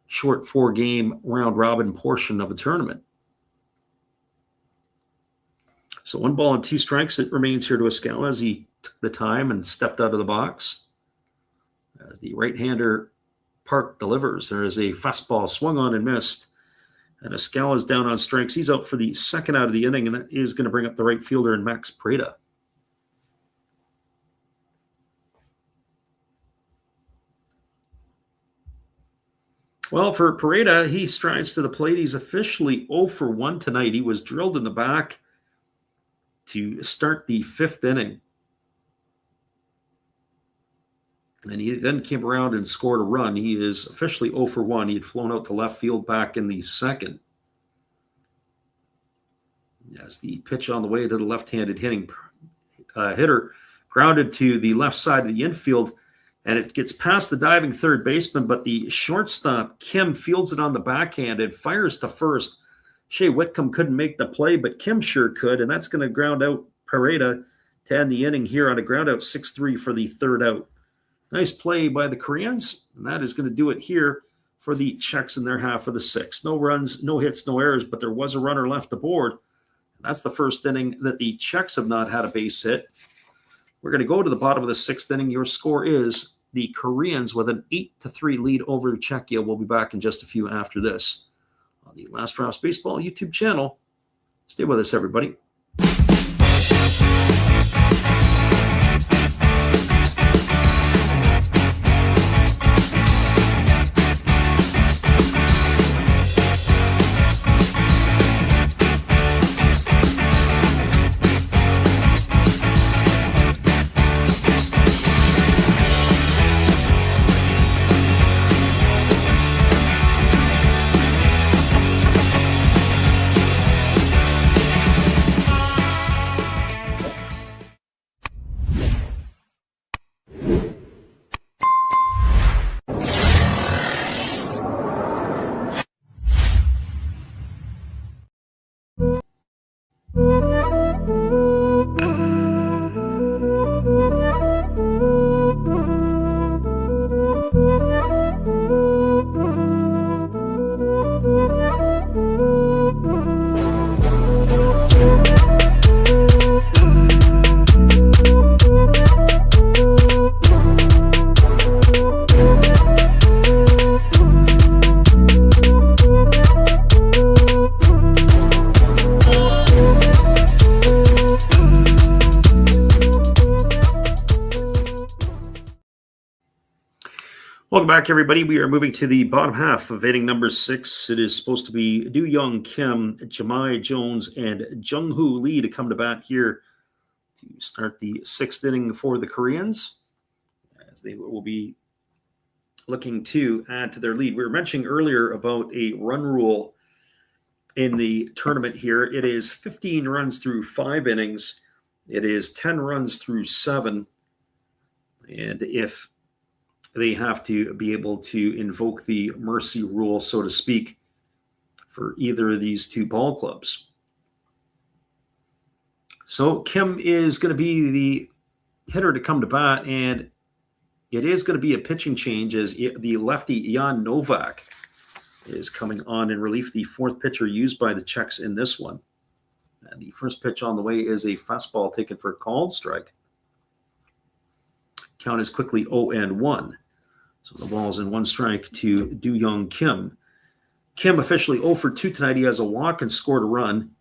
A: short 4-game round-robin portion of a tournament. So 1 ball and 2 strikes. It remains here to Escala as he took the time and stepped out of the box. As the right-hander Park delivers, there is a fastball swung on and missed. And Escala is down on strikes. He's out for the second out of the inning, and that is going to bring up the right fielder in Max Preda. Well, for Preda, he strides to the plate. He's officially 0 for 1 tonight. He was drilled in the back to start the 5th inning. And he then came around and scored a run. He is officially 0 for 1. He had flown out to left field back in the 2nd. As the pitch on the way to the left-handed hitter grounded to the left side of the infield, and it gets past the diving third baseman, but the shortstop, Kim, fields it on the backhand and fires to first. Shea Whitcomb couldn't make the play, but Kim sure could, and that's going to ground out Preda to end the inning here on a ground out 6-3 for the 3rd out. Nice play by the Koreans, and that is going to do it here for the Czechs in their half of the 6th. No runs, no hits, no errors, but there was a runner left aboard. That's the first inning that the Czechs have not had a base hit. We're going to go to the bottom of the 6th inning. Your score is the Koreans with an 8-3 lead over Czechia. We'll be back in just a few after this on the Last Rouse Baseball YouTube channel. Stay with us, everybody. Welcome back, everybody. We are moving to the bottom half of inning number 6. It is supposed to be Do Young Kim, Jamai Jones, and Jung Hoo Lee to come to bat here to start the 6th inning for the Koreans, as they will be looking to add to their lead. We were mentioning earlier about a run rule in the tournament here. It is 15 runs through 5 innings. It is 10 runs through 7. And if they have to be able to invoke the mercy rule, so to speak, for either of these two ball clubs. So Kim is going to be the hitter to come to bat, and it is going to be a pitching change as the lefty Jan Novak is coming on in relief, the 4th pitcher used by the Czechs in this one. And the first pitch on the way is a fastball taken for a called strike. Count is quickly 0-1. So the ball's in 1 strike to Do Young Kim. Kim officially 0 for 2 tonight. He has a walk and scored a run,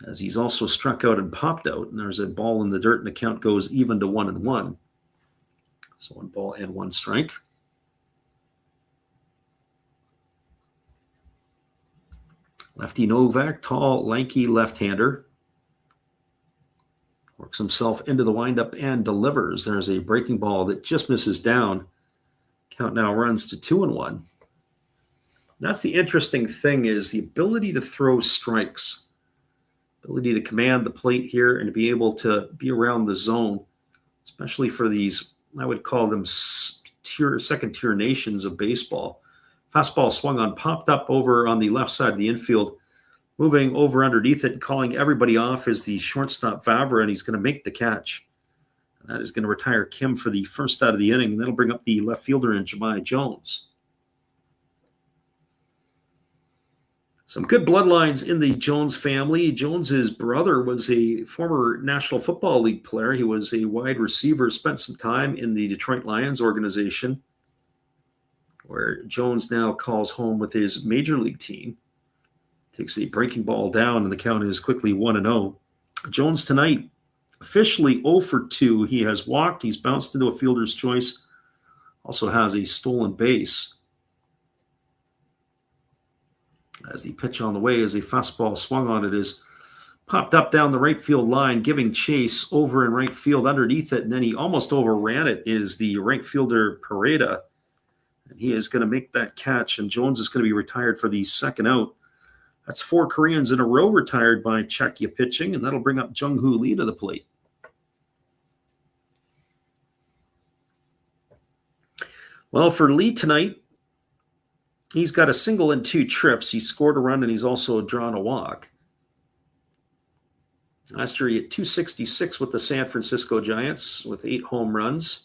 A: as he's also struck out and popped out. And there's a ball in the dirt, and the count goes even to 1-1. So 1 ball and 1 strike. Lefty Novak, tall, lanky left-hander. Works himself into the windup and delivers. There's a breaking ball that just misses down. Count now runs to 2-1. That's the interesting thing, is the ability to throw strikes, ability to command the plate here and to be able to be around the zone especially for these, I would call them second-tier nations of baseball. Fastball swung on, popped up over on the left side of the infield, moving over underneath it and calling everybody off is the shortstop Vavra, and he's going to make the catch. And that is going to retire Kim for the first out of the inning, and that'll bring up the left fielder in Jemai Jones. Some good bloodlines in the Jones family. Jones's brother was a former National Football League player. He was a wide receiver, spent some time in the Detroit Lions organization, where Jones now calls home with his major league team. Takes a breaking ball down, and the count is quickly 1-0. Jones tonight, officially 0 for 2. He has walked. He's bounced into a fielder's choice. Also has a stolen base. As the pitch on the way, as a fastball swung on, it is popped up down the right field line, giving chase over in right field underneath it, and then he almost overran it, is the right fielder Pareda. And he is going to make that catch, and Jones is going to be retired for the second out. That's 4 Koreans in a row retired by Czechia pitching, and that'll bring up Jung-Hoo Lee to the plate. Well, for Lee tonight, he's got a single and 2 trips. He scored a run, and he's also drawn a walk. Last year, he hit .266 with the San Francisco Giants with 8 home runs.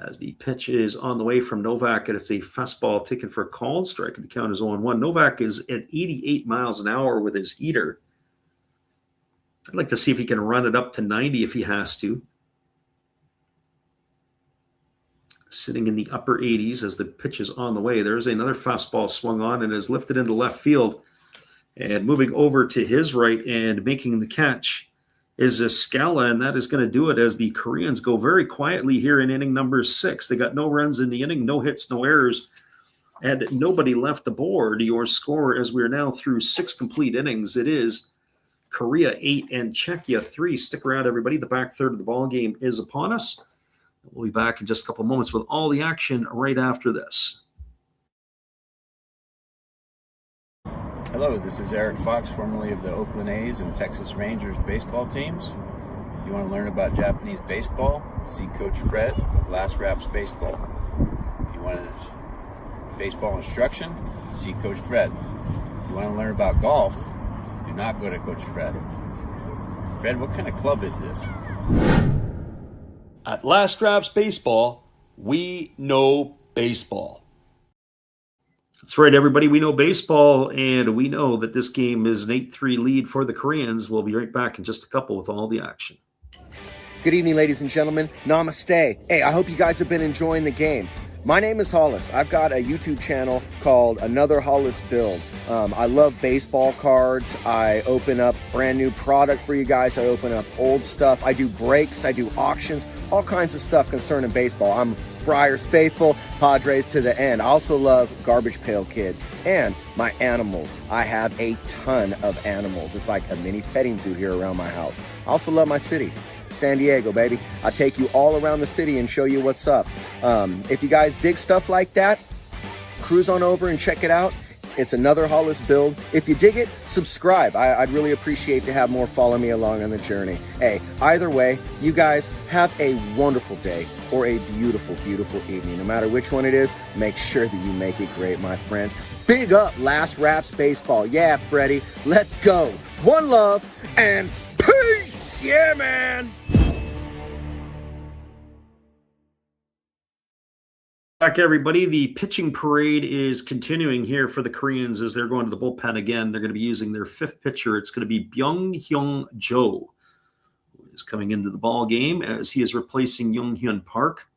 A: As the pitch is on the way from Novak, and it's a fastball taken for a called strike, and the count is 0-1. Novak is at 88 miles an hour with his heater. I'd like to see if he can run it up to 90 if he has to. Sitting in the upper 80s as the pitch is on the way. There's another fastball swung on and is lifted into left field. And moving over to his right and making the catch is Scala, and that is going to do it as the Koreans go very quietly here in inning number 6. They got no runs in the inning, no hits, no errors, and nobody left the board. Your score, as we are now through 6 complete innings, it is Korea 8 and Czechia 3. Stick around, everybody. The back third of the ball game is upon us. We'll be back in just a couple moments with all the action right after this.
D: Hello, this is Eric Fox, formerly of the Oakland A's and Texas Rangers baseball teams. If you want to learn about Japanese baseball, see Coach Fred of Last Raps Baseball. If you want baseball instruction, see Coach Fred. If you want to learn about golf, do not go to Coach Fred. Fred, what kind of club is this?
E: At Last Raps Baseball, we know baseball.
A: That's right, everybody. We know baseball, and we know that this game is an 8-3 lead for the Koreans. We'll be right back in just a couple with all the action.
C: Good evening, ladies and gentlemen. Namaste. Hey, I hope you guys have been enjoying the game. My name is Hollis. I've got a YouTube channel called Another Hollis Build. I love baseball cards. I open up brand new product for you guys. I open up old stuff. I do breaks. I do auctions. All kinds of stuff concerning baseball. I'm Friars faithful, Padres to the end. I also love Garbage Pail Kids and my animals. I have a ton of animals. It's like a mini petting zoo here around my house. I also love my city, San Diego, baby. I take you all around the city and show you what's up. If you guys dig stuff like that, cruise on over and check it out. It's Another Hollis Build. If you dig it, subscribe. I'd really appreciate to have more follow me along on the journey. Hey, either way, you guys have a wonderful day or a beautiful, beautiful evening. No matter which one it is, make sure that you make it great, my friends. Big up Last Raps Baseball. Yeah, Freddie, let's go. One love and peace. Yeah, man.
A: Back, everybody. The pitching parade is continuing here for the Koreans as they're going to the bullpen again. They're going to be using their 5th pitcher. It's going to be Byung-hyun Jo, who is coming into the ball game as he is replacing Young-hyun Park.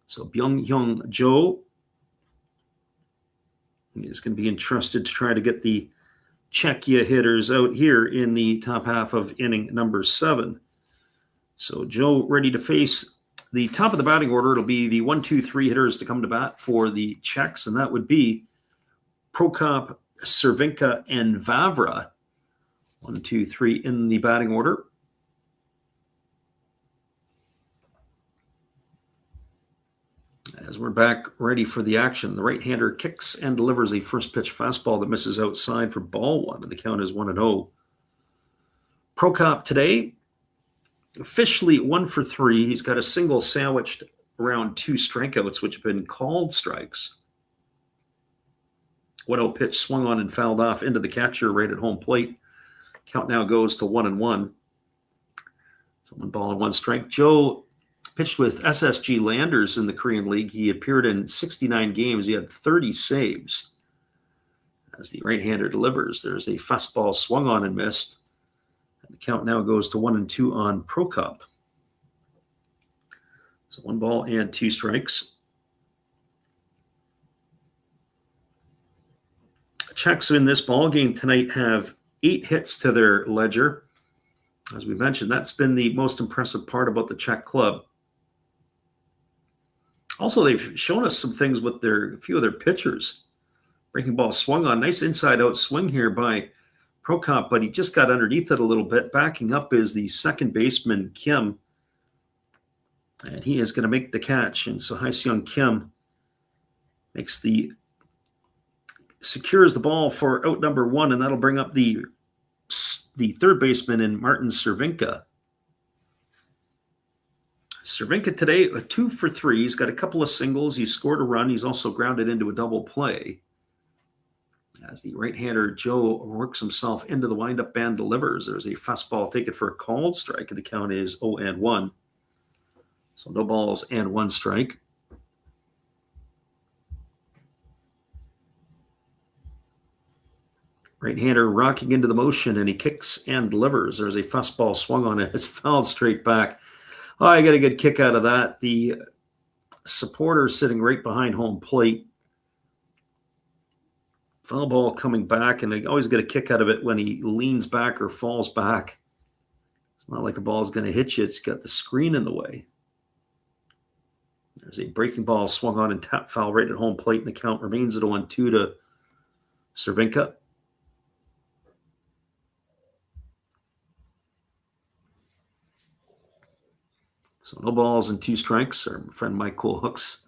A: So Byung-hyun Jo is going to be entrusted to try to get the Czechia hitters out here in the top half of inning number 7. So Jo ready to face the top of the batting order. It'll be the 1, 2, 3 hitters to come to bat for the Czechs, and that would be Prokop, Cervinka, and Vavra. 1, 2, 3 in the batting order. As we're back ready for the action, the right-hander kicks and delivers a first pitch fastball that misses outside for ball 1, and the count is 1-0. Prokop today, officially 1 for 3. He's got a single sandwiched around 2 strikeouts, which have been called strikes. 1-0 pitch swung on and fouled off into the catcher right at home plate. Count now goes to 1-1. So 1 ball and 1 strike. Joe pitched with SSG Landers in the Korean League. He appeared in 69 games. He had 30 saves. As the right-hander delivers, there's a fastball swung on and missed. And the count now goes to 1-2 on Prokop. So 1 ball and 2 strikes. Czechs in this ball game tonight have 8 hits to their ledger. As we mentioned, that's been the most impressive part about the Czech club. Also, they've shown us some things with a few of their pitchers. Breaking ball swung on. Nice inside-out swing here by Prokop, but he just got underneath it a little bit. Backing up is the second baseman, Kim. And he is going to make the catch. And so Hae-seung Kim secures the ball for out number 1, and that'll bring up the third baseman in Martin Cervinka. Cervinka today, a 2 for 3. He's got a couple of singles. He's scored a run. He's also grounded into a double play. As the right-hander Joe works himself into the windup and delivers, there's a fastball taken for a called strike, and the count is 0-1. So no balls and 1 strike. Right-hander rocking into the motion, and he kicks and delivers. There's a fastball swung on it. It's fouled straight back. Oh, I got a good kick out of that. The supporter sitting right behind home plate. Foul ball coming back, and I always get a kick out of it when he leans back or falls back. It's not like the ball's going to hit you. It's got the screen in the way. There's a breaking ball swung on and tap foul right at home plate, and the count remains at 1-2 to Cervinka. So no balls and 2 strikes. Our friend Mike Cool-Hooks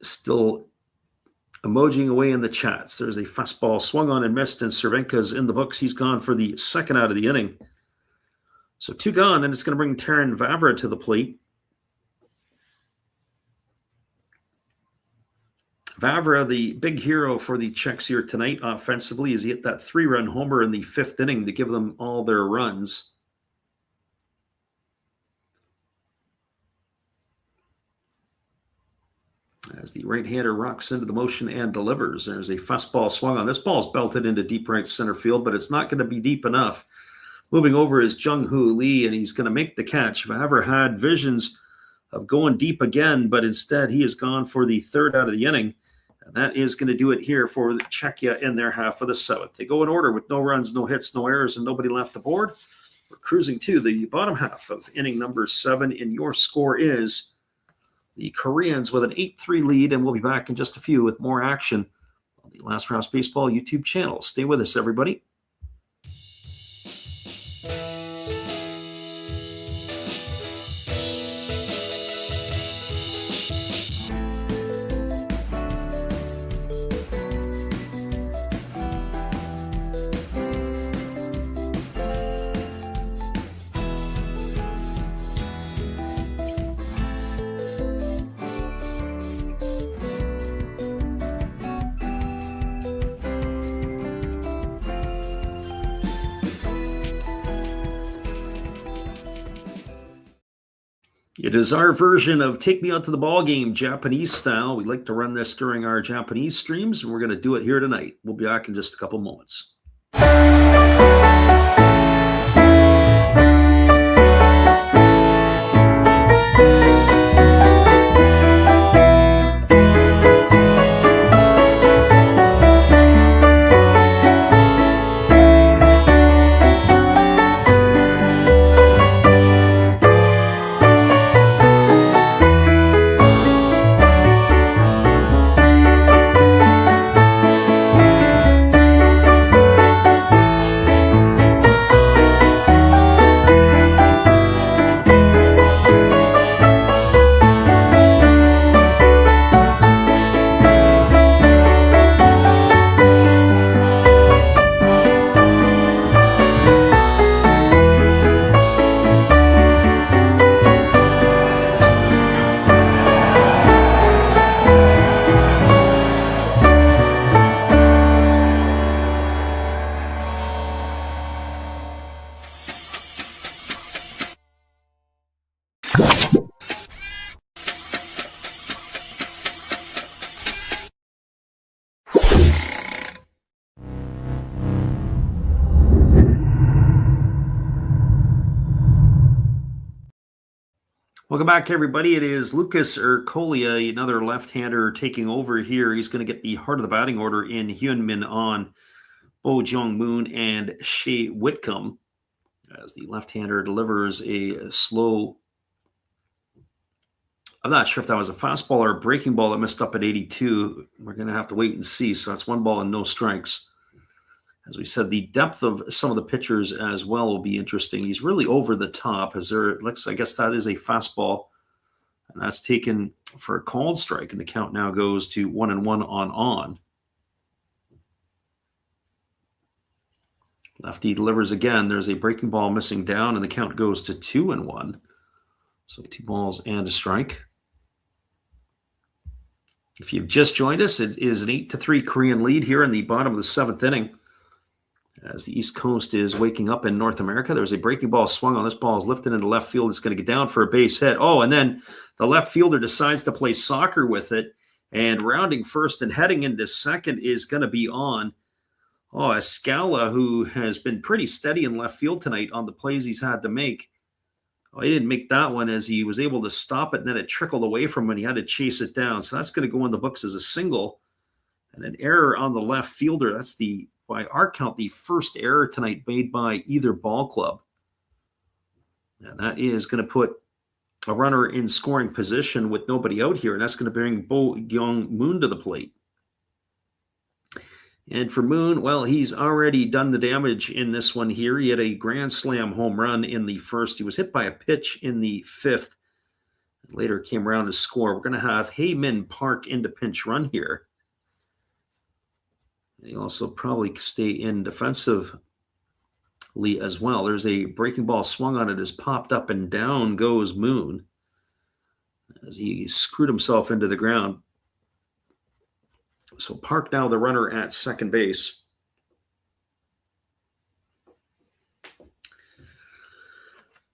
A: still emojiing away in the chats. There's a fastball swung on and missed, and Cervinka's in the books. He's gone for the second out of the inning. So 2 gone, and it's going to bring Taran Vavra to the plate. Vavra, the big hero for the Czechs here tonight offensively, as he hit that 3-run homer in the 5th inning to give them all their runs. As the right-hander rocks into the motion and delivers, there's a fastball swung on. This ball's belted into deep right center field, but it's not going to be deep enough. Moving over is Jung-Hoo Lee, and he's going to make the catch. Vavra had visions of going deep again, but instead he has gone for the 3rd out of the inning. And that is going to do it here for Czechia in their half of the 7th. They go in order with no runs, no hits, no errors, and nobody left aboard. We're cruising to the bottom half of inning number 7, and your score is the Koreans with an 8-3 lead, and we'll be back in just a few with more action on the Last Rouse Baseball YouTube channel. Stay with us, everybody. It is our version of Take Me Out to the Ball Game, Japanese style. We like to run this during our Japanese streams, and we're going to do it here tonight. We'll be back in just a couple moments. Welcome back, everybody. It is Lucas Ercolia, another left-hander, taking over here. He's going to get the heart of the batting order in Hyunmin on Bo Jong Moon and Shea Whitcomb, as the left-hander delivers a slow, I'm not sure if that was a fastball or a breaking ball that missed up at 82. We're going to have to wait and see. So that's 1 ball and no strikes. As we said, the depth of some of the pitchers as well will be interesting. He's really over the top. I guess that is a fastball, and that's taken for a called strike, and the count now goes to 1-1 on. Lefty delivers again. There's a breaking ball missing down, and the count goes to 2-1. So 2 balls and a strike. If you've just joined us, it is an 8-3 Korean lead here in the bottom of the 7th inning. As the East Coast is waking up in North America, there's a breaking ball swung on. This ball is lifted into left field. It's going to get down for a base hit. Oh, and then the left fielder decides to play soccer with it, and rounding first and heading into second is going to be on. Oh, Escala, who has been pretty steady in left field tonight on the plays he's had to make. Oh, he didn't make that one as he was able to stop it, and then it trickled away from him, and he had to chase it down. So that's going to go in the books as a single. And an error on the left fielder. That's by our count, the first error tonight made by either ball club. And that is going to put a runner in scoring position with nobody out here, and that's going to bring Bo Jong Moon to the plate. And for Moon, well, he's already done the damage in this one here. He had a grand slam home run in the first. He was hit by a pitch in the 5th. Later came around to score. We're going to have Heyman Park into pinch run here. He'll also probably stay in defensively as well. There's a breaking ball swung on it, has popped up, and down goes Moon as he screwed himself into the ground. So Park now the runner at second base.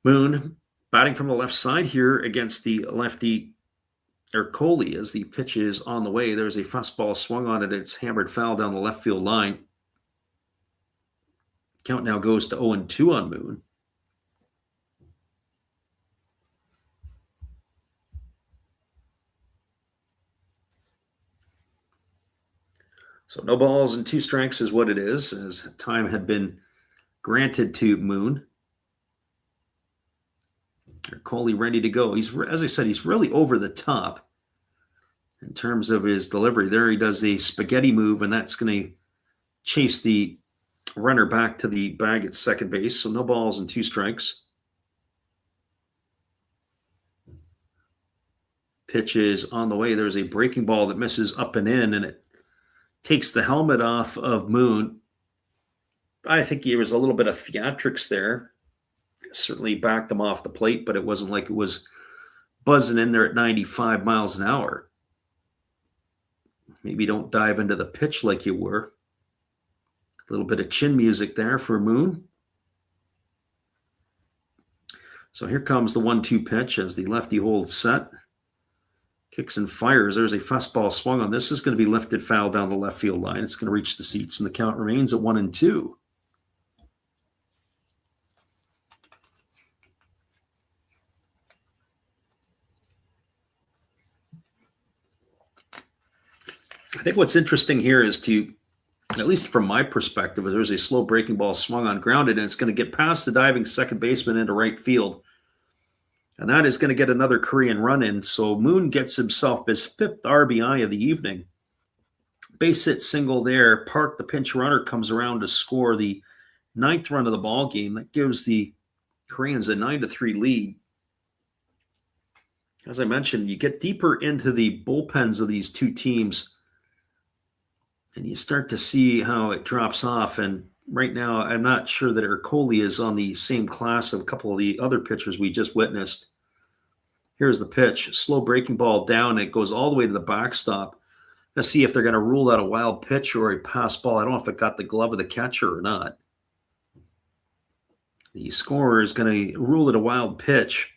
A: Moon batting from the left side here against the lefty Ercoli as the pitch is on the way. There's a fastball swung on it. It's hammered foul down the left field line. Count now goes to 0-2 on Moon. So no balls and 2 strikes is what it is, as time had been granted to Moon. Ercoli ready to go. As I said, he's really over the top in terms of his delivery. There he does a spaghetti move, and that's going to chase the runner back to the bag at second base. So no balls and 2 strikes. Pitch is on the way. There's a breaking ball that misses up and in, and it takes the helmet off of Moon. I think there was a little bit of theatrics there. Certainly backed him off the plate, but it wasn't like it was buzzing in there at 95 miles an hour. Maybe don't dive into the pitch like you were. A little bit of chin music there for Moon. So here comes the 1-2 pitch as the lefty holds set. Kicks and fires. There's a fastball swung on. This is going to be lifted foul down the left field line. It's going to reach the seats, and the count remains at 1-2. I think what's interesting here is at least from my perspective, there's a slow breaking ball swung on, grounded, and it's going to get past the diving second baseman into right field. And that is going to get another Korean run in. So Moon gets himself his 5th RBI of the evening. Base hit single there. Park, the pinch runner, comes around to score the 9th run of the ball game. That gives the Koreans a 9-3 lead. As I mentioned, you get deeper into the bullpens of these two teams, and you start to see how it drops off. And right now, I'm not sure that Ercoli is on the same class of a couple of the other pitchers we just witnessed. Here's the pitch. Slow breaking ball down. It goes all the way to the backstop. Let's see if they're going to rule that a wild pitch or a pass ball. I don't know if it got the glove of the catcher or not. The scorer is going to rule it a wild pitch.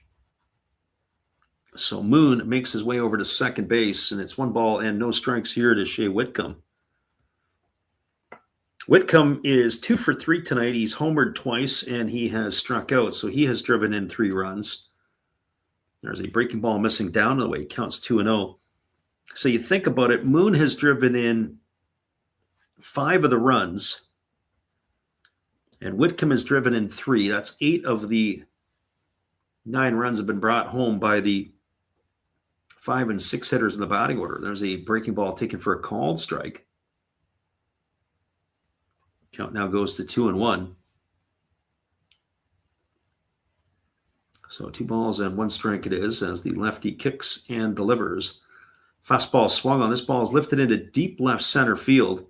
A: So Moon makes his way over to second base, and it's 1 ball and no strikes here to Shea Whitcomb. Whitcomb is 2 for 3 tonight. He's homered twice, and he has struck out, so he has driven in 3 runs. There's a breaking ball missing down the way. It counts 2-0. So you think about it, Moon has driven in 5 of the runs, and Whitcomb has driven in 3. That's 8 of the 9 runs have been brought home by the 5 and 6 hitters in the batting order. There's a breaking ball taken for a called strike. Count now goes to 2-1. So 2 balls and 1 strike it is as the lefty kicks and delivers. Fastball swung on. This ball is lifted into deep left center field.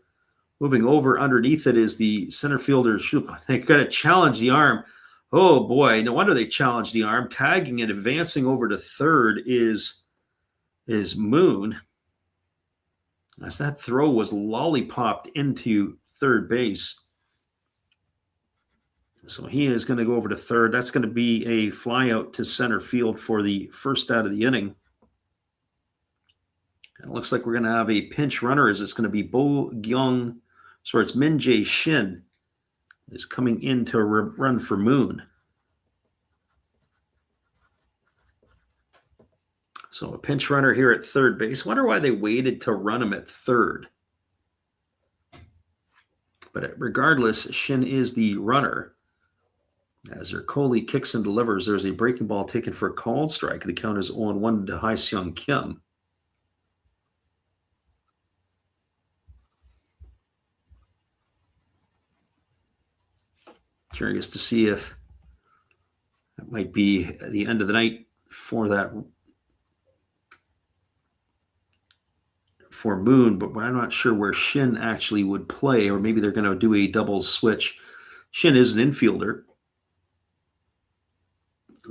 A: Moving over underneath it is the center fielder. They got to challenge the arm. Oh boy, no wonder they challenged the arm. Tagging and advancing over to third is Moon. As that throw was lollipopped into third base. So he is going to go over to third. That's going to be a fly out to center field for the first out of the inning. And it looks like we're going to have a pinch runner as it's going to be it's Min Jae Shin is coming in to run for Moon. So a pinch runner here at third base. Wonder why they waited to run him at third. But regardless, Shin is the runner. As Ercole kicks and delivers, there's a breaking ball taken for a called strike. The count is 0-1 to Hae-Seung Kim. Curious to see if that might be the end of the night for Moon, but I'm not sure where Shin actually would play, or maybe they're going to do a double switch. Shin is an infielder.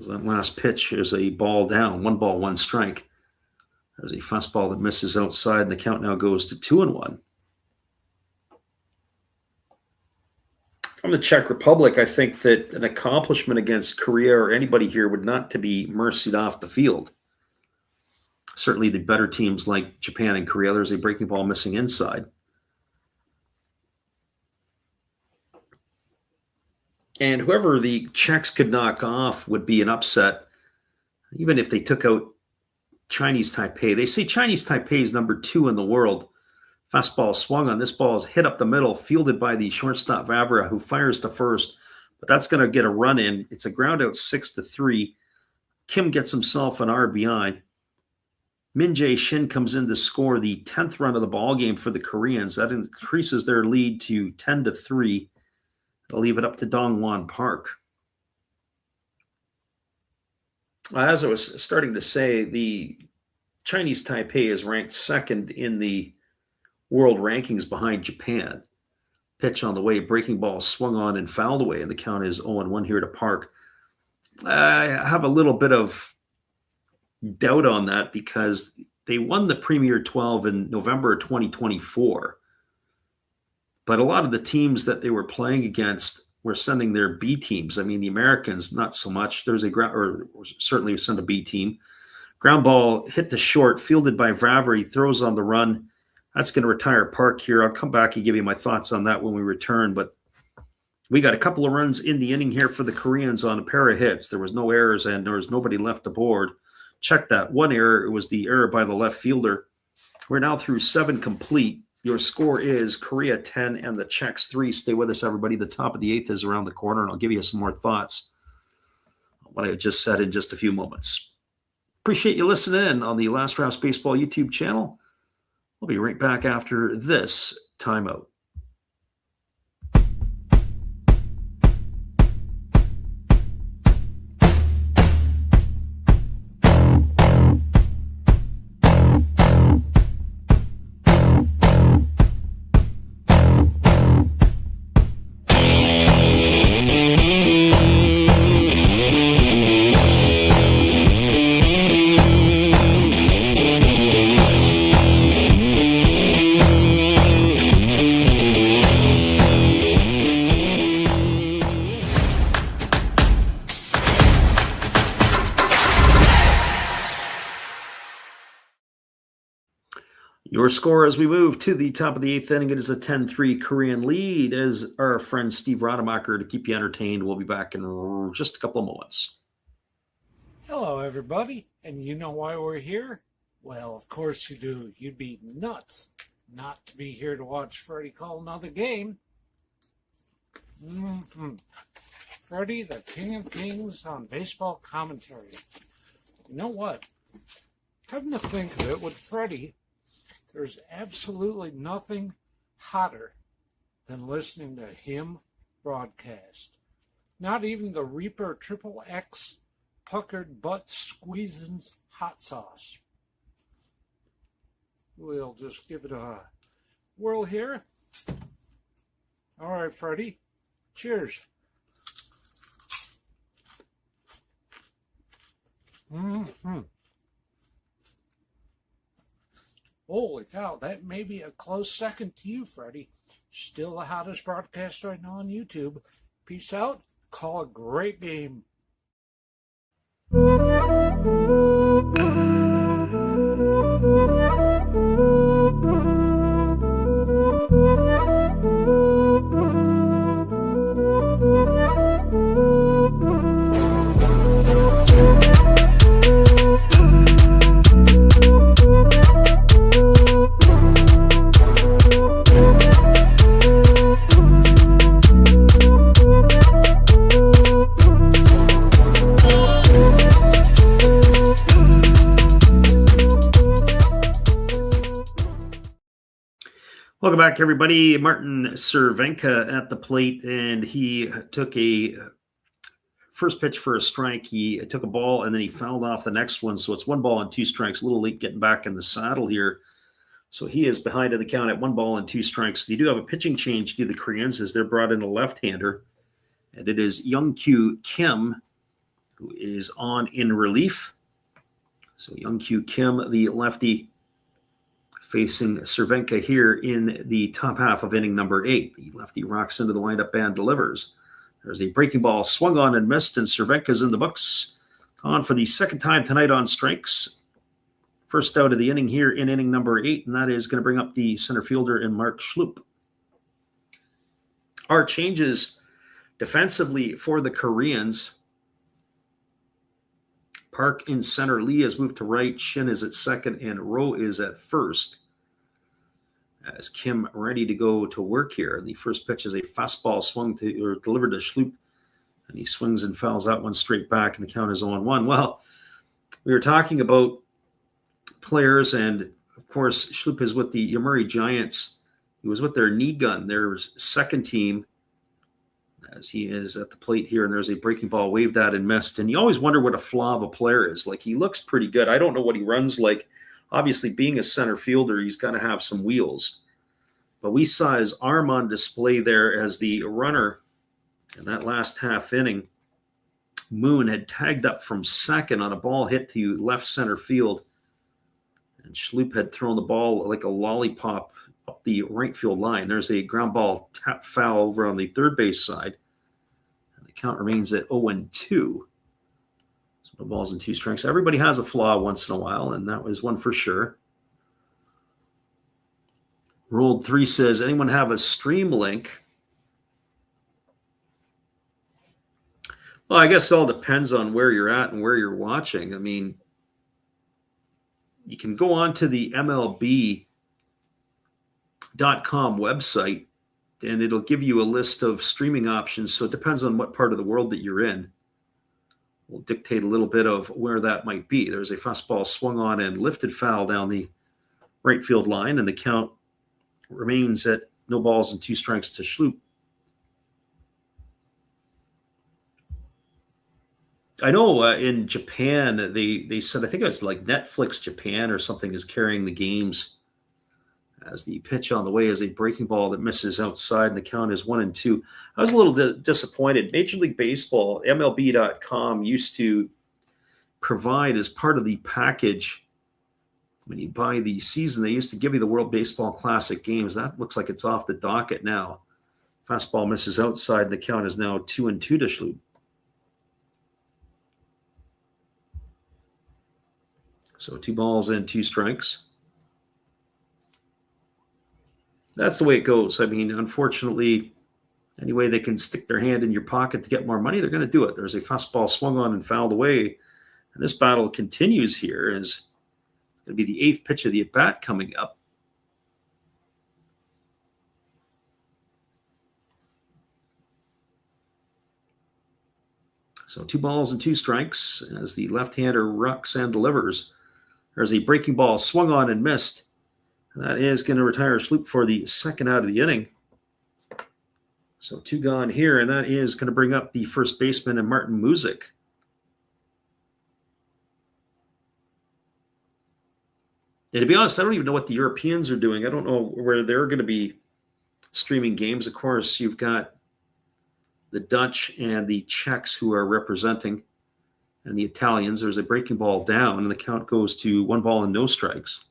A: That last pitch is a ball down, 1 ball, 1 strike. There's a fastball that misses outside, and the count now goes to 2-1. From the Czech Republic, I think that an accomplishment against Korea or anybody here would not to be mercied off the field. Certainly the better teams like Japan and Korea, there's a breaking ball missing inside. And whoever the Czechs could knock off would be an upset, even if they took out Chinese Taipei. They say Chinese Taipei is number 2 in the world. Fastball swung on. This ball is hit up the middle, fielded by the shortstop Vavra, who fires to first. But that's going to get a run in. It's a ground out 6-3. Kim gets himself an RBI. Min Jae Shin comes in to score the 10th run of the ball game for the Koreans. That increases their lead to 10-3. They'll leave it up to Dongwon Park. As I was starting to say, the Chinese Taipei is ranked 2nd in the world rankings behind Japan. Pitch on the way, breaking ball swung on and fouled away, and the count is 0-1 here to Park. I have a little bit of doubt on that because they won the Premier 12 in November 2024. But a lot of the teams that they were playing against were sending their B teams. I mean, the Americans, not so much. There's certainly sent a B team. Ground ball hit the short, fielded by Vavra. He throws on the run. That's going to retire Park here. I'll come back and give you my thoughts on that when we return. But we got a couple of runs in the inning here for the Koreans on a pair of hits. There was no errors and there was nobody left aboard. Check that. 1 error. It was the error by the left fielder. We're now through 7 complete. Your score is Korea 10 and the Czechs 3. Stay with us, everybody. The top of the 8th is around the corner, and I'll give you some more thoughts on what I just said in just a few moments. Appreciate you listening in on the Last Rouse Baseball YouTube channel. We'll be right back after this timeout. Your score as we move to the top of the 8th inning, it is a 10-3 Korean lead as our friend Steve Rademacher to keep you entertained. We'll be back in just a couple of moments.
B: Hello, everybody. And you know why we're here? Well, of course you do. You'd be nuts not to be here to watch Freddie call another game. Freddie, the King of Kings on baseball commentary. You know what? Come to think of it, with Freddie, there's absolutely nothing hotter than listening to him broadcast. Not even the Reaper Triple X puckered butt squeezing hot sauce. We'll just give it a whirl here. All right, Freddie. Cheers. Holy cow, that may be a close second to you, Freddie. Still the hottest broadcast right now on YouTube. Peace out. Call a great game.
A: Welcome back, everybody. Martin Cervenka at the plate, and he took a first pitch for a strike. He took a ball, and then he fouled off the next one, so it's 1 ball and 2 strikes. A little late getting back in the saddle here. So he is behind in the count at 1 ball and 2 strikes. They do have a pitching change to the Koreans as they're brought in a left-hander, and it is Young-Kyu Kim who is on in relief. So Young-Kyu Kim, the lefty, facing Cervenka here in the top half of inning number 8. The lefty rocks into the windup and delivers. There's a breaking ball swung on and missed, and Cervenka's in the books. On for the second time tonight on strikes. First out of the inning here in inning number 8, and that is going to bring up the center fielder in Mark Schloop. Our changes defensively for the Koreans. Park in center. Lee has moved to right. Shin is at second, and Rowe is at first. As Kim ready to go to work here. The first pitch is a fastball delivered to Schloop, and he swings and fouls that one straight back, and the count is 0-1. Well, we were talking about players, and of course, Schloop is with the Yomiuri Giants. He was with their knee gun, their second team, as he is at the plate here, and there's a breaking ball waved at and missed. And you always wonder what a flaw of a player is. Like, he looks pretty good. I don't know what he runs like. Obviously, being a center fielder, he's got to have some wheels. But we saw his arm on display there as the runner in that last half inning. Moon had tagged up from second on a ball hit to left center field. And Schloop had thrown the ball like a lollipop up the right field line. There's a ground ball tap foul over on the third base side. And the count remains at 0-2. So no balls and 2 strikes. Everybody has a flaw once in a while, and that was one for sure. Rolled 3 says, anyone have a stream link? Well, I guess it all depends on where you're at and where you're watching. I mean, you can go on to the MLB.com website, and it'll give you a list of streaming options. So it depends on what part of the world that you're in. Will dictate a little bit of where that might be. There's a fastball swung on and lifted foul down the right field line, and the count remains at no balls and 2 strikes to Schloop. I know in Japan, they said, I think it was like Netflix Japan or something, is carrying the games, as the pitch on the way is a breaking ball that misses outside, and the count is 1-2. I was a little disappointed. Major League Baseball, MLB.com, used to provide as part of the package, when you buy the season, they used to give you the World Baseball Classic games. That looks like it's off the docket now. Fastball misses outside, and the count is now 2-2 to Schloop. So 2 balls and 2 strikes. That's the way it goes. I mean, unfortunately, any way they can stick their hand in your pocket to get more money, they're going to do it. There's a fastball swung on and fouled away And this battle continues here as going to be the 8th pitch of the at-bat coming up. So 2 balls and 2 strikes as the left-hander rocks and delivers. There's a breaking ball swung on and missed. And that is going to retire Schloop for the 2nd out of the inning. So 2 gone here, and that is going to bring up the first baseman and Martin Music. And to be honest, I don't even know what the Europeans are doing. I don't know where they're going to be streaming games. Of course, you've got the Dutch and the Czechs who are representing, and the Italians. There's a breaking ball down, and the count goes to 1 ball and no strikes.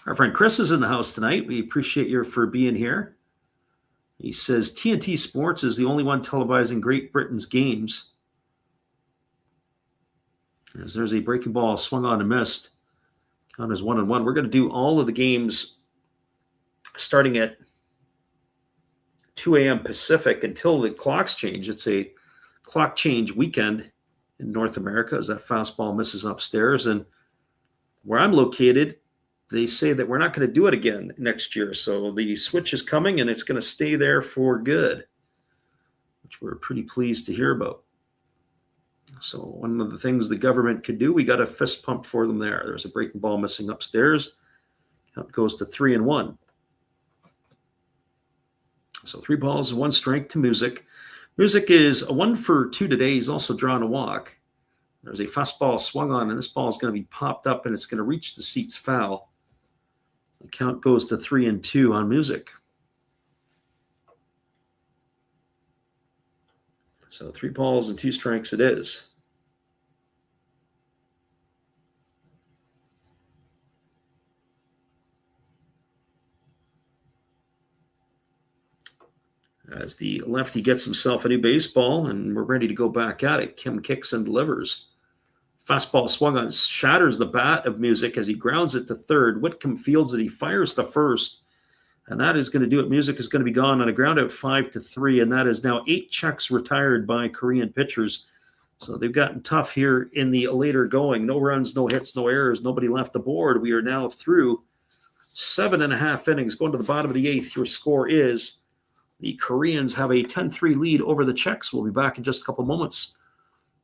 A: Our friend Chris is in the house tonight. We appreciate you for being here. He says TNT Sports is the only one televising Great Britain's games. As there's a breaking ball swung on and missed. Count is 1-1. We're going to do all of the games starting at 2 a.m. Pacific until the clocks change. It's a clock change weekend in North America as that fastball misses upstairs. And where I'm located, they say that we're not going to do it again next year. So the switch is coming and it's going to stay there for good, which we're pretty pleased to hear about. So one of the things the government could do, we got a fist pump for them there. There's a breaking ball missing upstairs. Count goes to 3-1. So 3 balls and 1 strike to Music. Music is a 1 for 2 today. He's also drawn a walk. There's a fastball swung on, and this ball is going to be popped up, and it's going to reach the seats foul. The count goes to 3-2 on Music. So 3 balls and 2 strikes it is. As the lefty gets himself a new baseball, and we're ready to go back at it. Kim kicks and delivers. Fastball swung on, shatters the bat of Music as he grounds it to third. Whitcomb fields it. He fires to first, and that is going to do it. Music is going to be gone on a ground out 5-3, and that is now 8 Czechs retired by Korean pitchers. So they've gotten tough here in the later going. No runs, no hits, no errors, nobody left the board. We are now through 7.5 innings. Going to the bottom of the 8th, your score is the Koreans have a 10-3 lead over the Czechs. We'll be back in just a couple moments.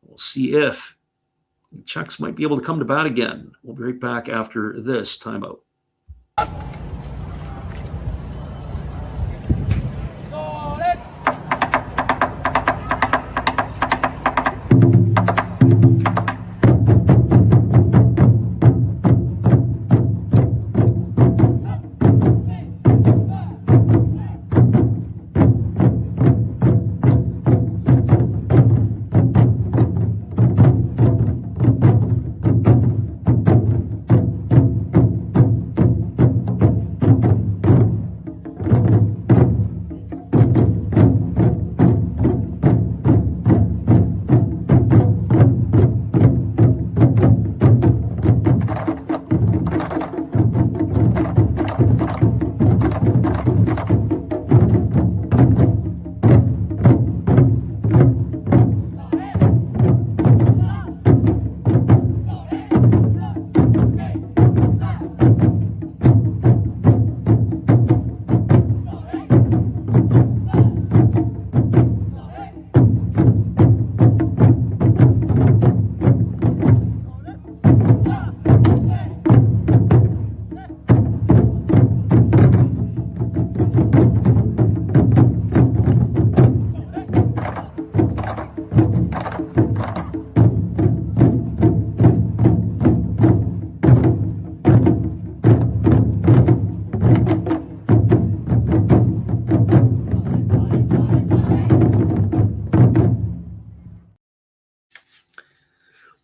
A: We'll see if the Czechs might be able to come to bat again. We'll be right back after this timeout.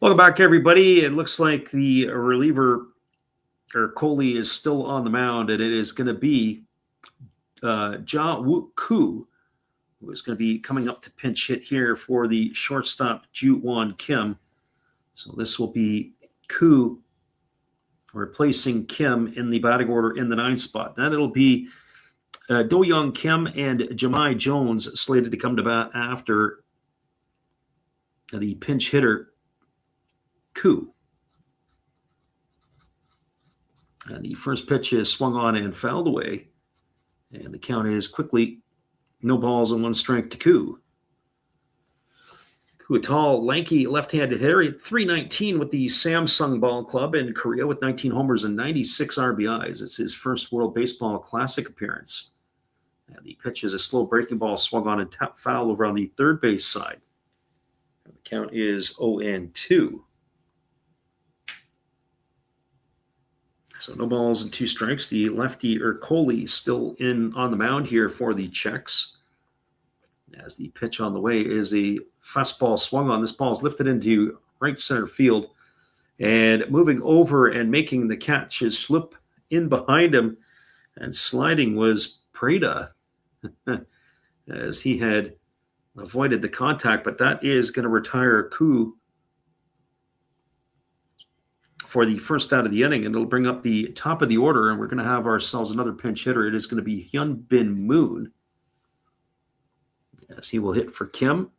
A: Welcome back, everybody. It looks like the reliever, or Coley, is still on the mound, and it is going to be Ja-Wook Koo, who is going to be coming up to pinch hit here for the shortstop, Ju-Won Kim. So this will be Koo replacing Kim in the batting order in the 9th spot. Then it'll be Do-Young Kim and Jahmai Jones slated to come to bat after the pinch hitter, Koo. And the first pitch is swung on and fouled away. And the count is quickly no balls and one strike to Koo. Koo, a tall, lanky, left-handed hitter, hit .319 with the Samsung Ball Club in Korea with 19 homers and 96 RBIs. It's his first World Baseball Classic appearance. And the pitch is a slow breaking ball swung on and foul over on the third base side. And the count is 0-2. So no balls and two strikes. The lefty Ercole still in on the mound here for the Czechs. As the pitch on the way is a fastball swung on. This ball is lifted into right center field. And moving over and making the catch is slip in behind him. And sliding was Preda as he had avoided the contact. But that is going to retire Koo for the first out of the inning, and it'll bring up the top of the order, and we're going to have ourselves another pinch hitter. It is going to be Hyun Bin Moon, as he will hit for Kim.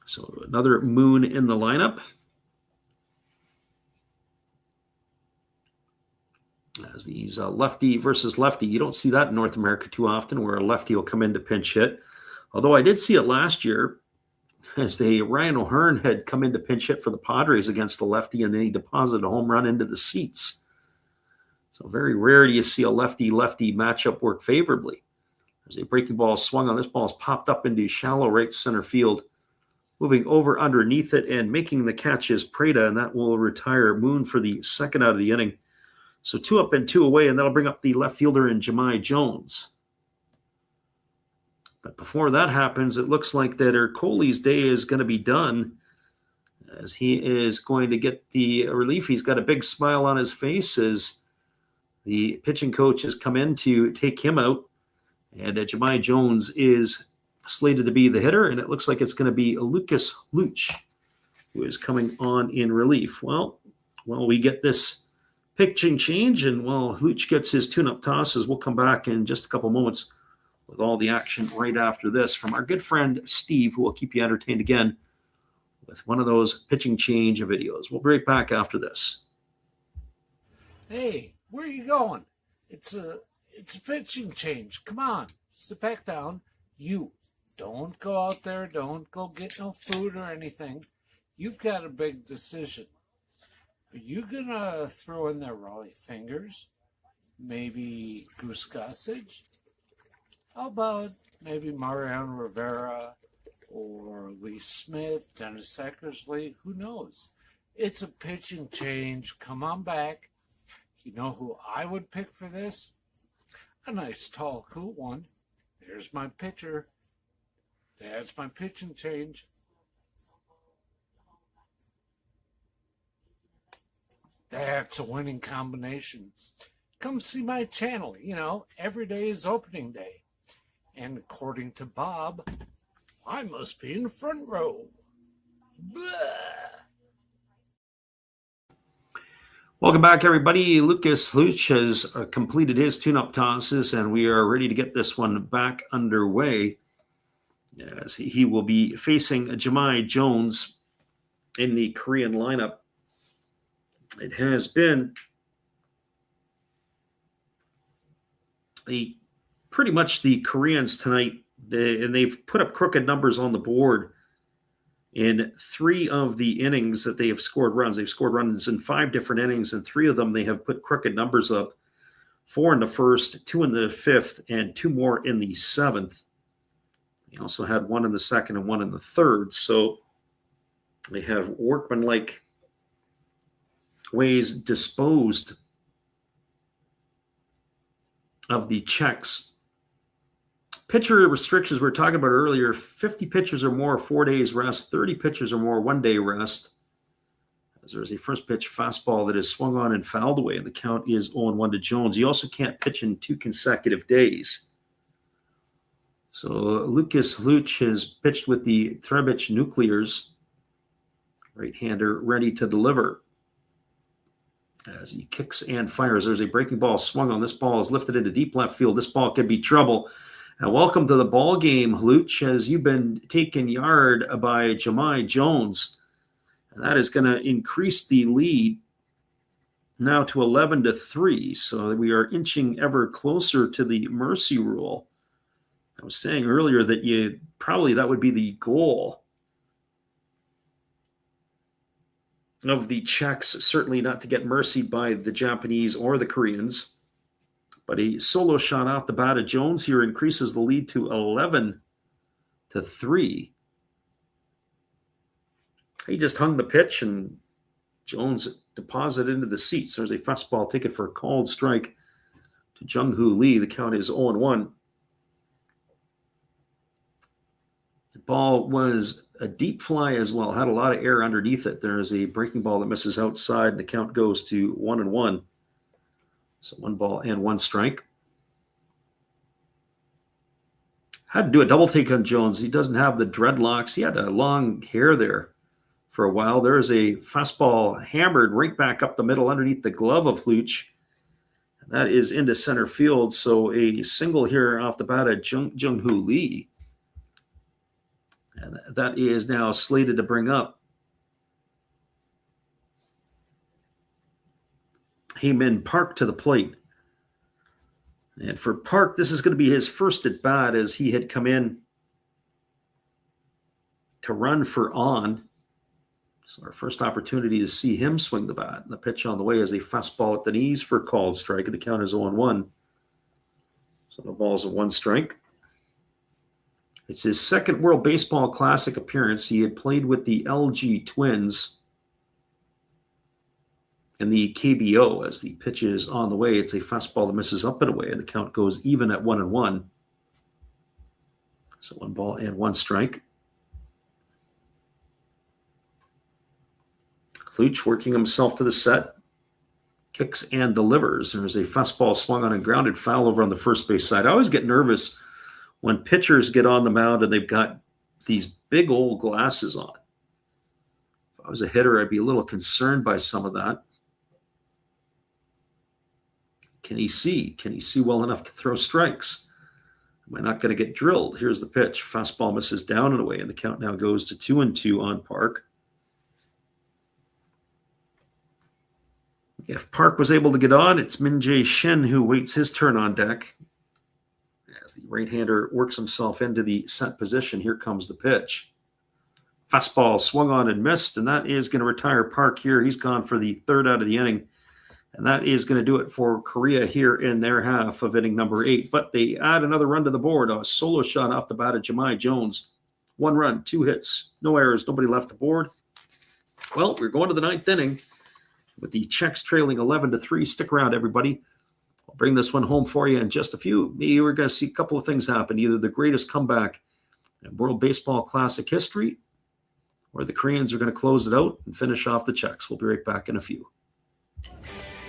A: So another Moon in the lineup. As these lefty versus lefty, you don't see that in North America too often, where a lefty will come in to pinch hit. Although I did see it last year, as Ryan O'Hearn had come in to pinch hit for the Padres against the lefty, and then he deposited a home run into the seats. So very rare do you see a lefty-lefty matchup work favorably. There's a breaking ball swung on. This ball is popped up into shallow right center field. Moving over underneath it and making the catch is Preda, and that will retire Moon for the second out of the inning. So 2 up and 2 away, and that'll bring up the left fielder in Jahmai Jones. But before that happens, it looks like that Ercole's day is going to be done, as he is going to get the relief. He's got a big smile on his face as the pitching coach has come in to take him out. And Jahmai Jones is slated to be the hitter, and it looks like it's going to be Lucas Luch who is coming on in relief. Well, we get this pitching change, and while Luch gets his tune-up tosses, we'll come back in just a couple moments with all the action right after this from our good friend Steve, who will keep you entertained again with one of those pitching change videos. We'll be right back after this.
B: Hey, where are you going? It's a pitching change. Come on, sit back down. You don't go out there. Don't go get no food or anything. You've got a big decision. Are you gonna throw in there Raleigh Fingers? Maybe Goose Gossage? How about maybe Mariano Rivera or Lee Smith, Dennis Eckersley? Who knows? It's a pitching change. Come on back. You know who I would pick for this? A nice, tall, cool one. There's my pitcher. That's my pitching change. That's a winning combination. Come see my channel. You know, every day is opening day. And according to Bob, I must be in the front row. Blah.
A: Welcome back, everybody. Lucas Luch has completed his tune-up tosses, and we are ready to get this one back underway, as he will be facing Jahmai Jones in the Korean lineup. It has been pretty much the Koreans tonight, and they've put up crooked numbers on the board in 3 of the innings that they have scored runs. They've scored runs in 5 different innings, and 3 of them they have put crooked numbers up. 4 in the first, 2 in the 5th, and 2 more in the 7th. They also had 1 in the 2nd and 1 in the 3rd. So they have workmanlike ways disposed of the Czechs. Pitcher restrictions we were talking about earlier: 50 pitchers or more, 4 days rest; 30 pitchers or more, 1 day rest. As there's a first pitch fastball that is swung on and fouled away, and the count is 0-1 to Jones. He also can't pitch in 2 consecutive days. So Lucas Luch has pitched with the Trebich Nuclears, right-hander ready to deliver. As he kicks and fires, there's a breaking ball swung on. This ball is lifted into deep left field. This ball could be trouble, Now, welcome to the ball game, Luch, as you've been taken yard by Jahmai Jones. And that is going to increase the lead now to 11-3. So we are inching ever closer to the mercy rule. I was saying earlier that that would be the goal of the Czechs, certainly not to get mercied by the Japanese or the Koreans. But a solo shot off the bat of Jones here increases the lead to 11-3. He just hung the pitch and Jones deposited into the seats. There's a fastball ticket for a called strike to Jung-Hoo Lee. The count is 0-1. The ball was a deep fly as well, had a lot of air underneath it. There is a breaking ball that misses outside, and the count goes to 1-1. So 1 strike. Had to do a double take on Jones. He doesn't have the dreadlocks. He had a long hair there for a while. There is a fastball hammered right back up the middle underneath the glove of Luch. And that is into center field. So a single here off the bat of Jung-Hoo Lee. And that is now slated to bring up Heyman Park to the plate. And for Park, this is going to be his first at bat, as he had come in to run for on. So our first opportunity to see him swing the bat. And the pitch on the way is a fastball at the knees for a called strike. And the count is 0-1. So the ball's a 1 strike. It's his second World Baseball Classic appearance. He had played with the LG Twins in the KBO. As the pitch is on the way, it's a fastball that misses up and away, and the count goes even at 1-1. So 1 strike. Luch working himself to the set. Kicks and delivers. There's a fastball swung on and grounded foul over on the first base side. I always get nervous when pitchers get on the mound and they've got these big old glasses on. If I was a hitter, I'd be a little concerned by some of that. Can he see? Can he see well enough to throw strikes? Am I not going to get drilled? Here's the pitch. Fastball misses down and away, and the count now goes to 2-2 on Park. If Park was able to get on, it's Min-Jae Shin who waits his turn on deck. As the right-hander works himself into the set position, here comes the pitch. Fastball swung on and missed, and that is going to retire Park here. He's gone for the third out of the inning, and that is going to do it for Korea here in their half of inning number 8. But they add another run to the board, a solo shot off the bat of Jahmai Jones. 1 run, 2 hits, no errors, nobody left the board. Well, we're going to the 9th inning with the Czechs trailing 11-3. Stick around, everybody. I'll bring this one home for you in just a few. Maybe we're going to see a couple of things happen. Either the greatest comeback in World Baseball Classic history, or the Koreans are going to close it out and finish off the Czechs. We'll be right back in a few.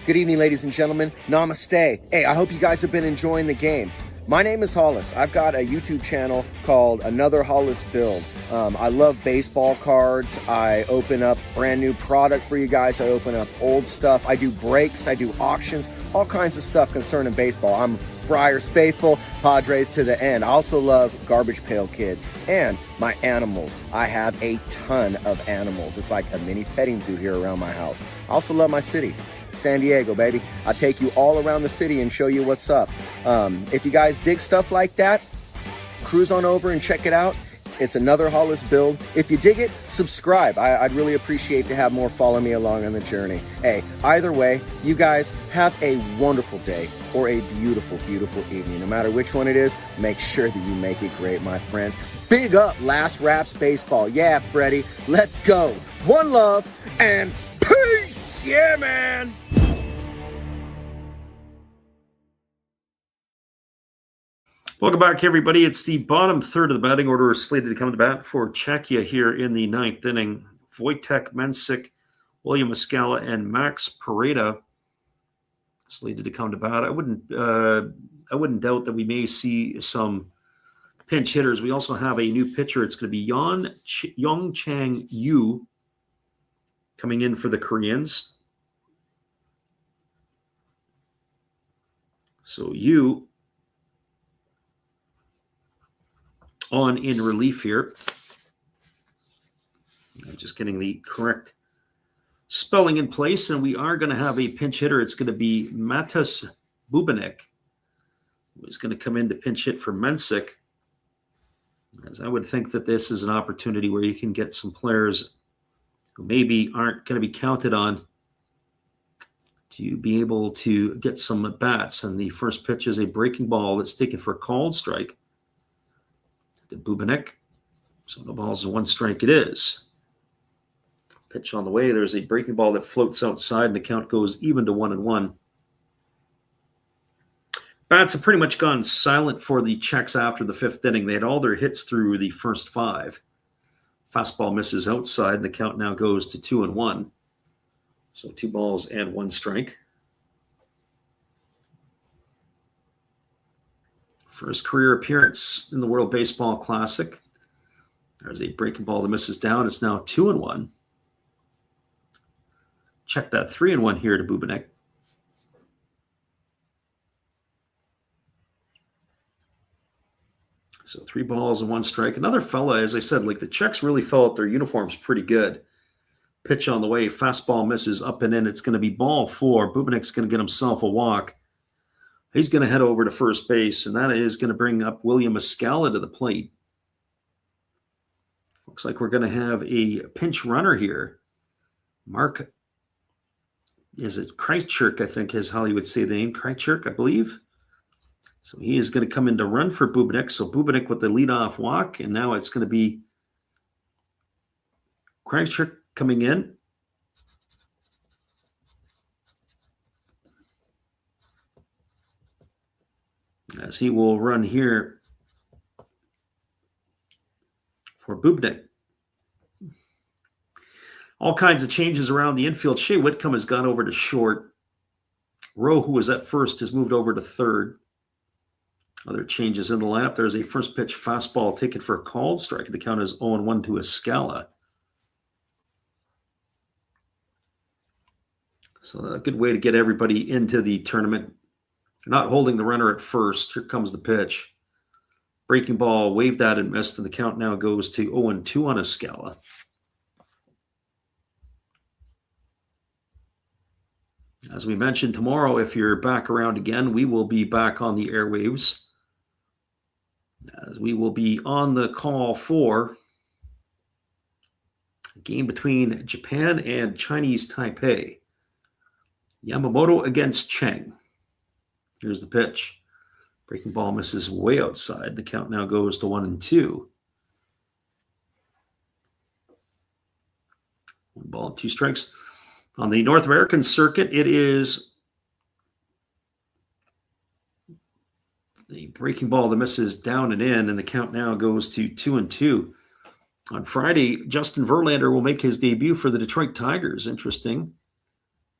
C: Good evening, ladies and gentlemen. Namaste. Hey, I hope you guys have been enjoying the game. My name is Hollis. I've got a YouTube channel called Another Hollis Build. I love baseball cards. I open up brand new product for you guys. I open up old stuff. I do breaks. I do auctions. All kinds of stuff concerning baseball. I'm Friars faithful, Padres to the end. I also love Garbage Pail Kids and my animals. I have a ton of animals. It's like a mini petting zoo here around my house. I also love my city. San Diego, baby. I'll take you all around the city and show you what's up. If you guys dig stuff like that, cruise on over and check it out. It's Another Hollis Build. If you dig it, subscribe. I'd really appreciate to have more follow me along on the journey. Hey, either way, you guys have a wonderful day or a beautiful, beautiful evening. No matter which one it is, make sure that you make it great, my friends. Big up Last Raps Baseball. Yeah, Freddie, let's go. One love and peace. Yeah, man.
A: Welcome back, everybody. It's the bottom third of the batting order slated to come to bat for Czechia here in the 9th inning. Wojtek Mensik, William Escala, and Max Pareda slated to come to bat. I wouldn't doubt that we may see some pinch hitters. We also have a new pitcher. It's going to be Yong Chang Yu coming in for the Koreans. So Yu on in relief here. I'm just getting the correct spelling in place, and we are going to have a pinch hitter. It's going to be Matas Bubanek, who's going to come in to pinch hit for Mensick. As I would think that this is an opportunity where you can get some players who maybe aren't going to be counted on to be able to get some at bats. And the first pitch is a breaking ball that's taken for a called strike to Bubanek. So no balls and 1 strike it is. Pitch on the way. There's a breaking ball that floats outside, and the count goes even to 1-1. Bats have pretty much gone silent for the Czechs after the 5th inning. They had all their hits through the first 5. Fastball misses outside, and the count now goes to 2-1. So 2 balls and 1 strike. First career appearance in the World Baseball Classic. There's a breaking ball that misses down. It's now 2-1. Check that 3-1 here to Bubanek. So 3 balls and 1 strike. Another fella, as I said, like the Czechs really felt their uniforms pretty good. Pitch on the way. Fastball misses up and in. It's going to be ball 4. Bubanek's going to get himself a walk. He's going to head over to first base, and that is going to bring up William Escala to the plate. Looks like we're going to have a pinch runner here. Mark, is it Kreitschuk, I think is how you would say the name. Kreitschuk, I believe. So he is going to come in to run for Bubanek. So Bubanek with the leadoff walk, and now it's going to be Kreitschuk coming in. As he will run here for Bubanek. All kinds of changes around the infield. Shea Whitcomb has gone over to short. Rowe, who was at first, has moved over to third. Other changes in the lineup. There's a first pitch fastball taken for a called strike. The count is 0-1 to Escala. So a good way to get everybody into the tournament. They're not holding the runner at first. Here comes the pitch. Breaking ball, waved at and missed, and the count now goes to 0-2 on Escala. As we mentioned, tomorrow, if you're back around again, we will be back on the airwaves. As we will be on the call for a game between Japan and Chinese Taipei. Yamamoto against Cheng. Here's the pitch. Breaking ball misses way outside. The count now goes to 1-2. 1 ball and 2 strikes. On the North American circuit, it is the breaking ball that misses down and in, and the count now goes to 2-2. On Friday, Justin Verlander will make his debut for the Detroit Tigers. Interesting.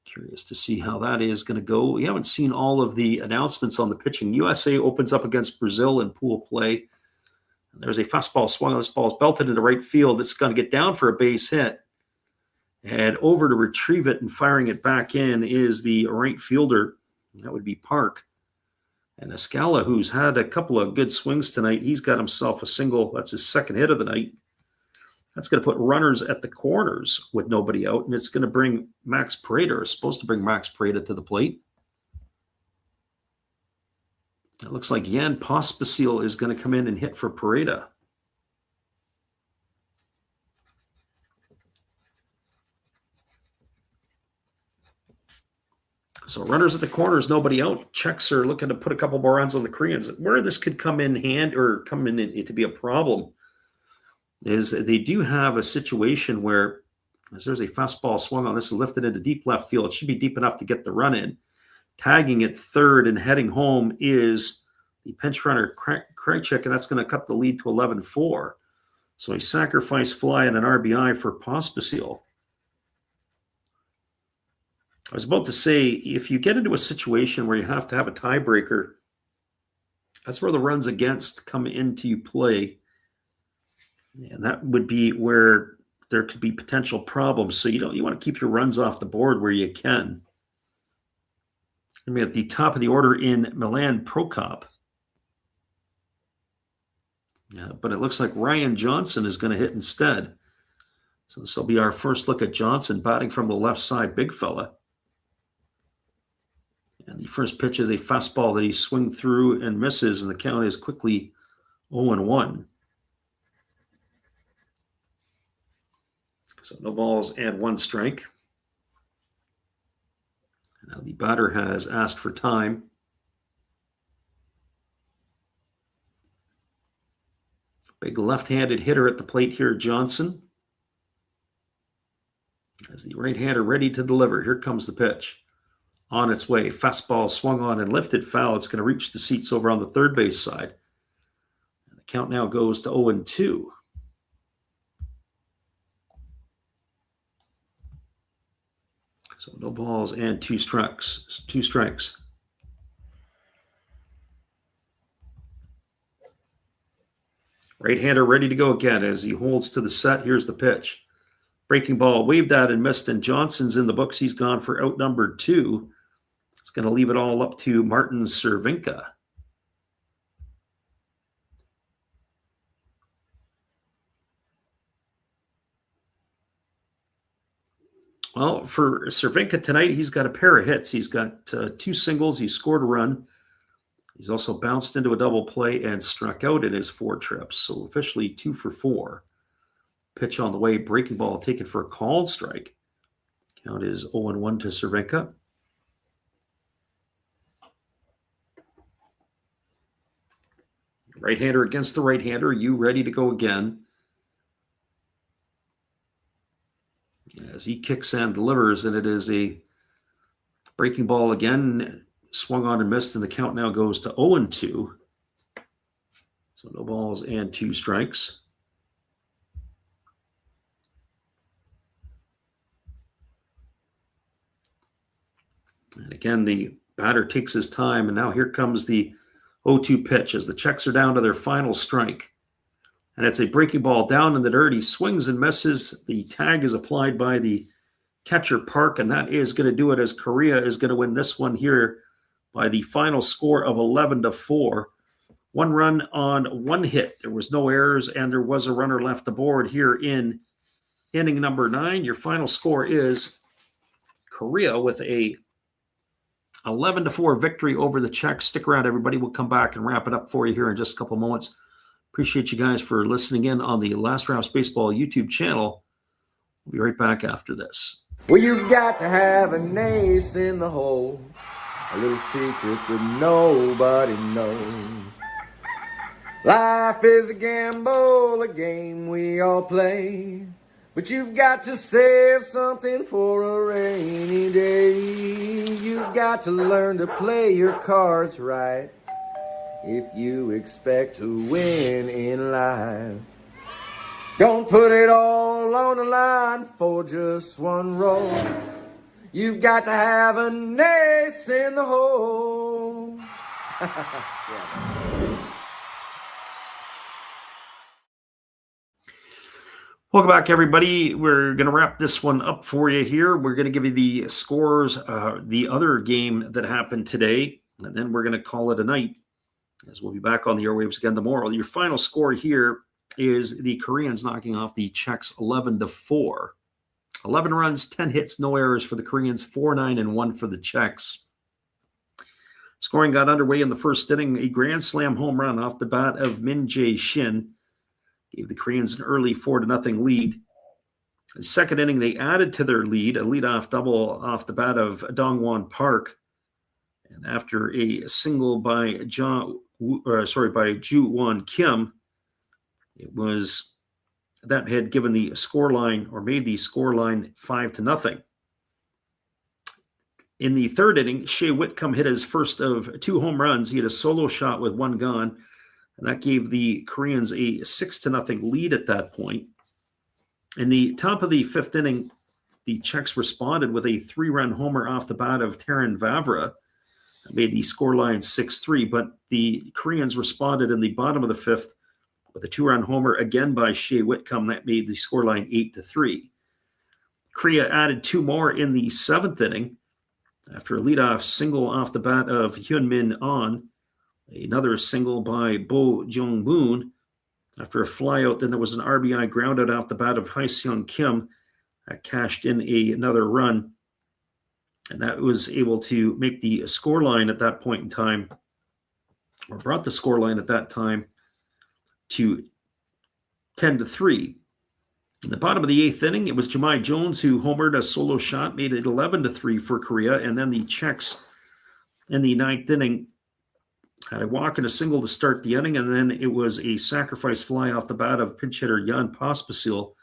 A: Curious to see how that is going to go. We haven't seen all of the announcements on the pitching. USA opens up against Brazil in pool play. There's a fastball swung on. This ball is belted into right field. It's going to get down for a base hit. And over to retrieve it and firing it back in is the right fielder. That would be Park. And Escala, who's had a couple of good swings tonight, he's got himself a single. That's his 2nd hit of the night. That's going to put runners at the corners with nobody out, and it's going to bring Max Pareda, or supposed to bring Max Pareda to the plate. It looks like Jan Pospisil is going to come in and hit for Pareda. So runners at the corners, nobody out. Czechs are looking to put a couple more runs on the Koreans. Where this could come in hand or come in to be a problem is they do have a situation where, as there's a fastball swung on, this is lifted into deep left field. It should be deep enough to get the run in. Tagging at third and heading home is the pinch runner Krejcik, and that's going to cut the lead to 11-4. So a sacrifice fly and an RBI for Pospisil. I was about to say, if you get into a situation where you have to have a tiebreaker, that's where the runs against come into play. And that would be where there could be potential problems. So you want to keep your runs off the board where you can. And we at the top of the order in Milan Prokop. But it looks like Ryan Johnson is going to hit instead. So this will be our first look at Johnson batting from the left side, big fella. And the first pitch is a fastball that he swings through and misses, and the count is quickly 0-1. So no balls and 1 strike. And now the batter has asked for time. Big left-handed hitter at the plate here, Johnson. As the right-hander ready to deliver. Here comes the pitch. On its way. Fastball swung on and lifted foul. It's going to reach the seats over on the third base side. And the count now goes to 0-2. So no balls and 2 strikes. 2 strikes. Right-hander ready to go again as he holds to the set. Here's the pitch. Breaking ball, waved at and missed, and Johnson's in the books. He's gone for out number 2. It's going to leave it all up to Martin Cervinka. Well, for Cervinka tonight, he's got a pair of hits. He's got 2 singles. He scored a run. He's also bounced into a double play and struck out in his 4 trips. So officially 2 for 4. Pitch on the way, breaking ball taken for a called strike. Count is 0-1 to Cervinka. Right-hander against the right-hander. You ready to go again. As he kicks and delivers, and it is a breaking ball again. Swung on and missed, and the count now goes to 0-2. So no balls and 2 strikes. And again, the batter takes his time, and now here comes the 0-2 pitch as the Czechs are down to their final strike. And it's a breaking ball down in the dirt. He swings and misses. The tag is applied by the catcher, Park, and that is going to do it as Korea is going to win this one here by the final score of 11-4. 1 run on 1 hit. There was no errors, and there was a runner left aboard here in inning number 9. Your final score is Korea with a 11-4 victory over the Czechs. Stick around, everybody. We'll come back and wrap it up for you here in just a couple moments. Appreciate you guys for listening in on the Last Rounds Baseball YouTube channel. We'll be right back after this.
C: Well, you've got to have an ace in the hole, a little secret that nobody knows. Life is a gamble, a game we all play, but you've got to save something for a rainy day. You've got to learn to play your cards right if you expect to win in life. Don't put it all on the line for just 1 roll. You've got to have an ace in the hole. Yeah.
A: Welcome back, everybody. We're going to wrap this one up for you here. We're going to give you the scores, the other game that happened today, and then we're going to call it a night, as we'll be back on the airwaves again tomorrow. Your final score here is the Koreans knocking off the Czechs 11-4. 11 runs, 10 hits, no errors for the Koreans, 4-9-1 for the Czechs. Scoring got underway in the first inning. A grand slam home run off the bat of Min Jae-shin gave the Koreans an early 4-0 lead. The second inning, they added to their lead, a leadoff double off the bat of Dongwon Park. And after a single by Ju Won Kim, it was that had given the scoreline or made the scoreline 5-0. In the third inning, Shea Whitcomb hit his first of 2 home runs. He had a solo shot with 1 gone, and that gave the Koreans a 6-0 lead at that point. In the top of the 5th inning, the Czechs responded with a 3-run homer off the bat of Taran Vavra. That made the scoreline 6-3, but the Koreans responded in the bottom of the 5th with a 2-run homer again by Shea Whitcomb. That made the scoreline 8-3. Korea added 2 more in the 7th inning after a leadoff single off the bat of Hyun-min Ahn, another single by Bo Jong-moon, after a flyout. Then there was an RBI ground out off the bat of Hai-Seong Kim that cashed in another run. And that was able to make the scoreline at that point in time, or brought the scoreline at that time to 10-3. In the bottom of the 8th inning, it was Jahmai Jones who homered a solo shot, made it 11-3 for Korea. And then the Czechs in the 9th inning had a walk and a single to start the inning. And then it was a sacrifice fly off the bat of pinch hitter Jan Pospisil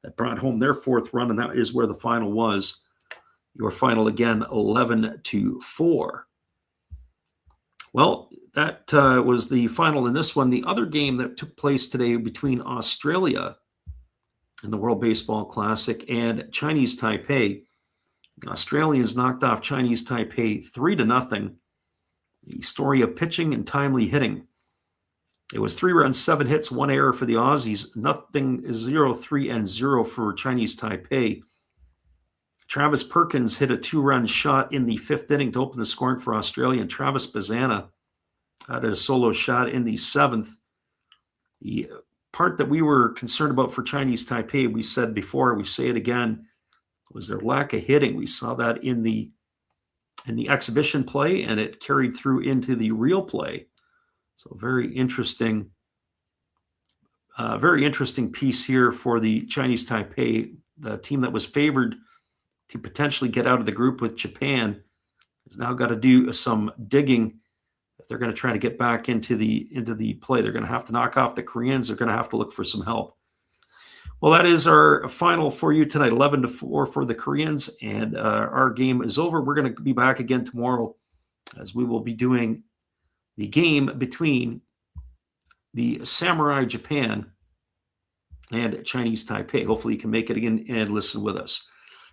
A: that brought home their 4th run. And that is where the final was. Your final again, 11-4. Well, that was the final in this one. The other game that took place today between Australia in the World Baseball Classic and Chinese Taipei. The Australians knocked off Chinese Taipei 3-0. The story of pitching and timely hitting. It was 3 runs, 7 hits, 1 error for the Aussies. Nothing, 0-3-0 for Chinese Taipei. Travis Perkins hit a 2-run shot in the 5th inning to open the scoring for Australia, and Travis Bazana had a solo shot in the 7th. The part that we were concerned about for Chinese Taipei, we said before, we say it again, was their lack of hitting. We saw that in the exhibition play, and it carried through into the real play. So very interesting piece here for the Chinese Taipei. The team that was favored to potentially get out of the group with Japan has now got to do some digging if they're going to try to get back into the play. They're going to have to knock off the Koreans. They're going to have to look for some help. Well, that is our final for you tonight, 11-4 for the Koreans, and our game is over. We're going to be back again tomorrow as we will be doing the game between the Samurai Japan and Chinese Taipei. Hopefully you can make it again and listen with us.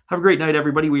A: Have a great night, everybody. We appreciate